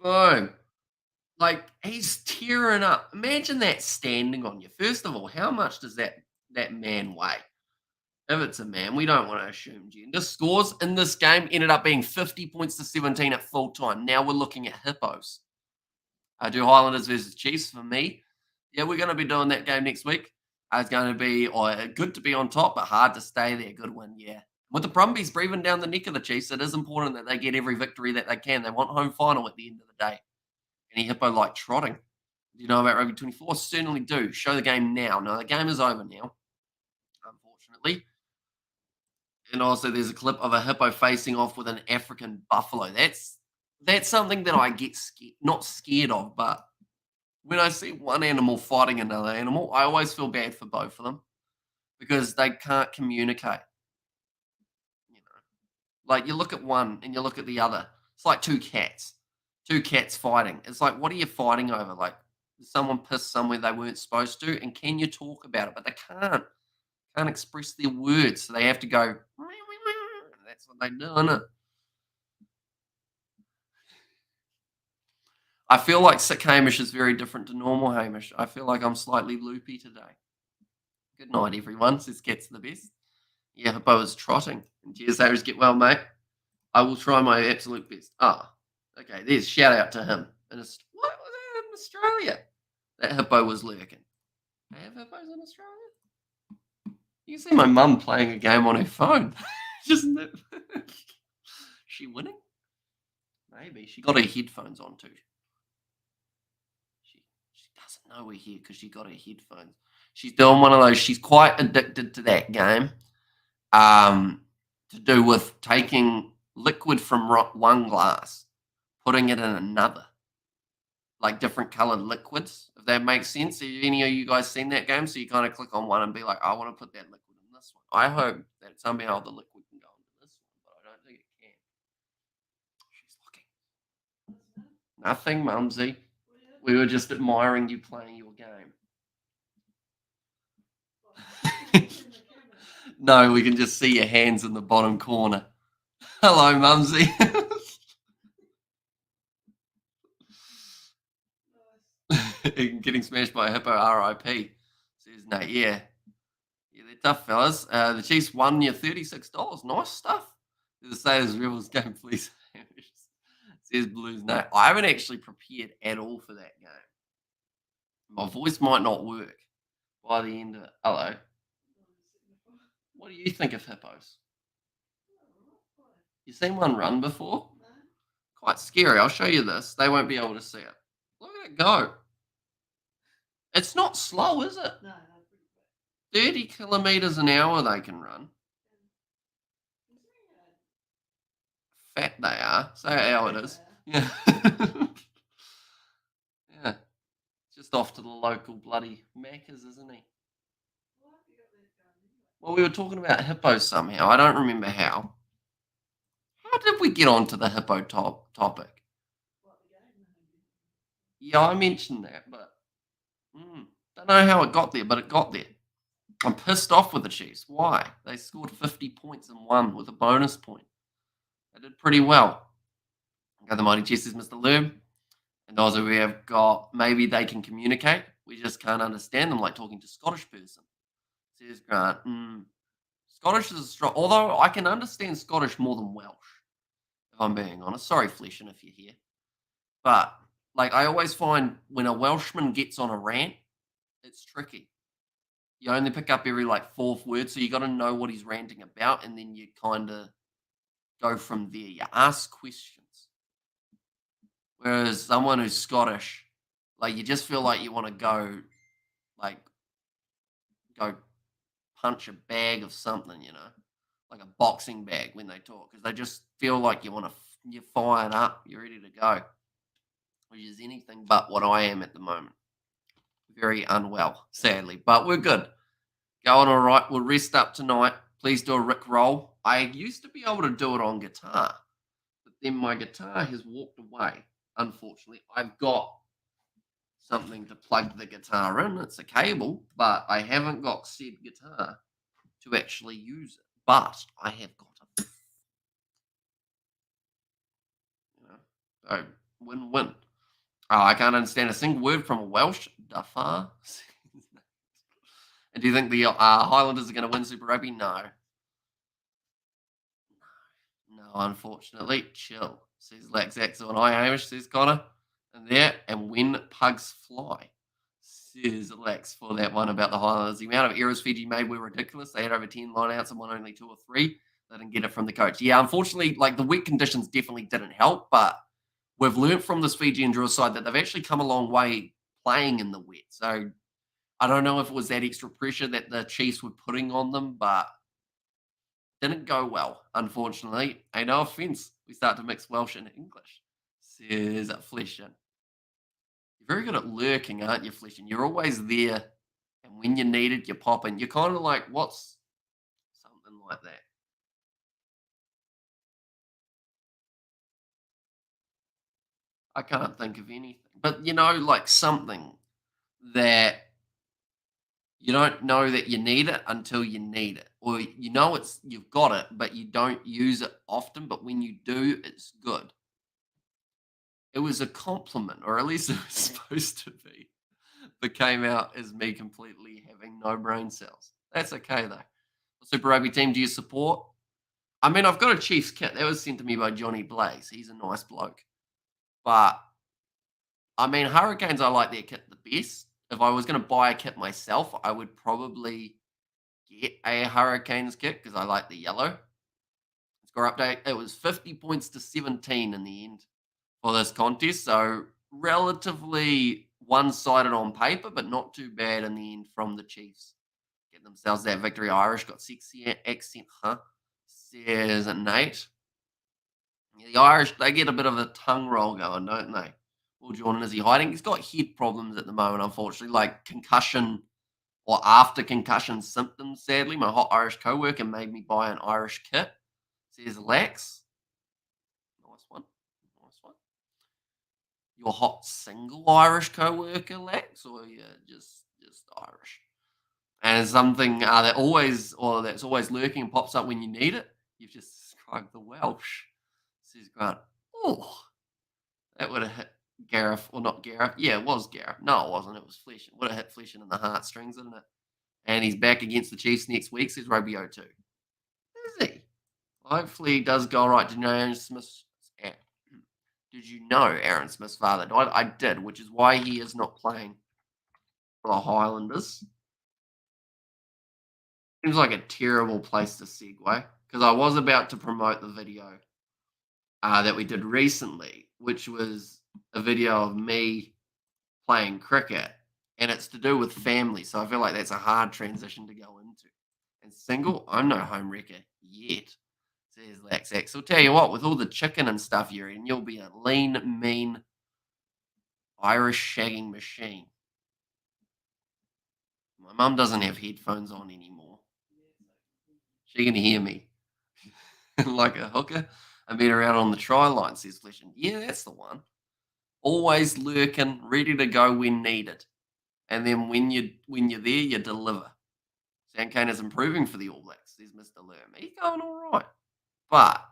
Boom. Like, he's tearing up. Imagine that standing on you. First of all, how much does that man weigh? If it's a man, we don't want to assume gender. Scores in this game ended up being 50 points to 17 at full time. Now we're looking at hippos. I do Highlanders versus Chiefs for me. Yeah, we're going to be doing that game next week. It's going to be good to be on top, but hard to stay there. Good win, yeah. With the Brumbies breathing down the neck of the Chiefs, it is important that they get every victory that they can. They want home final at the end of the day. Any hippo like trotting? Do you know about Rugby 24? Certainly do. Show the game now. No, the game is over now, unfortunately. And also there's a clip of a hippo facing off with an African buffalo. That's something that I get not scared of, but when I see one animal fighting another animal, I always feel bad for both of them because they can't communicate. You know, like you look at one and you look at the other. It's like two cats fighting. It's like, what are you fighting over? Like, did someone piss somewhere they weren't supposed to? And can you talk about it? But they can't express their words. So they have to go, that's what they do, isn't it? I feel like sick Hamish is very different to normal Hamish. I feel like I'm slightly loopy today. Good night, everyone. Says Cats the best. Yeah, Hippo is trotting. And cheers, Hamish. Get well, mate. I will try my absolute best. Okay, there's shout out to him. What was that in Australia? That hippo was lurking. They have hippos in Australia? You can see my mum playing a game on her phone. Isn't it? She winning? Maybe. She got her headphones on too. She doesn't know we're here because she got her headphones. She's doing one of those. She's quite addicted to that game. To do with taking liquid from one glass, putting it in another, like different colored liquids, if that makes sense. Have any of you guys seen that game? So you kind of click on one and be like, I want to put that liquid in this one. I hope that somehow the liquid can go into this one, but I don't think it can. She's looking. Nothing, Mumsy. We were just admiring you playing your game. No, we can just see your hands in the bottom corner. Hello, Mumsy. Getting smashed by a hippo, RIP. Says Nate. Yeah, they're tough, fellas. The Chiefs won you $36. Nice stuff. The Sailors Rebels game, please. Says Blues. No, I haven't actually prepared at all for that game. My voice might not work by the end of it. Hello. What do you think of hippos? You seen one run before? Quite scary. I'll show you this. They won't be able to see it. Look at it go. It's not slow, is it? No, 30 kilometers an hour they can run. Fat they are. Say how it is. Yeah. Yeah. Just off to the local bloody Macca's, isn't he? Well, we were talking about hippos somehow. I don't remember how. How did we get onto the hippo topic? Yeah, I mentioned that, but don't know how it got there, but it got there. I'm pissed off with the Chiefs. Why? They scored 50 points and won with a bonus point. They did pretty well. Okay, the Mighty Chiefs says Mr. Lerm. And those we have got, maybe they can communicate. We just can't understand them like talking to Scottish person. Says Grant. Scottish is strong. Although I can understand Scottish more than Welsh, if I'm being honest. Sorry, Fleshin, if you're here. But, like, I always find when a Welshman gets on a rant, it's tricky. You only pick up every, like, fourth word, so you got to know what he's ranting about, and then you kind of go from there. You ask questions. Whereas someone who's Scottish, like, you just feel like you want to go punch a bag of something, like a boxing bag when they talk, because they just feel like you're fired up, you're ready to go, which is anything but what I am at the moment. Very unwell, sadly, but we're good. Going all right. We'll rest up tonight. Please do a Rick roll. I used to be able to do it on guitar, but then my guitar has walked away. Unfortunately, I've got something to plug the guitar in. It's a cable, but I haven't got said guitar to actually use it. But I have got it. So win-win. Oh, I can't understand a single word from a Welsh. Dafar. And do you think the Highlanders are going to win Super Rugby? No. No, unfortunately. Chill, says Laxaxo and I, Hamish, says Connor. And when pugs fly, says Lax for that one about the Highlanders. The amount of errors Fiji made were ridiculous. They had over 10 lineouts and won only 2 or 3. They didn't get it from the coach. Yeah, unfortunately, like, the wet conditions definitely didn't help, but we've learned from this Fijian Drua side that they've actually come a long way playing in the wet. So I don't know if it was that extra pressure that the Chiefs were putting on them, but didn't go well, unfortunately. Hey, no offense. We start to mix Welsh and English, says Fleshin. You're very good at lurking, aren't you, Fleshin? You're always there, and when you need it, you pop in. You're kind of like, what's something like that? I can't think of anything. But, like something that you don't know that you need it until you need it. Or you've got it, but you don't use it often. But when you do, it's good. It was a compliment, or at least it was supposed to be. But came out as me completely having no brain cells. That's okay, though. What Super Rugby team do you support? I mean, I've got a Chiefs kit. That was sent to me by Johnny Blaze. He's a nice bloke. But, I mean, Hurricanes, I like their kit the best. If I was going to buy a kit myself, I would probably get a Hurricanes kit because I like the yellow. Score update. It was 50 points to 17 in the end for this contest. So relatively one-sided on paper, but not too bad in the end from the Chiefs. Get themselves that victory. Irish got sexy accent, huh? Says Nate. Yeah, the Irish, they get a bit of a tongue roll going, don't they? Will Jordan, is he hiding? He's got head problems at the moment, unfortunately, like concussion or after concussion symptoms, sadly. My hot Irish co-worker made me buy an Irish kit, says Lax. Nice one. Nice one. Your hot single Irish co-worker, Lax, or you're just Irish? And something that's always lurking and pops up when you need it. You've just described the Welsh, says Grant. Oh, that would have hit Gareth, or not Gareth. Yeah, it was Gareth. No, it wasn't. It was Fleshin. Would have hit Fleshin in the heartstrings, didn't it? And he's back against the Chiefs next week, says Robio 2. Is he? Hopefully he does go all right. Did you know Aaron Smith's Did you know Aaron Smith's father died? I did, which is why he is not playing for the Highlanders. Seems like a terrible place to segue because I was about to promote the video that we did recently, which was a video of me playing cricket, and it's to do with family. So I feel like that's a hard transition to go into. And single, I'm no home wrecker yet. Says Lax. I'll tell you what, with all the chicken and stuff you're eating, you'll be a lean, mean Irish shagging machine. My mum doesn't have headphones on anymore. She can hear me like a hooker. I met her out on the try line, says Flesh. Yeah, that's the one. Always lurking, ready to go when needed. And then when you're there, you deliver. Sam Cane is improving for the All Blacks, says Mr. Lerm. He's going all right. But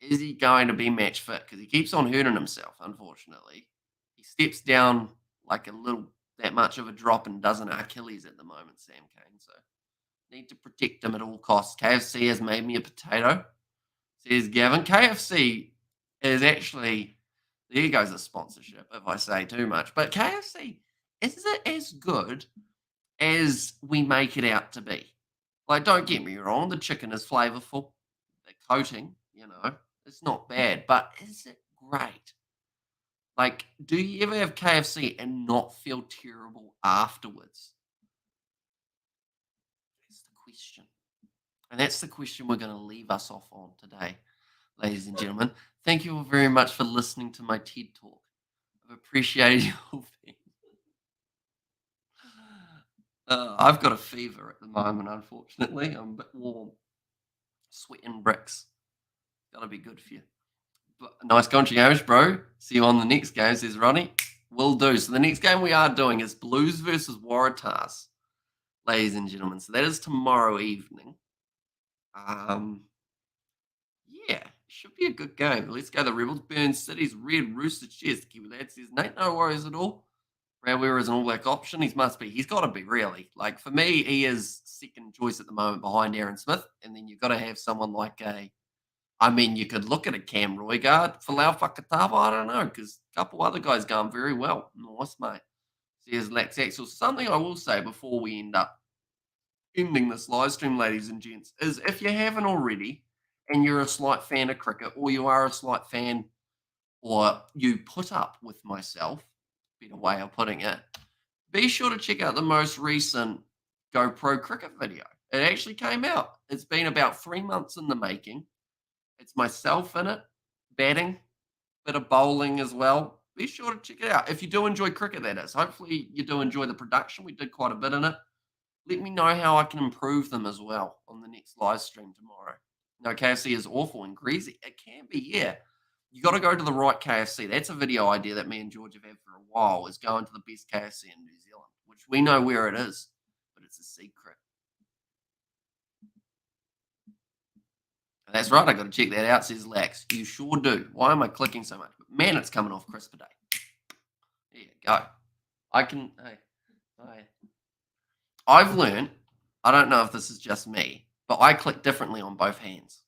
is he going to be match fit? Because he keeps on hurting himself, unfortunately. He steps down like a little, that much of a drop and does an Achilles at the moment, Sam Cane. So need to protect him at all costs. KFC has made me a potato, says Gavin. KFC is actually, there goes a sponsorship if I say too much. But KFC, is it as good as we make it out to be? Like, don't get me wrong, the chicken is flavorful. The coating, it's not bad. But is it great? Like, do you ever have KFC and not feel terrible afterwards? That's the question. And that's the question we're going to leave us off on today, ladies and gentlemen. Thank you all very much for listening to my TED Talk. I've appreciated you all. I've got a fever at the moment, unfortunately. I'm a bit warm. Sweating bricks. Gotta be good for you. But nice country games, bro. See you on the next game, says Ronnie. Will do. So the next game we are doing is Blues versus Waratahs, ladies and gentlemen. So that is tomorrow evening. Yeah, should be a good game. Let's go. The Rebels, Burn City's Red Rooster. Cheers, the Kiwi lad says, Nate, no worries at all. Brad Weir is an All Black option. He's got to be, really. Like, for me, he is second choice at the moment behind Aaron Smith. And then you've got to have someone like you could look at a Cam Roigard, Falau Fakatava, I don't know, because a couple other guys going very well. Nice, mate. Says Lax Axel. Something I will say before we end up ending this live stream, ladies and gents, is if you haven't already and you're a slight fan of cricket, or you are a slight fan, or you put up with myself, better way of putting it, be sure to check out the most recent GoPro cricket video. It actually came out. It's been about 3 months in the making. It's myself in it, batting, bit of bowling as well. Be sure to check it out. If you do enjoy cricket, that is. Hopefully you do enjoy the production. We did quite a bit in it. Let me know how I can improve them as well on the next live stream tomorrow. No, KFC is awful and greasy. It can be, yeah. You got to go to the right KFC. That's a video idea that me and George have had for a while, is going to the best KFC in New Zealand, which we know where it is, but it's a secret. And that's right. I got to check that out, says Lax. You sure do. Why am I clicking so much? But man, it's coming off crisp today. There you go. I've learned, I don't know if this is just me, but I click differently on both hands.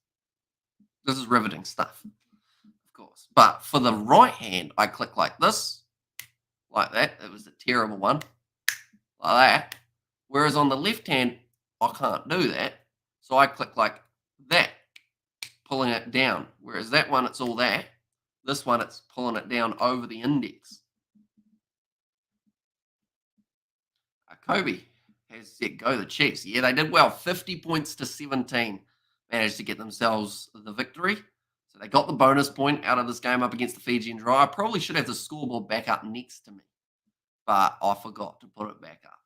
This is riveting stuff, of course. But for the right hand, I click like this, like that. It was a terrible one, like that. Whereas on the left hand, I can't do that. So I click like that, pulling it down. Whereas that one, it's all that. This one, it's pulling it down over the index. Kobe has set go the Chiefs. Yeah, they did well. 50 points to 17. Managed to get themselves the victory. So they got the bonus point out of this game up against the Fijian Drua. I probably should have the scoreboard back up next to me, but I forgot to put it back up.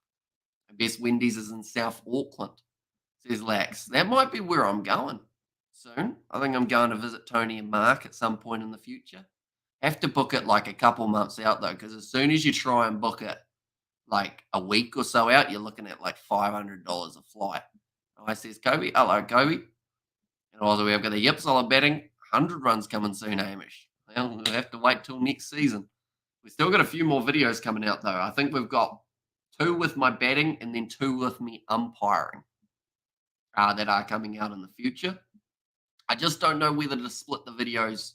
The best Wendy's is in South Auckland, says Lax. That might be where I'm going soon. I think I'm going to visit Tony and Mark at some point in the future. Have to book it like a couple months out, though, because as soon as you try and book it like a week or so out, you're looking at like $500 a flight. I says, Kobe, hello, Kobe. And also we've got the Yip solid batting, 100 runs coming soon, Hamish. Well, we'll have to wait till next season. We've still got a few more videos coming out, though. I think we've got 2 with my batting and then 2 with me umpiring that are coming out in the future. I just don't know whether to split the videos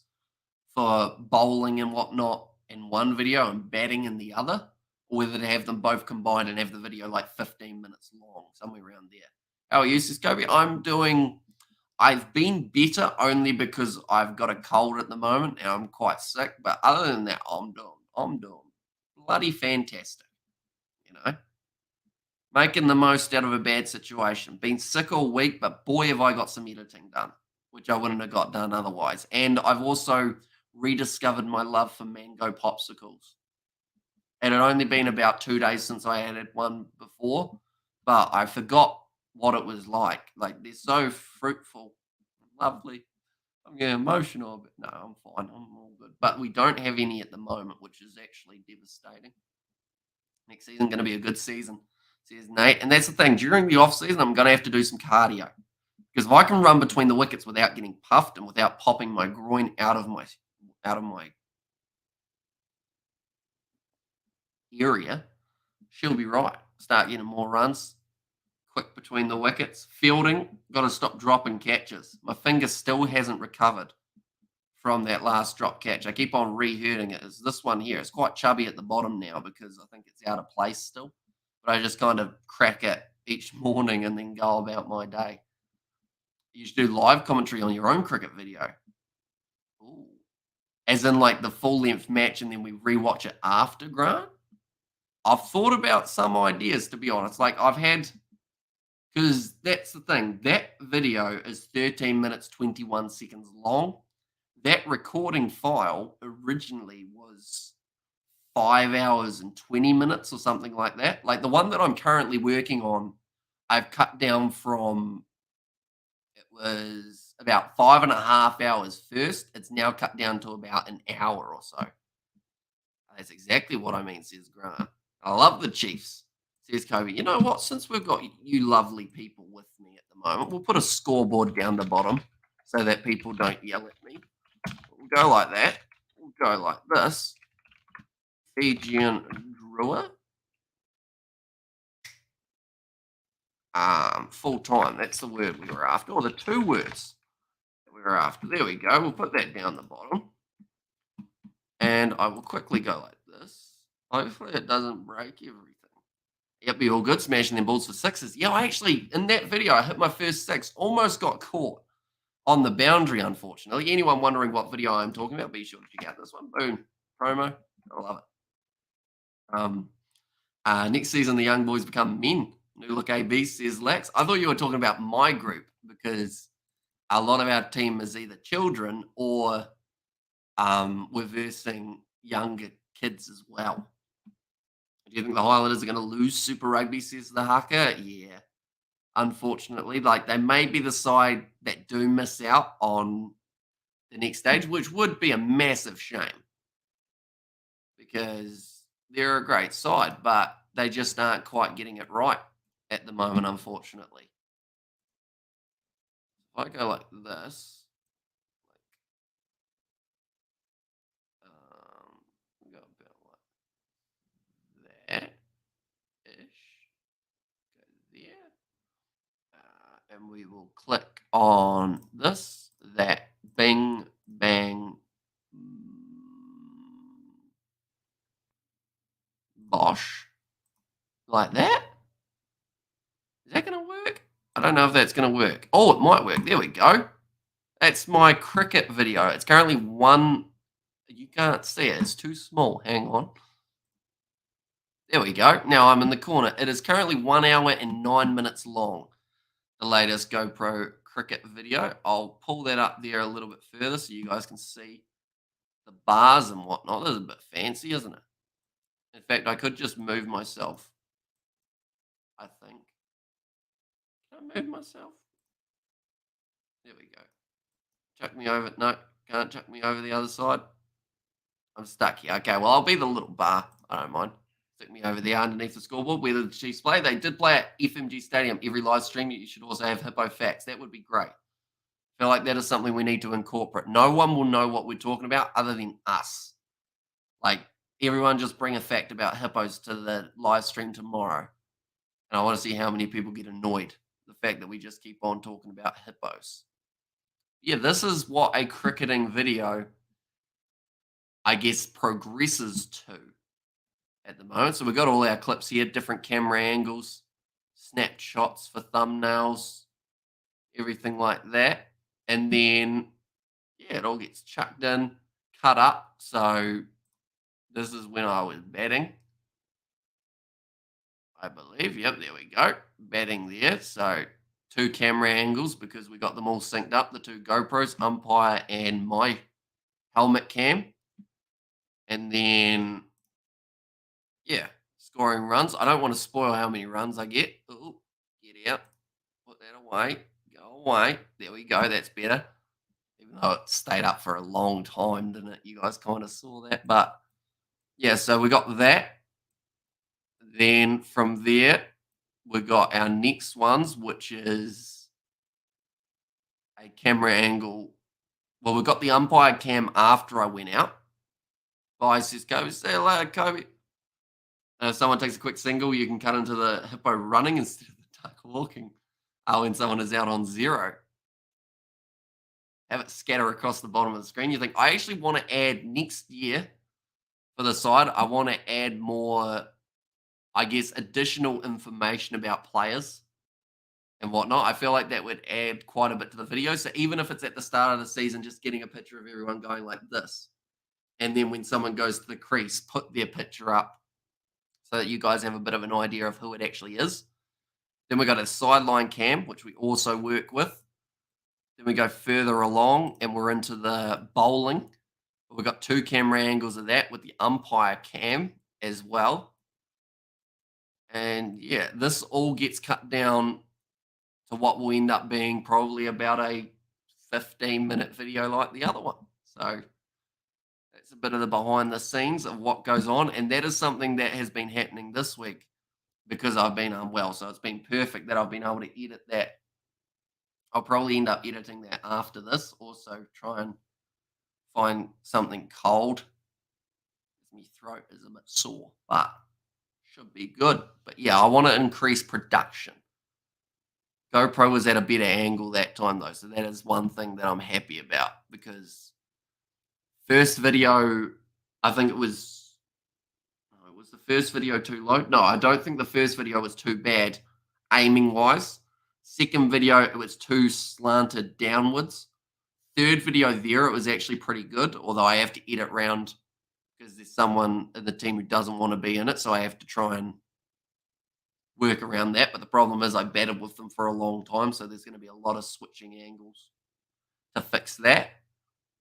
for bowling and whatnot in one video and batting in the other, or whether to have them both combined and have the video like 15 minutes long, somewhere around there. How are you, Kobe? I've been better only because I've got a cold at the moment and I'm quite sick. But other than that, I'm doing bloody fantastic. You know, making the most out of a bad situation. Been sick all week, but boy, have I got some editing done, which I wouldn't have got done otherwise. And I've also rediscovered my love for mango popsicles. It had only been about 2 days since I had one before, but I forgot what it was like. Like, they're so fruitful, lovely. I'm getting emotional, but no, I'm fine. I'm all good. But we don't have any at the moment, which is actually devastating. Next season going to be a good season, says Nate. And that's the thing. During the off season, I'm going to have to do some cardio because if I can run between the wickets without getting puffed and without popping my groin out of my area, she'll be right. Start getting more runs, quick between the wickets. Fielding, got to stop dropping catches. My finger still hasn't recovered from that last drop catch. I keep on re-hurting it. It's this one here. It's quite chubby at the bottom now because I think it's out of place still. But I just kind of crack it each morning and then go about my day. You should do live commentary on your own cricket video. Ooh. As in like the full-length match and then we rewatch it after, Grant? I've thought about some ideas, to be honest. Like I've had, because that's the thing. That video is 13 minutes, 21 seconds long. That recording file originally was 5 hours and 20 minutes or something like that. Like the one that I'm currently working on, I've cut down from, it was about 5.5 hours first. It's now cut down to about an hour or so. That's exactly what I mean, says Grant. I love the Chiefs, says Kobe. You know what? Since we've got you lovely people with me at the moment, we'll put a scoreboard down the bottom so that people don't yell at me. We'll go like that. We'll go like this. Fijian Drua. Full time. That's the word we were after, or the 2 words that we were after. There we go. We'll put that down the bottom. And I will quickly go like this. Hopefully it doesn't break everything. Yep, be all good. Smashing them balls for 6s. Yeah, I actually, in that video, I hit my first 6. Almost got caught on the boundary, unfortunately. Anyone wondering what video I'm talking about, be sure to check out this one. Boom. Promo. I love it. Next season, the young boys become men. New look AB, says Lax. I thought you were talking about my group because a lot of our team is either children or we're versing younger kids as well. Do you think the Highlanders are going to lose Super Rugby, says the Haka? Yeah. Unfortunately, like they may be the side that do miss out on the next stage, which would be a massive shame because they're a great side, but they just aren't quite getting it right at the moment, unfortunately. If I go like this, go about like that-ish, go there, and we will click on this, that, bing, bang, bosh, like that. Is that going to work? I don't know if that's going to work. Oh, it might work. There we go. That's my cricket video. It's currently one. You can't see it. It's too small. Hang on. There we go. Now I'm in the corner. It is currently 1 hour and 9 minutes long. The latest GoPro cricket video. I'll pull that up there a little bit further so you guys can see the bars and whatnot. This is a bit fancy, isn't it? In fact, I could just move myself. I think. Can I move myself? There we go. Chuck me over. No, can't chuck me over the other side. I'm stuck here. Okay, well, I'll be the little bar. I don't mind. Stick me over there underneath the scoreboard where the Chiefs play. They did play at FMG Stadium. Every live stream, you should also have Hippo Facts. That would be great. I feel like that is something we need to incorporate. No one will know what we're talking about other than us. Like, everyone just bring a fact about hippos to the live stream tomorrow. And I want to see how many people get annoyed. The fact that we just keep on talking about hippos. Yeah, this is what a cricketing video, I guess, progresses to at the moment. So we've got all our clips here, different camera angles, snapshots for thumbnails, everything like that. And then, yeah, it all gets chucked in, cut up. So this is when I was batting, I believe. Yep, there we go. Batting there. So 2 camera angles because we got them all synced up, the 2 GoPros, umpire and my helmet cam. And then, yeah, scoring runs. I don't want to spoil how many runs I get. Ooh, get out. Put that away. Go away. There we go. That's better. Even though it stayed up for a long time, didn't it? You guys kind of saw that. But yeah, so we got that. Then from there, we got our next ones, which is a camera angle. Well, we got the umpire cam after I went out. Bye, says Kobe. Say hello, Kobe. If someone takes a quick single, you can cut into the hippo running instead of the duck walking. When someone is out on 0. Have it scatter across the bottom of the screen. You think, I actually want to add next year for the side, I want to add more, I guess, additional information about players and whatnot. I feel like that would add quite a bit to the video. So even if it's at the start of the season, just getting a picture of everyone going like this. And then when someone goes to the crease, put their picture up so that you guys have a bit of an idea of who it actually is. Then we got a sideline cam, which we also work with. Then we go further along and we're into the bowling. We've got 2 camera angles of that with the umpire cam as well. And yeah, this all gets cut down to what will end up being probably about a 15-minute video like the other one. So that's a bit of the behind the scenes of what goes on. And that is something that has been happening this week because I've been unwell. So it's been perfect that I've been able to edit that. I'll probably end up editing that after this. Also try and find something cold. My throat is a bit sore, but should be good. But yeah, I want to increase production. GoPro was at a better angle that time though, so that is one thing that I'm happy about because first video, I think it was the first video too low? No, I don't think the first video was too bad aiming wise. Second video, it was too slanted downwards. Third video there, it was actually pretty good, although I have to edit round because there's someone in the team who doesn't want to be in it, so I have to try and work around that. But the problem is I batted with them for a long time, so there's going to be a lot of switching angles to fix that.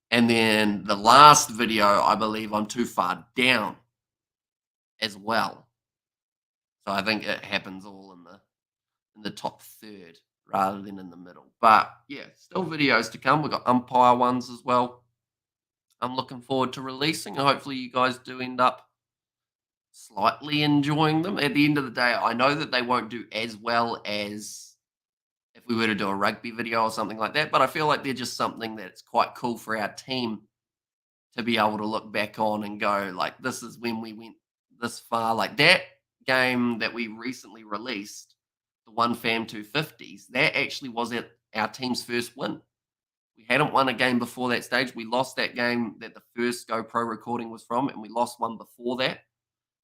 And then the last video, I believe I'm too far down as well. So I think it happens all in the top third rather than in the middle. But yeah, still videos to come. We've got umpire ones as well. I'm looking forward to releasing, and hopefully you guys do end up slightly enjoying them. At the end of the day, I know that they won't do as well as if we were to do a rugby video or something like that, but I feel like they're just something that's quite cool for our team to be able to look back on and go, like, this is when we went this far. Like that game that we recently released, the 1 Fam 250s, that actually was our team's first win. We hadn't won a game before that stage. We lost that game that the first GoPro recording was from, and we lost one before that.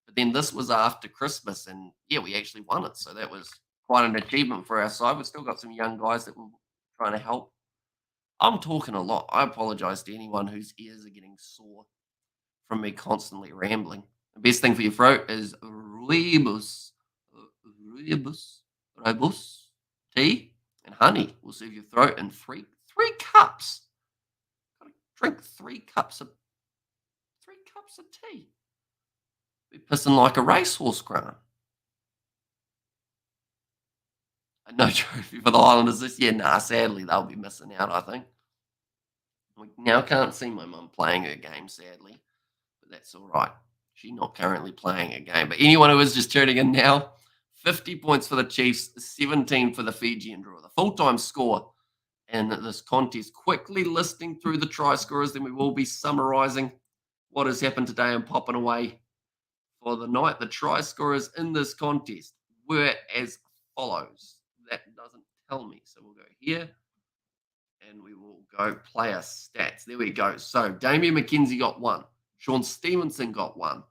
But then this was after Christmas, and yeah, we actually won it. So that was quite an achievement for our side. We've still got some young guys that we're trying to help. I'm talking a lot. I apologize to anyone whose ears are getting sore from me constantly rambling. The best thing for your throat is rooibos tea and honey will soothe your throat in three cups. Gotta drink 3 cups of tea. Be pissing like a racehorse, Grant. No trophy for the Highlanders this year. Nah, sadly, they'll be missing out, I think. We now can't see my mum playing her game, sadly. But that's all right. She's not currently playing a game. But anyone who is just tuning in now, 50 points for the Chiefs, 17 for the Fijian Drua. The full-time score in this contest. Quickly listing through the try scorers, then we will be summarising what has happened today and popping away for the night. The try scorers in this contest were as follows. That doesn't tell me. So we'll go here. And we will go player stats. There we go. So Damien McKenzie got 1. Sean Stevenson got 1.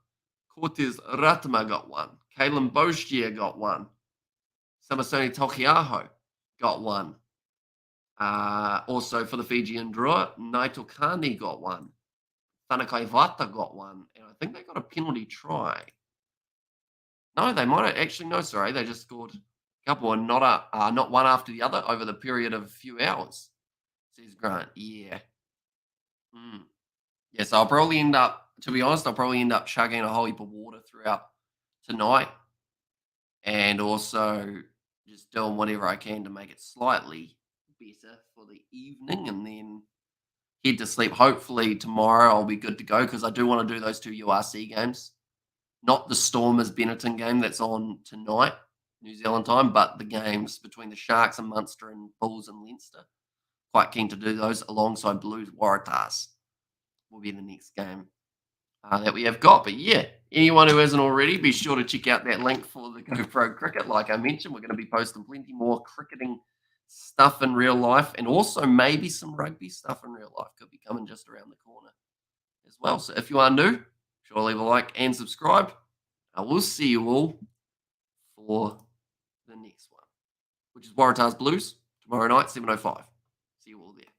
Cortez Ratama got 1. Kalen Boshia got 1. Samasoni Tokiaho got 1. Also for the Fijian Drua, Naito Kani got 1. Thanakai Vata got 1. And I think they got a penalty try. No, they might have actually, no, sorry. They just scored a couple and not one after the other over the period of a few hours. Says Grant. Yeah. Yeah, so I'll probably end up, to be honest, chugging a whole heap of water throughout tonight. And also just doing whatever I can to make it slightly better for the evening and then head to sleep. Hopefully tomorrow I'll be good to go because I do want to do those 2 URC games. Not the Stormers Benetton game that's on tonight, New Zealand time, but the games between the Sharks and Munster and Bulls and Leinster. Quite keen to do those alongside Blues Waratahs. Will be the next game that we have got. But yeah, anyone who hasn't already, be sure to check out that link for the GoPro Cricket. Like I mentioned, we're going to be posting plenty more cricketing stuff in real life and also maybe some rugby stuff in real life. Could be coming just around the corner as well. So if you are new, sure leave a like and subscribe. I will see you all for the next one, which is Waratahs Blues tomorrow night, 7:05. See you all there.